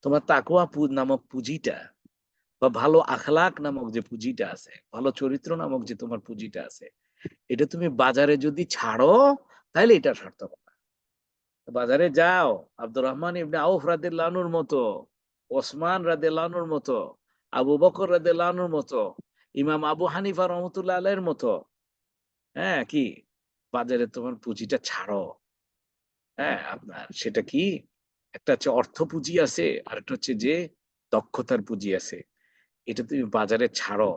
তোমার তাকওয়া নামক পুঁজিটা, বা ভালো আখলাক নামক যে পুঁজিটা আছে, ভালো চরিত্র নামক যে তোমার পুঁজিটা আছে, এটা তুমি বাজারে যদি ছাড়ো, তাহলে এটা সার্থকতা। বাজারে যাও, আব্দুর রহমান ইবনে আউফ রাদিয়াল্লাহু আনহুর মতো, ওসমান রাদিয়াল্লাহু আনহুর মতো, আবু বকর রাদিয়াল্লাহু আনহুর মতো, ইমাম আবু হানিফা রহমতুল্লাহ আলাইহির মতো, হ্যাঁ কি, বাজারে তোমার পুঁজিটা ছাড়ো। হ্যাঁ, আপনার সেটা কি, একটা হচ্ছে অর্থ পুঁজি আছে, আর একটা হচ্ছে যে দক্ষতার পুঁজি আছে। এটা তুমি বাজারে ছাড়ো,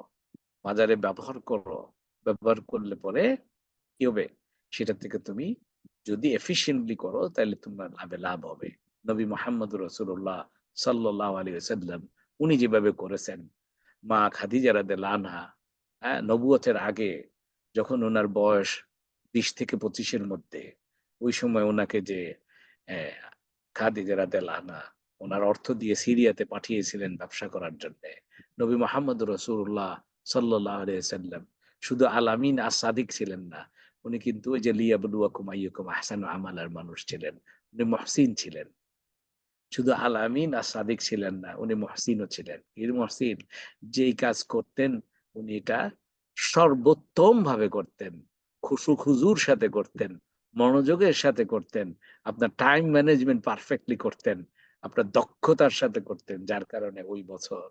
বাজারে ব্যবহার করো। ব্যবহার করলে পরে কি হবে, সেটা থেকে তুমি যদি এফিশিয়েন্টলি করো, তাহলে তোমার লাভে লাভ হবে। নবী মোহাম্মদ রাসূলুল্লাহ সাল্লাল্লাহু আলাইহি ওয়াসাল্লাম উনি যেভাবে করেছেন, মা খাদিজা রাদিয়াল্লাহু আনহা, নবুয়তের আগে, যখন ওনার বয়স 20 থেকে 25 এর মধ্যে, ওই সময় ওনাকে যে আহ, খাদিজা রাদিয়াল্লাহু আনহা ওনার অর্থ দিয়ে সিরিয়াতে পাঠিয়েছিলেন ব্যবসা করার জন্য। নবী মোহাম্মদ রাসূলুল্লাহ সাল্লাল্লাহু আলাইহি ওয়াসাল্লাম শুধু আলামিন সাদিক ছিলেন না, উনি কিন্তু ওই যে লিয়াবলুয়াকুম আইয়ুকুম আহসানু আমালার মানুষ ছিলেন। উনি মুহসিন ছিলেন। শুধু আলামিন সাদিক ছিলেন না, উনি মুহসিনও ছিলেন। এর মুহসিন, যেই কাজ করতেন উনি এটা সর্বোত্তম ভাবে করতেন, খুশু খুজুর সাথে করতেন, মনোযোগের সাথে করতেন, আপনার টাইম ম্যানেজমেন্ট পারফেক্টলি করতেন, আপনার দক্ষতার সাথে করতেন, যার কারণে ওই বছর,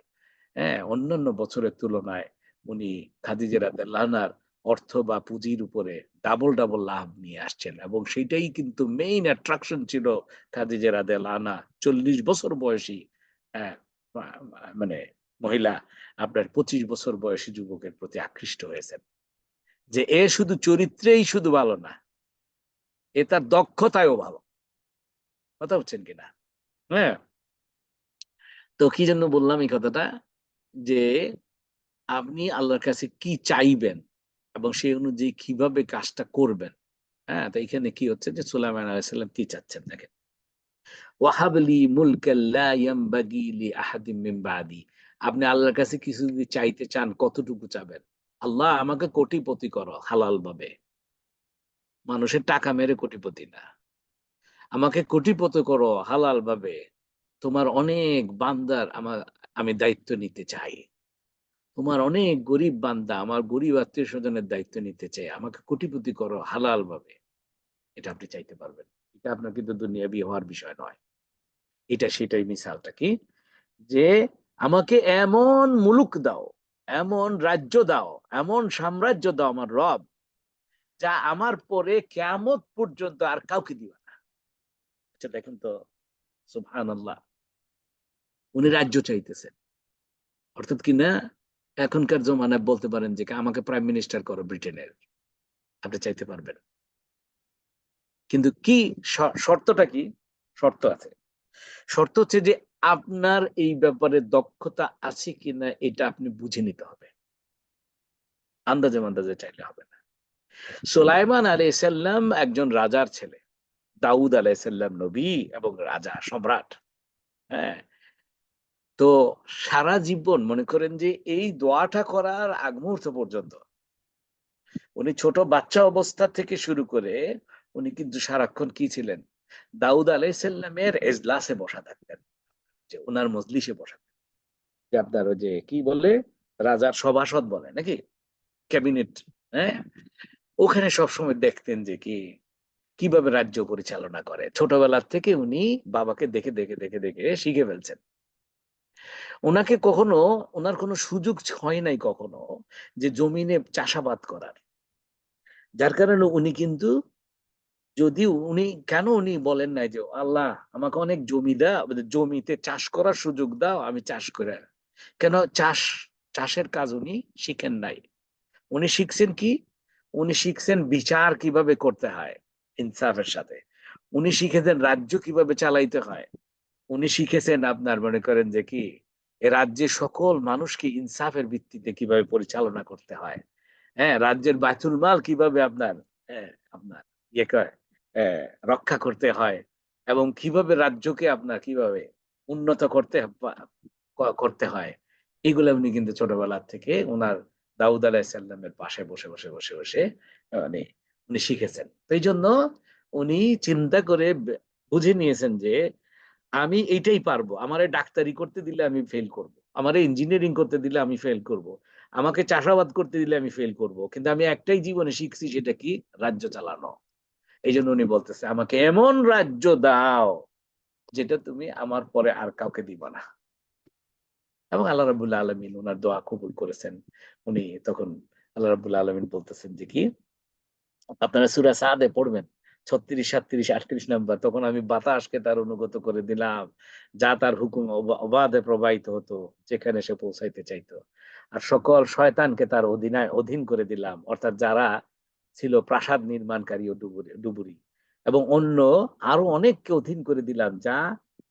অন্যান্য বছরের তুলনায় উনি খাদিজা রাদিয়াল্লাহু আনহার অর্থ বা পুঁজির উপরে ডাবল ডাবল লাভ নিয়ে আসছেন, এবং সেটাই কিন্তু মেইন অ্যাট্রাকশন ছিল। খাদিজা রাদিয়াল্লাহু আনহা 40 বছর বয়সী, হ্যাঁ, মানে মহিলা আপনার 25 বছর বয়সী যুবকের প্রতি আকৃষ্ট হয়েছেন, যে এ শুধু চরিত্রেই শুধু ভালো না, এ তার দক্ষতায়ও ভালো। কথা হচ্ছেন কিনা? হ্যাঁ। তো কি জন্য বললাম এই কথাটা, যে আপনি আল্লাহর কাছে কি চাইবেন এবং সেই অনুযায়ী কিভাবে কাজটা করবেন। হ্যাঁ, তো এখানে কি হচ্ছে যে সুলাইমান আলাইহিস সালাম কি চাচ্ছেন দেখেন, ওয়াহাবলি মুলকাল লা ইয়ামবাগি লি আহাদিম মিন বাদি। আপনি আল্লাহর কাছে কিছু যদি চাইতে চান, কতটুকু চাবেন? আল্লাহ আমাকে কোটিপতি করো হালাল ভাবে, মানুষের টাকা মেরে কোটিপতি না। আমাকে কোটিপতি করো হালাল ভাবে, তোমার অনেক বান্দার আমি দায়িত্ব নিতে চাই। তোমার অনেক গরিব বান্দা, আমার গরিব আত্মীয় স্বজনের দায়িত্ব নিতে চাই, আমাকে কোটিপতি করো হালাল ভাবে। এটা আপনি চাইতে পারবেন। এটা আপনার কিন্তু দুনিয়াবি হওয়ার বিষয় নয়। এটা সেটাই মিসালটা কি, যে আমাকে এমন মুলুক দাও, এমন রাজ্য দাও, এমন সাম্রাজ্য দাও আমার রব, যা আমার পরে কিয়ামত পর্যন্ত আর কাউকে দিবা না। আচ্ছা দেখেন তো, সুবহানাল্লাহ, উনি রাজ্য চাইতেছেন, অর্থাৎ কি না, এখনকার জমানায় বলতে পারেন যে আমাকে প্রাইম মিনিস্টার করো ব্রিটেনের, আপনি চাইতে পারবেন। কিন্তু কি শর্তটা কি? শর্ত আছে। শর্ত হচ্ছে যে আপনার এই ব্যাপারে দক্ষতা আছে কিনা এটা আপনি বুঝে নিতে হবে, আন্দাজে মান্দাজে চাইলে হবে না। সুলাইমান আলাইহিসসালাম একজন রাজার ছেলে, দাউদ আলাইহিসসালাম নবী এবং রাজা সম্রাট। হ্যাঁ, তো সারা জীবন মনে করেন যে এই দোয়াটা করার আগ মুহূর্ত পর্যন্ত উনি ছোট বাচ্চা অবস্থা থেকে শুরু করে উনি কিন্তু সারাক্ষণ কি ছিলেন, দাউদ আলাইহিসসালামের এজলাসে বসা থাকতেন, যে ওনার মজলিসে বসা, যে আপনার ওই যে কি বলে রাজার সভাসদ বলে নাকি, ক্যাবিনেট। হ্যাঁ, ওখানে সবসময় দেখতেন যে কি কিভাবে রাজ্য পরিচালনা করে। ছোটবেলার থেকে উনি বাবাকে দেখে দেখে দেখে দেখে শিখে ফেলছেন। ওনাকে কখনো, ওনার কোনো সুযোগ হয় নাই কখনো যে জমিনে চাষাবাদ করার। যার কারণে উনি কিন্তু, যদি উনি কেন উনি বলেন নাই যে আল্লাহ আমাকে অনেক জমি দাও, জমিতে চাষ করার সুযোগ দাও, আমি চাষ করে, কেন চাষের কাজ উনি শিখেন নাই। উনি শিখছেন কি, উনি শিখছেন বিচার কিভাবে করতে হয় ইনসাফের সাথে। উনি শিখেছেন রাজ্য কিভাবে চালাইতে হয়। উনি শিখেছেন আপনার মনে করেন যে কি এ রাজ্যের সকল মানুষকে ইনসাফের ভিত্তিতে কিভাবে পরিচালনা করতে হয়। হ্যাঁ, রাজ্যের বায়তুল মাল কিভাবে আপনার, হ্যাঁ, আপনার ইয়ে করে, রক্ষা করতে হয়, এবং কিভাবে রাজ্যকে আপনার কিভাবে উন্নত করতে হয়। এগুলো উনি কিন্তু ছোটবেলা থেকে ওনার দাউদ আলাইহিসসালামের পাশে বসে বসে বসে বসে মানে উনি শিখেছেন। তো এই জন্য উনি চিন্তা করে বুঝে নিয়েছেন যে আমি এইটাই পারবো। আমারে ডাক্তারি করতে দিলে আমি ফেল করব। আমারে ইঞ্জিনিয়ারিং করতে দিলে আমি ফেল করব। আমাকে চাষাবাদ করতে দিলে আমি ফেল করব। কিন্তু আমি একটাই জীবনে শিখছি, সেটা কি? রাজ্য চালানো। এইজন্য উনি বলতেছে, "আমাকে এমন রাজ্য দাও যেটা তুমি আমার পরে আর কাউকে দিবা না।" এবং আল্লাহ রাব্বুল আলামিন উনার দোয়া কবুল করেছেন। উনি তখন আল্লাহ রাব্বুল আলামিন বলতেছেন যে কি, আপনারা সূরা সাদে পড়বেন ৩৬, ৩৭, ৩৮ নাম্বার। তখন আমি বাতাসকে তার অনুগত করে দিলাম, যা তার হুকুম অবাধে প্রবাহিত হতো যেখানে সে পৌঁছাইতে চাইতো। আর সকল শয়তানকে তার অধীন করে দিলাম, অর্থাৎ যারা ছিল প্রাসাদ নির্মাণকারী ও ডুবুরি এবং অন্য আরো অনেককে অধীন করে দিলাম,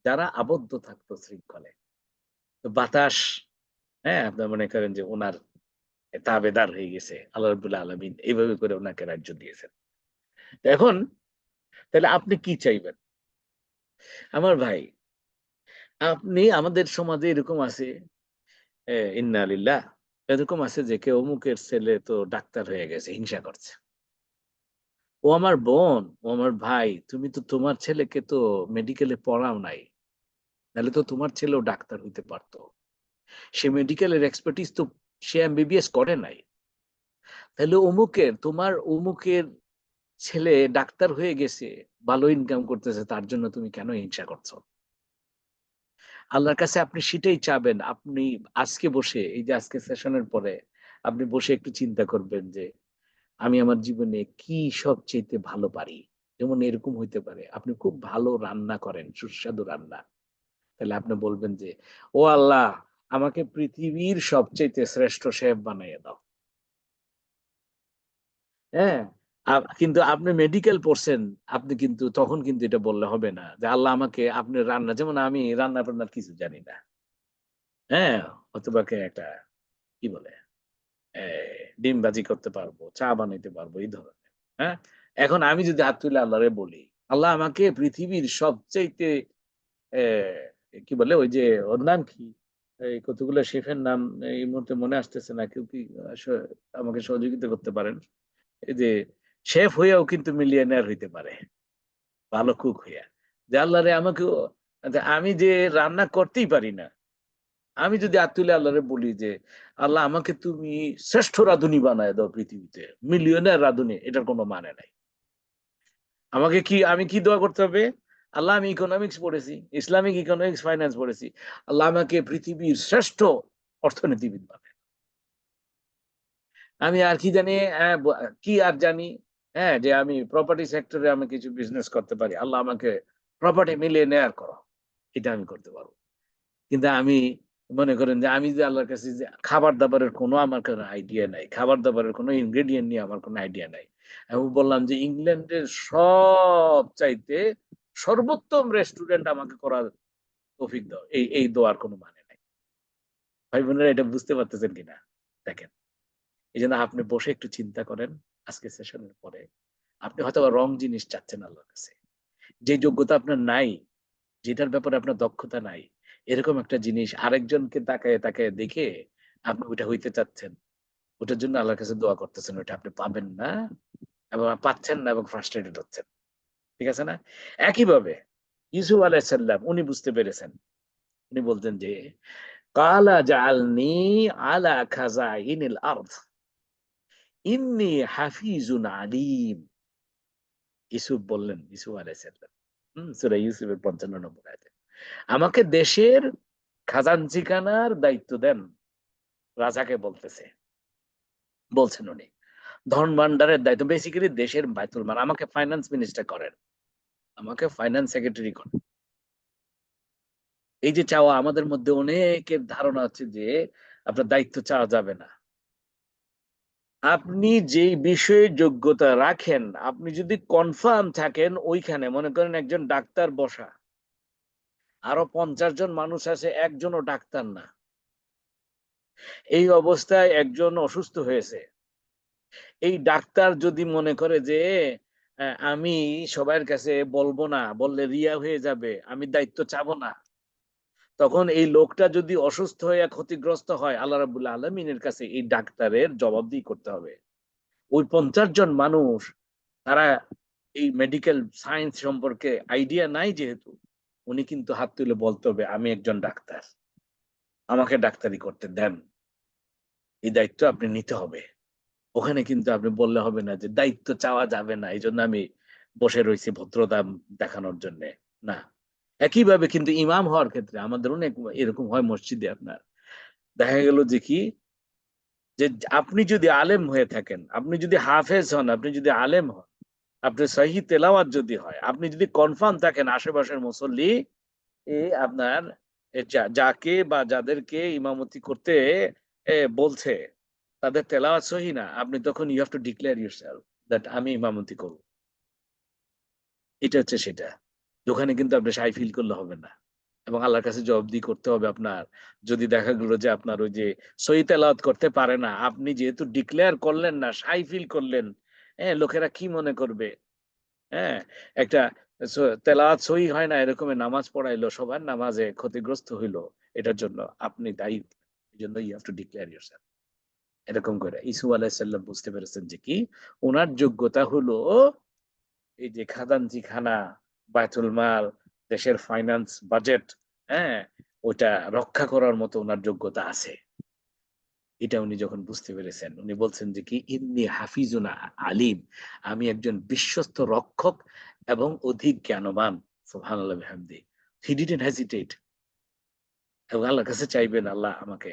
যারা আবদ্ধ থাকতো শৃঙ্খলে। তো বাতাস, হ্যাঁ, আপনার মনে করেন যে উনার তাবেদার হয়ে গেছে। আল্লাহ রাব্বুল আলামিন এইভাবে করে উনাকে রাজ্য দিয়েছেন। তো এখন তাহলে আপনি কি চাইবেন? আমার ভাই, আপনি আমাদের সমাজে এরকম আছে, ইন্না লিল্লাহ, এরকম আছে যে কেউ অমুকের ছেলে তো ডাক্তার হয়ে গেছে, হিংসা করছে। ও আমার বোন, ও আমার ভাই, তুমি তো তোমার ছেলেকে তো মেডিকেলে পড়াও নাই। নাহলে তো তোমার ছেলেও ডাক্তার হইতে পারত। সে মেডিকেলের এক্সপার্টিস তো, সে এমবিবিএস করে নাই। তাহলে তোমার অমুকের ছেলে ডাক্তার হয়ে গেছে, ভালো ইনকাম করতেছে, তার জন্য তুমি কেন হিংসা করছো? আল্লাহর কাছে আপনি সেটাই চাবেন। আপনি আজকে বসে, এই যে আজকে সেশনের পরে আপনি বসে একটু চিন্তা করবেন যে আমি আমার জীবনে কি সবচাইতে ভালো পারি। যেমন এরকম হইতে পারে আপনি খুব ভালো রান্না করেন, সুস্বাদু রান্না। তাহলে আপনি বলবেন যে, "ও আল্লাহ, আমাকে পৃথিবীর সবচাইতে শ্রেষ্ঠ শেফ বানাইয়া দাও।" হ্যাঁ? কিন্তু আপনি মেডিকেল পড়ছেন, আপনি কিন্তু তখন কিন্তু এটা বললে হবে না যে, "আল্লাহ আমাকে আপনি রান্না", যেমন আমি রান্না-বান্নার কিছু জানি না। হ্যাঁ? অথবা একটা কি বলে? অ্যা ডিম ভাজি করতে পারবো, চা বানাইতে পারবো, এই ধরনের। হ্যাঁ? এখন আমি যদি হাত তুলে আল্লাহরে বলি, "আল্লাহ আমাকে পৃথিবীর সবচাইতে কি বলে ওই যে ওর নাম কি? এই কতগুলো শেফের নাম এই মুহূর্তে মনে আসতেছে না। কেউ কি আমাকে সহযোগিতা করতে পারেন?" এই যে শেফ হইয়াও কিন্তু মিলিয়নিয়ার হইতে পারে। ভালো কুক হইয়া। যে আল্লাহরে আমাকেও, আচ্ছা আমি যে রান্না করতেই পারি না। আমি যদি হাত তুলে আল্লাহরে বলি যে, "আল্লাহ আমাকে তুমি শ্রেষ্ঠ রাঁধুনি বানায় দাও পৃথিবীতে। মিলিয়নিয়ার রাঁধুনি", এটার কোনো মানে নাই। আমি কি দোয়া করতে হবে? আল্লাহ আমি ইকোনমিক্স পড়েছি, ইসলামিক ইকোনমিক্স ফাইনান্স পড়েছি। আল্লাহ আমাকে পৃথিবীর শ্রেষ্ঠ অর্থনীতিবিদ বানায়। আমি আর কি জানি, কি আর জানি, হ্যাঁ, যে আমি প্রপার্টি সেক্টরে আমি কিছু বিজনেস করতে পারি। আল্লাহ আমাকে প্রপার্টি মিলিয়নিয়ার করো। এটা আমি করতে পারব। কিন্তু আমি মনে করেন যে আমি যে আল্লাহর কাছে যে খাবার দাবারের কোনো আমার কোনো আইডিয়া নাই, খাবার দাবারের কোনো ইনগ্রেডিয়েন্ট নিয়ে আমার কোনো আইডিয়া নাই। আমি বললাম যে ইংল্যান্ডের সব চাইতে সর্বোত্তম রেস্টুরেন্ট আমাকে করার তৌফিক দাও। এই দোয়ার কোনো মানে নাই। ভাই বোনেরা, এটা বুঝতে পারতেছেন কিনা দেখেন। এই জন্য আপনি বসে একটু চিন্তা করেন আজকে সেশনের পরে। আপনি হয়তো রং জিনিস চাচ্ছেন আল্লাহর কাছে, যে যোগ্যতা আপনার নাই, যেটার ব্যাপারে আপনার দক্ষতা নাই, এরকম একটা জিনিস আরেকজনকে তাকায় তাকায় দেখে আপনি ওইটা হইতে চাচ্ছেন, ওটার জন্য আল্লাহর কাছে দোয়া করতেছেন, ওইটা আপনি পাবেন না এবং পাচ্ছেন না এবং ফ্রাস্ট্রেটেড হচ্ছেন। ঠিক আছে না? একইভাবে ইউসুফ আলাইহিসসালাম উনি বুঝতে পেরেছেন। উনি বলতেন যে কালা জাআলনি আলা খাযাইনিল আরদ ইন্নী হাফিজুন আলীম। ইউসুফ বললেন, ইউসুফ আলাইহিসসালাম সূরা ইউসুফের ৫৫ নম্বর আয়াতে, আমাকে দেশের খাজানচিখানার দায়িত্ব দেন। রাজাকে বলতেছে, বলছেন উনি ধন ভান্ডারের দায়িত্ব, বেসিক্যালি দেশের বায়তুল মাল, আমাকে ফাইন্যান্স মিনিস্টার করেন, আমাকে ফাইন্যান্স সেক্রেটারি করেন। এই যে চাওয়া, আমাদের মধ্যে অনেকের ধারণা হচ্ছে যে আপনার দায়িত্ব চাওয়া যাবে না। আপনি যেই বিষয়ে যোগ্যতা রাখেন, আপনি যদি কনফার্ম থাকেন ওইখানে, মনে করেন একজন ডাক্তার বসা, আরো ৫০ জন মানুষ আছে, একজনও ডাক্তার না। এই অবস্থায় একজন অসুস্থ হয়েছে, এই ডাক্তার যদি মনে করে যে আমি সবার কাছে বলবো না, বললে রিয়া হয়ে যাবে, আমি দায়িত্ব চাবো না, তখন এই লোকটা যদি অসুস্থ হয়ে ক্ষতিগ্রস্ত হয়, আল্লাহ রাব্বুল আলামিনের কাছে এই ডাক্তারের জবাবদিহি করতে হবে। ওই ৫০ জন মানুষ, তারা এই মেডিকেল সায়েন্স সম্পর্কে আইডিয়া নাই যেহেতু, উনি কিন্তু হাত তুলে বলতে হবে আমি একজন ডাক্তার, আমাকে ডাক্তারি করতে দেন, এই দায়িত্ব আপনি নিতে হবে। ওখানে কিন্তু আপনি বললে হবে না যে দায়িত্ব চাওয়া যাবে না, এই জন্য আমি বসে রয়েছি ভদ্রতা দেখানোর জন্য। না। একইভাবে কিন্তু ইমাম হওয়ার ক্ষেত্রে আমাদের অনেক এরকম হয় মসজিদে, আপনার দেখা গেল যে কি, যে আপনি যদি আলেম হয়ে থাকেন, আপনি যদি হাফেজ হন, আপনি যদি আলেম হন, আপনি সহিহ তেলাওয়াত যদি হয়, আপনি যদি কনফার্ম থাকেন আশেপাশের মুসল্লি আপনার যাকে বা যাদেরকে ইমামতি করতে বলছে তাদের তেলাওয়াত সহি না, আপনি তখন you have to declare yourself that আমি ইমামতি করব। এটা হচ্ছে সেটা। ওখানে কিন্তু আপনি সাই ফিল করলে হবে না এবং আল্লাহর কাছে জবাবদিহি করতে হবে আপনার। যদি দেখা গেল যে আপনার ওই যে সহি তেলাওয়াত করতে পারে না, আপনি যেহেতু ডিক্লেয়ার করলেন না, সাই ফিল করলেন, লোকেরা কি মনে করবে? হ্যাঁ, একটা তেলাওয়াত সহি হয় না এরকমের নামাজ পড়াইলো, সবার নামাজে ক্ষতিগ্রস্ত হইলো, এটার জন্য আপনি দায়ী। এজন্য you have to declare yourself. এরকম করে ইসু আলাইহিসসালাম বুঝতে পেরেছেন যে কি, উনার যোগ্যতা হলো এই যে খাজানচিখানা, বায়তুল মাল, দেশের ফাইন্যান্স বাজেট, হ্যাঁ, ওটা রক্ষা করার মতো উনার যোগ্যতা আছে। এটা উনি যখন বুঝতে পেরেছেন, উনি বলছেন যে কি ইন্নী হাফিজুন আলিম, আমি একজন বিশ্বস্ত রক্ষক এবং অধিক জ্ঞানবান। সুবহানাল্লাহ বিহামদি। হি ডিডন্ট হেজিটেট এবং আল্লাহর কাছে চাইবেন আল্লাহ আমাকে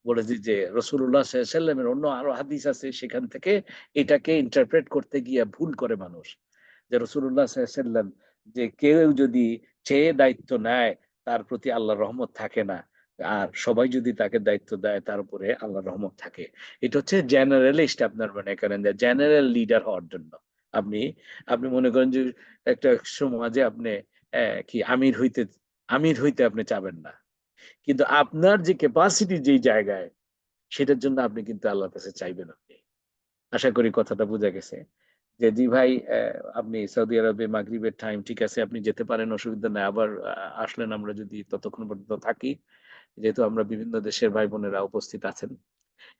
বলেছি যে রাসূলুল্লাহ সাল্লাল্লাহু আলাইহি ওয়াসাল্লামের অন্য আরো হাদিস আছে, সেখান থেকে এটাকে ইন্টারপ্রেট করতে গিয়ে ভুল করে মানুষ, যে রাসূলুল্লাহ সাল্লাল্লাহু আলাইহি ওয়াসাল্লাম যে কেউ যদি চেয়ে দায়িত্ব নেয় তার প্রতি আল্লাহর রহমত থাকে না, আর সবাই যদি তাকে দায়িত্ব দেয় তার উপরে আল্লাহর রহমত থাকে। এটা হচ্ছে জেনারেলিস্ট, আপনার মনে করেন যে জেনারেল লিডার হওয়ার জন্য আপনি আপনি মনে করেন যে একটা সমাজে আপনি কি আমির হইতে আপনি চাবেন না, কিন্তু আপনার যে ক্যাপাসিটি যেই জায়গায়, সেটার জন্য আপনি কিন্তু আল্লাহর কাছে চাইবেন আপনি। আশা করি কথাটা বোঝা গেছে। যে জি ভাই, আপনি সৌদি আরবে মাগরিবের টাইম, ঠিক আছে আপনি যেতে পারেন, অসুবিধা নাই। আবার আসলেন, আমরা যদি ততক্ষণ পর্যন্ত থাকি, যেহেতু আমরা বিভিন্ন দেশের ভাই বোনেরা উপস্থিত আছেন।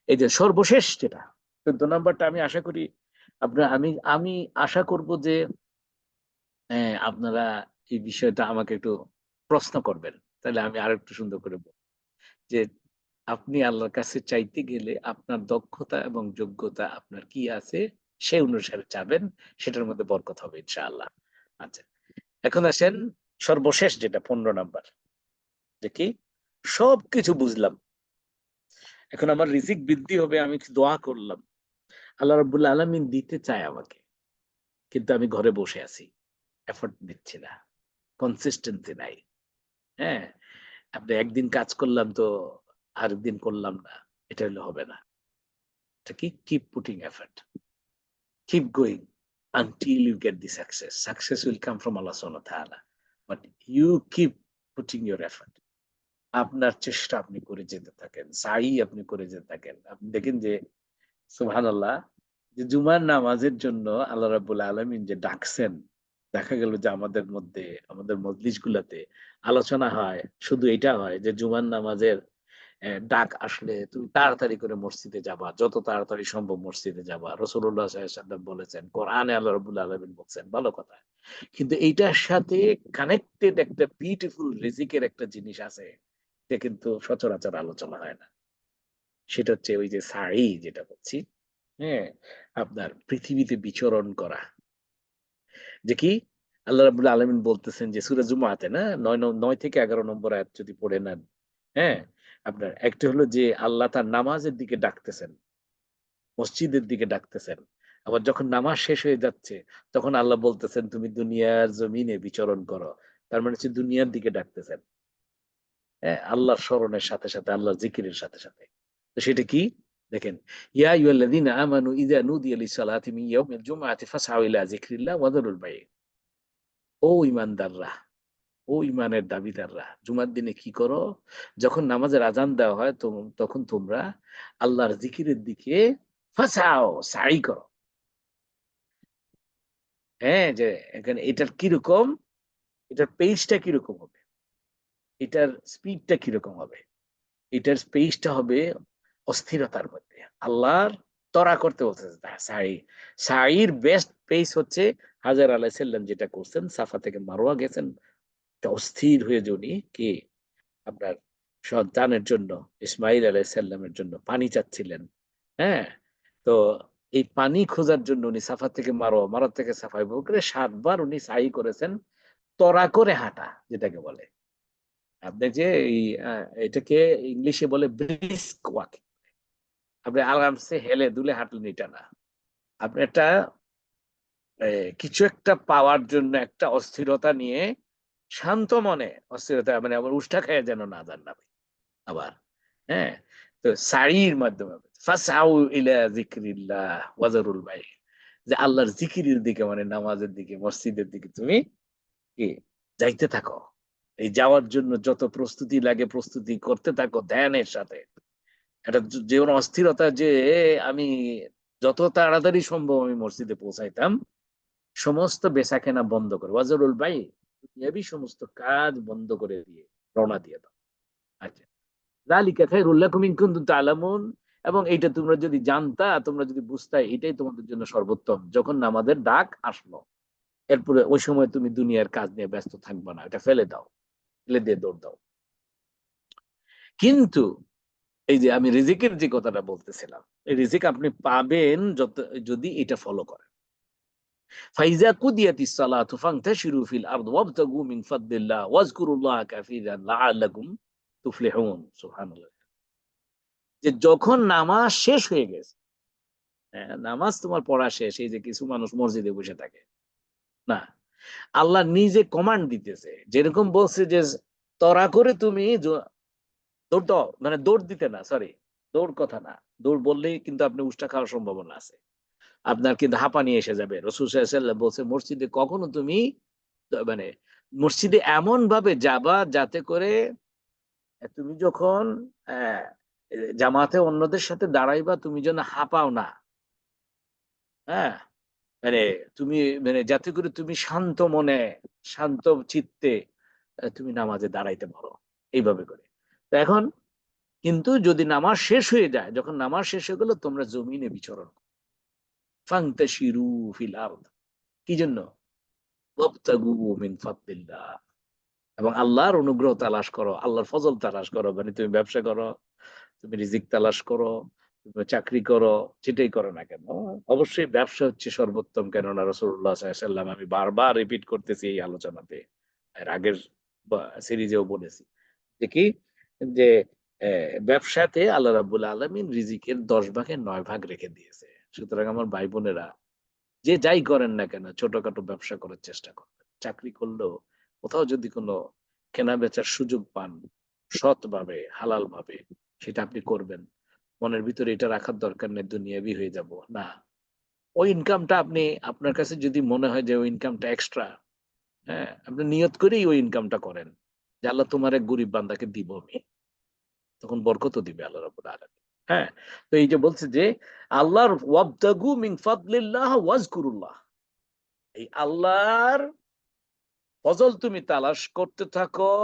এই যে সর্বশেষ যেটা ১৪ নাম্বারটা, আমি আশা করি আপনার আমি আমি আশা করব যে আপনারা এই বিষয়টা আমাকে একটু প্রশ্ন করবেন। তাহলে আমি আরেকটু সুন্দর করে বলব। যে আপনি আল্লাহর কাছে চাইতে গেলে আপনার দক্ষতা এবং যোগ্যতা আপনার কি আছে সে অনুসারে চাবেন, সেটার মধ্যে বরকত হবে ইনশাআল্লাহ। আচ্ছা, এখন আসেন সর্বশেষ যেটা ১৫ নাম্বার, যে কি সবকিছু বুঝলাম, এখন আমার রিজিক বৃদ্ধি হবে, আমি দোয়া করলাম, আল্লাহ রাব্বুল আলামিন দিতে চায় আমাকে, কিন্তু আমি ঘরে বসে আছি, এফোর্ট দিচ্ছি না, কনসিস্টেন্সি নাই। হ্যাঁ, আপনি একদিন কাজ করলাম তো আরেকদিন করলাম না, এটা হলে হবে না। এটা কি? Keep putting effort, keep going until you get the success. Success will come from Allah subhanahu wa ta'ala. But you keep putting your effort. আপনার চেষ্টা আপনি করে যেতে থাকেন, সাই আপনি করে যেতে থাকেন। আপনি দেখেন যে সুবহানাল্লাহ, যে জুমার নামাজের জন্য আল্লাহ রাব্বুল আলামিন যে ডাকছেন, দেখা গেল যে আমাদের মধ্যে, আমাদের মজলিস গুলাতে আলোচনা হয়, শুধু এটা হয় যে জুমার নামাজের ডাক আসলে তুমি তাড়াতাড়ি করে মসজিদে যাবা, যত তাড়াতাড়ি সম্ভব মসজিদে যাবা। রাসূলুল্লাহ সাল্লাল্লাহু আলাইহি ওয়াসাল্লাম বলেছেন, কোরআনে আল্লাহ রাব্বুল আলামিন বলছেন, ভালো কথা। কিন্তু এইটার সাথে কানেক্টেড একটা বিউটিফুল রিজিকের একটা জিনিস আছে, এটা কিন্তু সচরাচর আলোচনা হয় না। সেটা হচ্ছে ওই যে সাই যেটা বলছি, হ্যাঁ? আপনার পৃথিবীতে বিচরণ করা। যে কি? আল্লাহ রাব্বুল আলামিন বলতেছেন যে সূরা জুমআতে না ৯ থেকে ১১ নম্বর আয়াত যদি পড়ে নেন, হ্যাঁ? আপনার একটা হলো যে আল্লাহ তার নামাজের দিকে ডাকতেছেন, মসজিদের দিকে ডাকতেছেন। আবার যখন নামাজ শেষ হয়ে যাচ্ছে, তখন আল্লাহ বলতেছেন তুমি দুনিয়ার জমিনে বিচরণ করো। তার মানে হচ্ছে দুনিয়ার দিকে ডাকতেছেন। হ্যাঁ? আল্লাহর স্মরণের সাথে, সাথে আল্লাহর জিকিরের সাথে, সাথে। তো সেটা কি? দেখেন, ইয়া আইয়ুহাল্লাযীনা আমানু ইযা নুদিয়া লিস-সালাতি মিন ইয়াউমিল জুমআতি ফাসআউ ইলা যিকরিল্লাহ ওয়া যারুল বাই'। ও ঈমানদাররা, ও ঈমানের দাবিদাররা, জুমার দিনে কি করো? যখন নামাজের আযান দেওয়া হয় তখন তোমরা আল্লাহর জিকিরের দিকে ফাসাও, সাই করো। হ্যাঁ? যে এখানে এটার কিরকম? এটার পেইজটা কিরকম হবে? এটার স্পিডটা কিরকম হবে? এটার স্পেসটা হবে অস্থিরতার মধ্যে। আল্লাহর তড়া করতে বলতেছে সাই। সাইর বেস্ট পেস হচ্ছে হাজার আলাইহিস সাল্লাম যেটা করছেন, সাফা থেকে মারওয়া গেছেন। একটা অস্থির হয়ে যে উনি কি আপনার সন্তানের জন্য, ইসমাইল আলাইহিস সাল্লামের জন্য পানি চাচ্ছিলেন। হ্যাঁ? তো এই পানি খোঁজার জন্য উনি সাফা থেকে মারওয়া, মারওয়া থেকে সাফা এভাবে করে ৭ বার উনি সাই করেছেন। ত্বরা করে হাঁটা যেটাকে বলে। আপনি যে এই আ এটাকে ইংলিশে বলে ব্রিস্ক ওয়াকিং। আপনি আরামসে হেলে দুলে হাঁটলেন এটা না। আপনি একটা কিছু একটা পাওয়ার জন্য একটা অস্থিরতা নিয়ে শান্ত মনে অস্থিরতা মানে আবার উষ্টা খাইয়া যেন না যান না ভাই। আবার, হ্যাঁ? তো সাইর মাধ্যমে ফাসাউ ইলা যিকরিল্লাহ ওয়া যারুল বাই', যে আল্লাহর জিকিরের দিকে মানে নামাজের দিকে, মসজিদের দিকে তুমি কি যাইতে থাকো। এই যাওয়ার জন্য যত প্রস্তুতি লাগে প্রস্তুতি করতে থাকো ধ্যানের সাথে। একটা যেমন অস্থিরতা যে আমি যত তাড়াতাড়ি সম্ভব আমি মসজিদে পৌঁছাইতাম, সমস্ত বেচাকেনা বন্ধ করে ওয়াজরুল ভাই দুনিয়াবি সমস্ত কাজ বন্ধ করে দিয়ে রওনা দিয়ে দাও। আচ্ছা, যালিকা খায়রুল লাকুম ইন কুনতুম তা'লামুন, এবং এইটা তোমরা যদি জানতা, তোমরা যদি বুঝতা, এটাই তোমাদের জন্য সর্বোত্তম। যখন নামাজের ডাক আসলো, এরপরে ওই সময় তুমি দুনিয়ার কাজ নিয়ে ব্যস্ত থাকবা না, এটা ফেলে দাও, ফেলে দিয়ে দৌড় দাও। কিন্তু এই যে আমি রিজিকের যে কথাটা বলতেছিলাম, এই রিজিক আপনি পাবেন যদি এটা ফলো করেন। ফাইজা কুদিয়াতিস সালাতু ফান্তাশিরু ফিল আরদ ওয়াবতাগু মিন ফাদলিল্লাহ ওয়াজকুরুল্লাহ কাসীরান লাআল্লাকুম তুফলিহুন। সুবহানাল্লাহ। যে যখন নামাজ শেষ হয়ে গেছে, হ্যাঁ, নামাজ তোমার পড়া শেষ, এই যে কিছু মানুষ মসজিদে বসে থাকে। না, আল্লাহ নিজে কমান্ড দিতেছে। যেরকম বলছে যে তড়া করে তুমি দৌড় দাও, মানে দৌড় দিতে না, সরি, দৌড় কথা না। দৌড় বললেই কিন্তু আপনি উষ্টা খাওয়ার সম্ভাবনা আছে। আপনার কিন্তু হাঁপানি এসে যাবে। রাসূল সাল্লাল্লাহু আলাইহি ওয়াসাল্লাম বলছে মসজিদে কখনো তুমি মানে মসজিদে এমন ভাবে যাবা যাতে করে তুমি যখন জামাতে অন্যদের সাথে দাঁড়াইবা তুমি যেন হাঁপাও না। হ্যাঁ? মানে তুমি মানে যাতে করে তুমি শান্ত মনে, শান্ত চিত্তে তুমি নামাজে দাঁড়াইতে পারো। এইভাবে করে। তো এখন কিন্তু যদি নামাজ শেষ হয়ে যায়, যখন নামাজ শেষ হয়ে গেল তোমরা জমিনে বিচরণ করো। ফান্তাশিরু ফিল আরদ। কি জন্য? ওয়াবতাগু মিন ফাদলিল্লাহ। এবং আল্লাহর অনুগ্রহ তালাশ করো, আল্লাহর ফজল তালাশ করো। মানে তুমি ব্যবসা করো, তুমি রিজিক তালাশ করো, তুমি চাকরি করো, যেটাই করো না কেন। অবশ্যই ব্যবসা হচ্ছে সর্বোত্তম। কেননা রাসূলুল্লাহ সাল্লাল্লাহু আলাইহি ওয়াসাল্লাম, আমি বারবার রিপিট করতেছি এই আলোচনাতে। এর আগের সিরিজেও বলেছি। যে কি? যে ব্যবসাতে আল্লাহ রাব্বুল আলামিন রিজিকের ১০ ভাগের ৯ ভাগ রেখে দিয়েছে। সুতরাং আমার ভাই বোনেরা, যে যাই করেন না কেন ছোটখাটো ব্যবসা করার চেষ্টা করবেন। চাকরি করলেও কোথাও যদি কোনো কেনা-বেচার সুযোগ পান, সৎভাবে, হালালভাবে সেটা আপনি করবেন। মনের ভিতরে এটা রাখার দরকার নেই দুনিয়াবি হয়ে যাব। না। ওই ইনকামটা আপনি আপনার কাছে যদি মনে হয় যে ওই ইনকামটা এক্সট্রা, হ্যাঁ? আপনি নিয়ত করেই ওই ইনকামটা করেন। যে আল্লাহ তোমার এক গরিব বান্দাকে দিব আমি। তখন বরকতও দিবে আল্লাহ রাব্বুল আলামিন। হ্যাঁ? তো এই যে বলছে যে আল্লাহর ওয়াবতাগু মিন ফাদলিল্লাহ ওয়াজকুরুল্লাহ। এই আল্লাহর ফজল তুমি তালাশ করতে থাকো।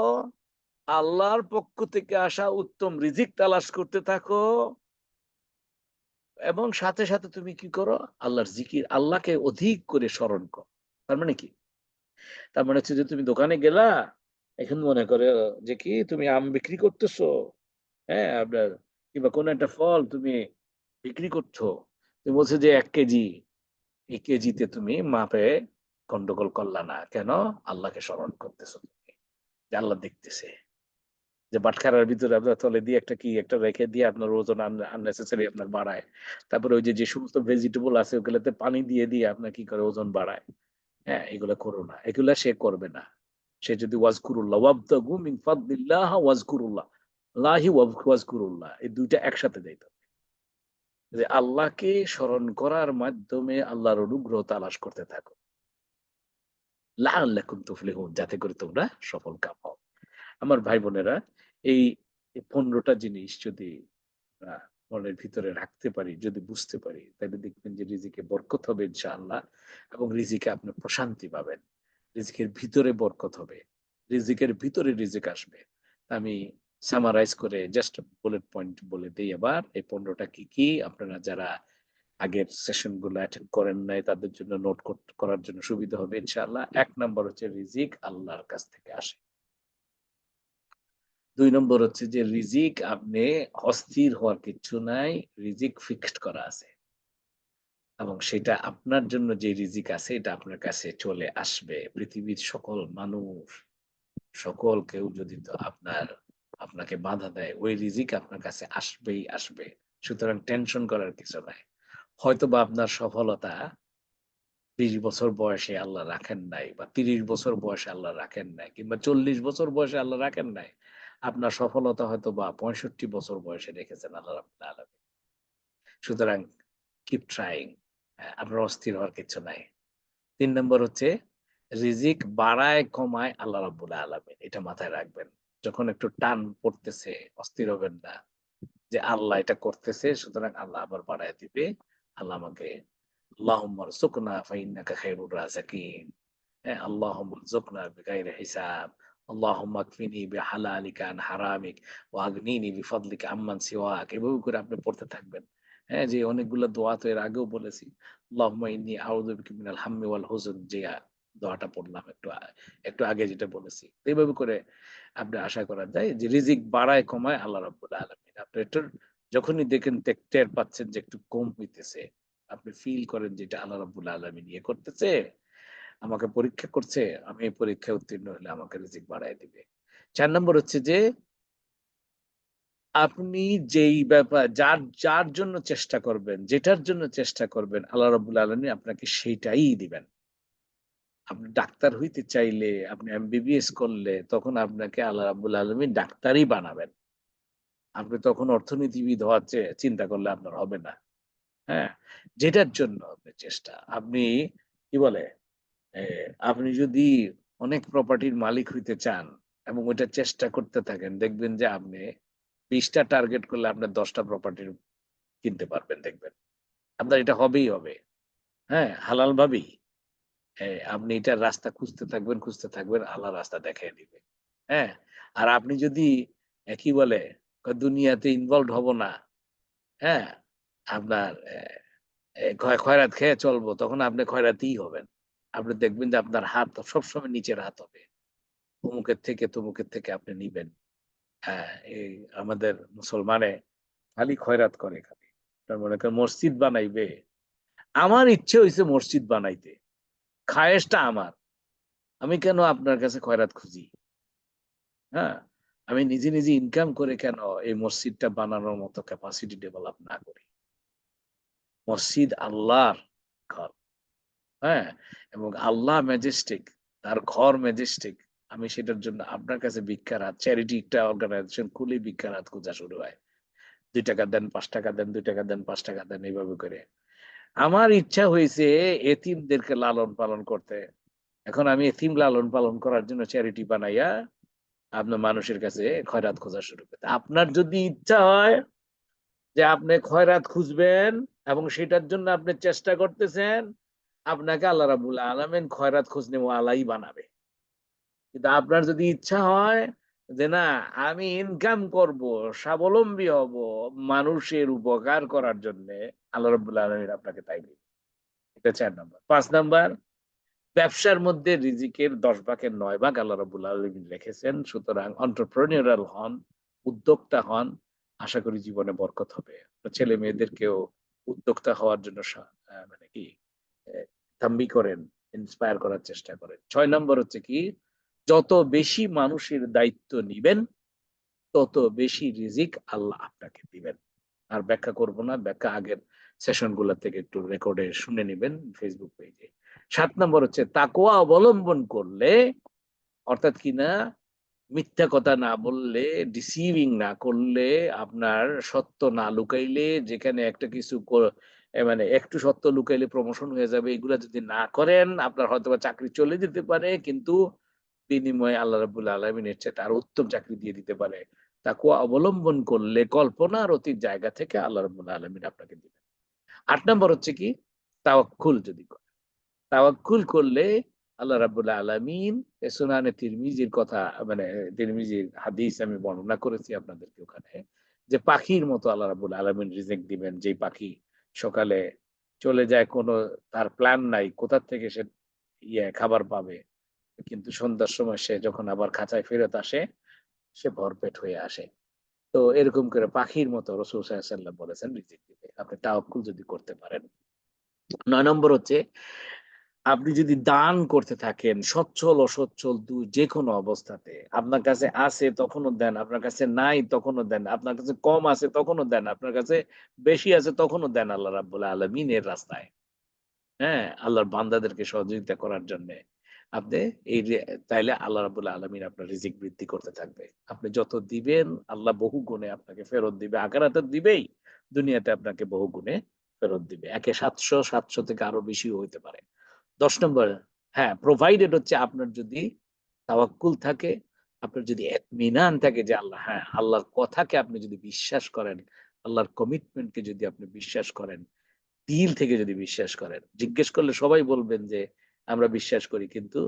আল্লাহর পক্ষ থেকে আসা উত্তম রিজিক তালাশ করতে থাকো এবং সাথে, সাথে তুমি কি করো? আল্লাহর জিকির, আল্লাহকে অধিক করে স্মরণ করো। তার মানে কি? তার মানে হচ্ছে যে তুমি দোকানে গেলা, এখন মনে করো যে কি তুমি আম বিক্রি করতেছো, হ্যাঁ? আপনার কিংবা কোন একটা ফল তুমি বিক্রি করছো। তুমি বলছো যে ১ কেজি, এই কেজিতে তুমি মাপে গন্ডগোল করলা না। কেন? আল্লাহকে স্মরণ করতেছো তুমি। যে আল্লাহ দেখতেছে। যে বাটখারার ভিতরে আপনার তলে দিয়ে একটা কি একটা রেখে দিয়ে আপনার ওজন আননেসেসারি আপনার বাড়ায়। তারপরে ওই যে সমস্ত ভেজিটেবল আছে ওগুলাতে পানি দিয়ে আপনার কি করে ওজন বাড়ায়। হ্যাঁ? এগুলা করো না। এগুলা সে করবে না। সে যদি ওয়াজকুরুল্লাহ ওয়াবতাগু মিন ফাদলিল্লাহ ওয়াজকুরুল্লাহ। লাহি ওয়াজকুরুল্লাহ এই ২ টা একসাথে যাইতে হবে। যে আল্লাহকে স্মরণ করার মাধ্যমে আল্লাহর অনুগ্রহ তালাশ করতে থাকো। লাআল্লাকুম তুফলিহুন যাতে করে তোমরা সফল কাম হও। আমার ভাই-বোনেরা এই ১৫ টা জিনিস যদি আ মনের ভিতরে রাখতে পারি, যদি বুঝতে পারি, তাহলে দেখবেন যে রিজিকে বরকত হবে ইনশাআল্লাহ এবং রিজিকে আপনি প্রশান্তি পাবেন। রিজিকের ভিতরে বরকত হবে। রিজিকের ভিতরে রিজিক আসবে। আমি সামারাইজ করে জাস্ট বুলেট পয়েন্ট বলে দেই আবার এই ১৫ টা কি? আপনারা যারা আগের সেশন গুলো অ্যাটেন্ড করেন নাই তাদের জন্য নোট করার জন্য সুবিধা হবে ইনশাআল্লাহ। ১ নাম্বার হচ্ছে রিজিক আল্লাহর কাছ থেকে আসে। ২ নম্বর হচ্ছে যে রিজিক আপনি অস্থির হওয়ার কিচ্ছু নাই। রিজিক ফিক্সড করা আছে। এবং সেটা আপনার জন্য যে রিজিক আছে এটা আপনার কাছে চলে আসবে। পৃথিবীর সকল মানুষ, সকল কেউ যদি তো আপনাকে বাধা দেয়, ওই রিজিক আপনার কাছে আসবেই আসবে। সুতরাং টেনশন করার কিছু নাই। হয়তোবা আপনার সফলতা ২০ বছর বয়সে আল্লাহ রাখেন নাই বা ৩০ বছর বয়সে আল্লাহ রাখেন নাই কিংবা ৪০ বছর বয়সে আল্লাহ রাখেন নাই। আপনার সফলতা হয়তোবা ৬৫ বছর বয়সে রেখেছেন আল্লাহ রাব্বুল আলামিন। সুতরাং কিপ ট্রাইং আপনার অস্থির হওয়ার কিছু নাই। ৩ নম্বর হচ্ছে রিজিক বাড়ায় কমায় আল্লাহ রাব্বুল আলামিন। এটা মাথায় রাখবেন। যখন একটু টান পড়তেছে অস্থির হবেন না। যে আল্লাহ এটা করতেছে সুতরাং আল্লাহ আবার বাড়ায় দিবে। আল্লাহ আমাকে আল্লাহুম্মা রযুকনা ফাইন্নাকা খায়রুর রাযিকিন। হ্যাঁ, আল্লাহুম্মা রযুকনা বিগাইরি হিসাব। আল্লাহুম্মা কফিনি বিহালালিকা আন হারামিক ওয়া আগনিনি বিফাদলিকা আম্মান সিওয়াক। এভাবে করে আপনি পড়তে থাকবেন। হ্যাঁ, যে অনেকগুলো দোয়া তো এর আগেও বলেছি। আল্লাহুম্মা ইন্নী আউযু বিকা মিনাল হাম্মি ওয়াল হুজন যে দোয়াটা পড়লাম একটু আগে যেটা বলেছি। তো এভাবে করে আপনি আশা করা যায় যে রিজিক বাড়ায় কমায় আল্লাহ রাব্বুল আলামিন। আপনি একটু যখনই দেখেন টের পাচ্ছেন যে একটু কম হইতেছে, আপনি ফিল করেন যে এটা আল্লাহ রাব্বুল আলামিন ইয়ে করতেছে, আমাকে পরীক্ষা করছে, আমি এই পরীক্ষায় উত্তীর্ণ হলে আমাকে রিজিক বাড়ায় দিবে। ৪ নম্বর হচ্ছে যে আপনি যেই যার জন্য চেষ্টা করবেন, যেটার জন্য চেষ্টা করবেন আল্লাহ রাব্বুল আলামিন আপনাকে সেইটাই দিবেন। আপনি ডাক্তার হইতে চাইলে, আপনি এমবিবিএস করলে তখন আপনাকে আল্লাহ রাব্বুল আলামিন ডাক্তারই বানাবেন। আপনি তখন অর্থনীতিবিদ হওয়ার চিন্তা করলে আপনার হবে না। হ্যাঁ? যেটার জন্য আপনার চেষ্টা। আপনি কি বলে? এ আপনি যদি অনেক প্রপার্টির মালিক হইতে চান এবং ওইটা চেষ্টা করতে থাকেন, দেখবেন যে আপনি ২০ টা টার্গেট করলে আপনার ১০ টা প্রপার্টির কিনতে পারবেন দেখবেন। আপনার এটা হবেই হবে। হ্যাঁ? হালাল ভাবেই। আপনি এটার রাস্তা খুঁজতে থাকবেন, আল্লাহ রাস্তা দেখায় দিবে। হ্যাঁ? আর আপনি যদি কি বলে? দুনিয়াতে ইনভলভড হব না। হ্যাঁ? আপনার খয়রাত খেয়ে চলবো, তখন আপনি খয়রাতিই হবেন। আপনি দেখবেন যে আপনার হাত সবসময় নিচের হাত হবে। তমুকের থেকে আপনি নিবেন। হ্যাঁ, এই আমাদের মুসলমানে খালি খয়রাত করে খালি। আপনার মনে করেন মসজিদ বানাইবে। আমার ইচ্ছে হইছে মসজিদ বানাইতে। খায়েশটা আমার। আমি কেন আপনার কাছে খয়রাত খুঁজি? হ্যাঁ? আমি নিজে ইনকাম করে কেন এই মসজিদটা বানানোর মতো ক্যাপাসিটি ডেভেলপ না করি? মসজিদ আল্লাহর ঘর। হ্যাঁ? এবং আল্লাহ মেজেস্টিক, তার ঘর মেজেস্টিক। আমি সেটার জন্য আপনার কাছে ভিক্ষার হাত চ্যারিটি একটা অর্গানাইজেশন খুলেই ভিক্ষার হাত খোঁজা শুরু হয়। 2 টাকা দেন, 5 টাকা দেন, 2 টাকা দেন, 5 টাকা দেন, এইভাবে করে। আমার ইচ্ছা হয়েছে এতিমদেরকে লালন পালন করতে। এখন আমি এতিম লালন পালন করার জন্য চ্যারিটি বানাইয়া আপনার মানুষের কাছে খয়রাত খোঁজা শুরু করতে। আপনার যদি ইচ্ছা হয় যে আপনি খয়রাত খুঁজবেন এবং সেটার জন্য আপনি চেষ্টা করতেছেন, আপনাকে আল্লাহ রাব্বুল আলামিন খয়রাত খুঁজনেওয়ালাই বানাবে। কিন্তু আপনার যদি ইচ্ছা হয় যে না আমি ইনকাম করব, স্বাবলম্বী হব, মানুষের উপকার করার জন্যে, আল্লাহ রাব্বুল আলামিন আপনাকে তাই দিবে। এটা ৪ নাম্বার। ৫ নাম্বার, ব্যবসার মধ্যে রিজিকের ১০ ভাগের ৯ ভাগ আল্লাহ রাব্বুল আলামিন রেখেছেন। সুতরাং entrepreneurial হন, উদ্যোক্তা হন। আশা করি জীবনে বরকত হবে। আপনার ছেলে-মেয়েদেরকেও উদ্যোক্তা হওয়ার জন্য মানে কি তাম্বি করেন, ইন্সপায়ার করার চেষ্টা করেন। ৬ নম্বর হচ্ছে কি, যত বেশি মানুষের দায়িত্ব নিবেন, তত বেশি রিজিক আল্লাহ আপনাকে দিবেন। আর ব্যাখ্যা করব না। ব্যাখ্যা আগের সেশন গুলা থেকে একটু রেকর্ডে শুনে নিবেন ফেসবুক পেজে। ৭ নম্বর হচ্ছে তাকওয়া অবলম্বন করলে, অর্থাৎ কিনা মিথ্যা কথা না বললে, ডিসিভিং না করলে, আপনার সত্য না লুকাইলে, যেখানে একটা কিছু মানে একটু সত্য লুকাইলে প্রমোশন হয়ে যাবে, এগুলা যদি না করেন, আপনার হয়তোবা চাকরি চলে যেতে পারে, কিন্তু বিনিময়ে আল্লাহ রাব্বুল আলামিনের চাইতে আরো উত্তম চাকরি দিয়ে দিতে পারে। তাকওয়া অবলম্বন করলে কল্পনার অতীত জায়গা থেকে আল্লাহ রাব্বুল আলামিন আপনাকে দিবেন। ৮ নম্বর হচ্ছে কি, তাওয়াক্কুল যদি করেন। তাওয়াক্কুল করলে আল্লাহ রাব্বুল আলামিন সুনানে তিরমিজির কথা, মানে তিরমিজির হাদিস আমি বর্ণনা করেছি আপনাদেরকে ওখানে, যে পাখির মতো আল্লাহ রাব্বুল আলামিন রিজিক দিবেন। যেই পাখি সকালে চলে যায়, কোনো তার প্ল্যান নাই কোথা থেকে সে খাবার পাবে। কিন্তু সন্ধ্যার সময় সে যখন আবার খাঁচায় ফেরত আসে, সে ভরপেট হয়ে আসে। তো এরকম করে পাখির মতো রাসূল সাল্লাল্লাহু আলাইহি ওয়াসাল্লাম বলেছেন রিজিক দিবে। আপনি তাওয়াক্কুল যদি করতে পারেন। ৯ নম্বর হচ্ছে আপনি যদি দান করতে থাকেন সচ্ছল অসচ্ছল যেকোনো অবস্থাতে, আপনার কাছে আছে তখনও দেন, আপনার কাছে নাই তখনও দেন, আপনার কাছে কম আছে তখনও দেন, আপনার কাছে বেশি আছে তখনও দেন আল্লাহ রাব্বুল আলামিনের রাস্তায়। হ্যাঁ? আল্লাহর বান্দাদেরকে সহযোগিতা করার জন্যে। আপনি এই তাইলে আল্লাহ রাব্বুল আলামিন আপনার রিজিক বৃদ্ধি করতে থাকবে। আপনি যত দিবেন আল্লাহ বহু গুণে আপনাকে ফেরত দিবে। আখিরাতে দিবেই, দুনিয়াতে আপনাকে বহু গুণে ফেরত দিবে। একে ৭০০, ৭০০ থেকে আরো বেশিও হইতে পারে। ১০ নম্বর, হ্যাঁ, প্রোভাইডেড হচ্ছে আপনার যদি তাওয়াক্কুল থাকে, আপনার যদি ইতমিনান থাকে যে আল্লাহ, হ্যাঁ, আল্লাহর কথাকে আপনি যদি বিশ্বাস করেন, আল্লাহর কমিটমেন্ট কে যদি আপনি বিশ্বাস করেন, দিল থেকে যদি বিশ্বাস করেন। জিজ্ঞেস করলে সবাই বলবেন যে আমরা বিশ্বাস করি। কিন্তু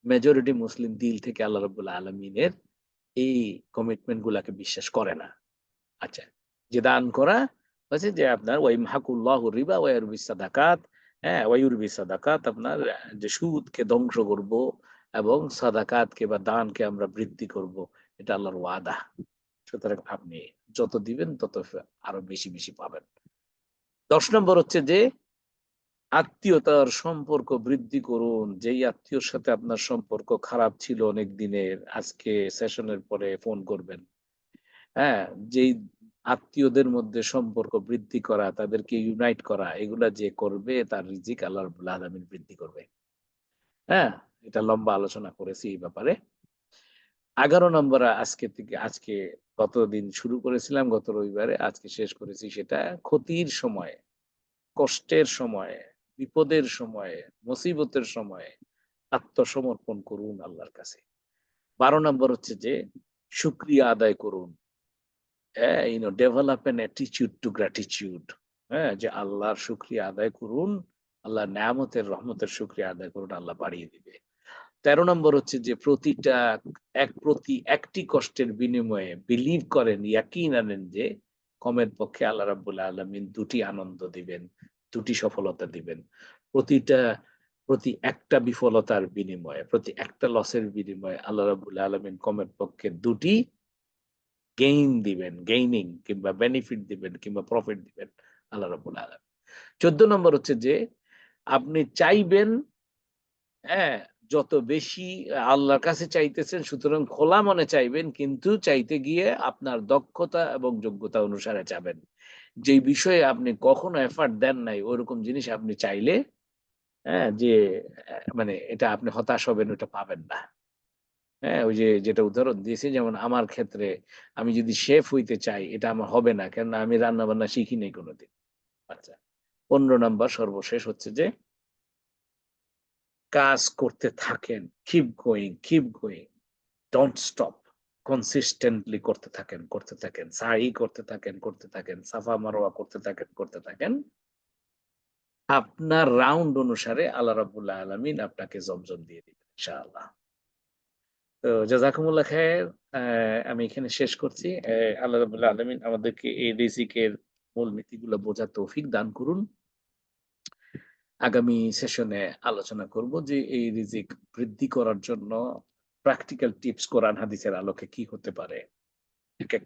মেজরিটি মুসলিম দিল থেকে আল্লাহ রাব্বুল আলামিনের এই কমিটমেন্ট গুলাকে বিশ্বাস করে না। আচ্ছা। যে দান করা হচ্ছে যে আপনার ওয়াইমহাকুল্লাহু রিবা ওয়া ইউরবিস সাদাকাত, হ্যাঁ? ওয়া ইউরবিস সাদাকাত, আপনার যে সুদকে ধ্বংস করব এবং সাদাকাতকে বা দানকে আমরা বৃদ্ধি করব। এটা আল্লাহর ওয়াদা। সুতরাং আপনি যত দিবেন তত আরো বেশি, বেশি পাবেন। ১০ নম্বর হচ্ছে যে আত্মীয়তার সম্পর্ক বৃদ্ধি করুন। যেই আত্মীয়র সাথে আপনার সম্পর্ক খারাপ ছিল অনেক দিনের, আজকে সেশনের পরে ফোন করবেন। হ্যাঁ? যেই আত্মীয়দের মধ্যে সম্পর্ক বৃদ্ধি করা, তাদেরকে ইউনাইট করা, এগুলা যে করবে তার রিজিক আল্লাহ রাব্বুল আলামিন বৃদ্ধি করবে। হ্যাঁ? এটা লম্বা আলোচনা করেছি এই ব্যাপারে। ১১ নম্বর আজকে গতদিন শুরু করেছিলাম গত রবিবারে, আজকে শেষ করেছি সেটা, ক্ষতির সময়ে, কষ্টের সময়ে, বিপদের সময়ে, মুসিবতের সময়ে আত্মসমর্পণ করুন আল্লাহর কাছে। ১২ নম্বর হচ্ছে যে শুকরিয়া আদায় করুন। হ্যাঁ, develop an attitude two gratitude. হ্যাঁ, যে আল্লাহর শুকরিয়া আদায় করুন, আল্লাহর নেয়ামতের রহমতের শুকরিয়া আদায় করুন, আল্লাহ বাড়িয়ে দিবে। ১৩ নম্বর হচ্ছে যে প্রতি একটি কষ্টের বিনিময়ে বিলিভ করেন, ইয়াকিন আনেন যে কমের পক্ষে আল্লাহ রাব্বুল আলামিন ২ টি আনন্দ দিবেন, ২ টি সফলতা দিবেন। প্রতিটা প্রতি একটা বিফলতার বিনিময়ে, প্রতি একটা লসের বিনিময়ে আল্লাহ রাব্বুল আলামিন কমের পক্ষে ২ টি গেইনিং কিংবা বেনিফিট দিবেন কিংবা প্রফিট দিবেন আল্লাহ রাব্বুল আলামিন। ১৪ নম্বর হচ্ছে যে আপনি চাইবেন, হ্যাঁ, যত বেশি আল্লাহর কাছে চাইতেছেন, সুতরাং খোলা মনে চাইবেন, কিন্তু চাইতে গিয়ে আপনার দক্ষতা এবং যোগ্যতা অনুসারে চাবেন। যেই বিষয়ে আপনি কখনো এফর্ট দেন নাই ওরকম জিনিস আপনি চাইলে, হ্যাঁ, যে মানে এটা আপনি হতাশ হবেন, ওটা পাবেন না। হ্যাঁ? ওই যে যেটা উদাহরণ দিয়েছি যেমন আমার ক্ষেত্রে আমি যদি শেফ হইতে চাই এটা আমার হবে না। কেননা আমি রান্না-বান্না শিখি নাই কোনদিন। আচ্ছা। ১৫ নাম্বার সর্বশেষ হচ্ছে যে কাজ করতে থাকেন। Keep going, keep going. Don't stop. Consistently করতে থাকেন, করতে থাকেন। সাই করতে থাকেন, করতে থাকেন। সাফা মারওয়া করতে থাকেন, করতে থাকেন। আপনার রাউন্ড অনুসারে আল্লাহ রাব্বুল আলামিন আপনাকে জমজম দিয়ে দিবেন ইনশাআল্লাহ। তো জাযাকুমুল্লাহ খাইর। আমি এখানে শেষ করছি। আল্লাহ রাব্বুল আলামিন আমাদেরকে এই রিজিকের মূলনীতিগুলো বোঝার তৌফিক দান করুন। আগামী সেশনে আলোচনা করব যে এই রিজিক বৃদ্ধি করার জন্য প্র্যাকটিক্যাল টিপস কোরআন হাদিসের আলোকে কি হতে পারে। একেক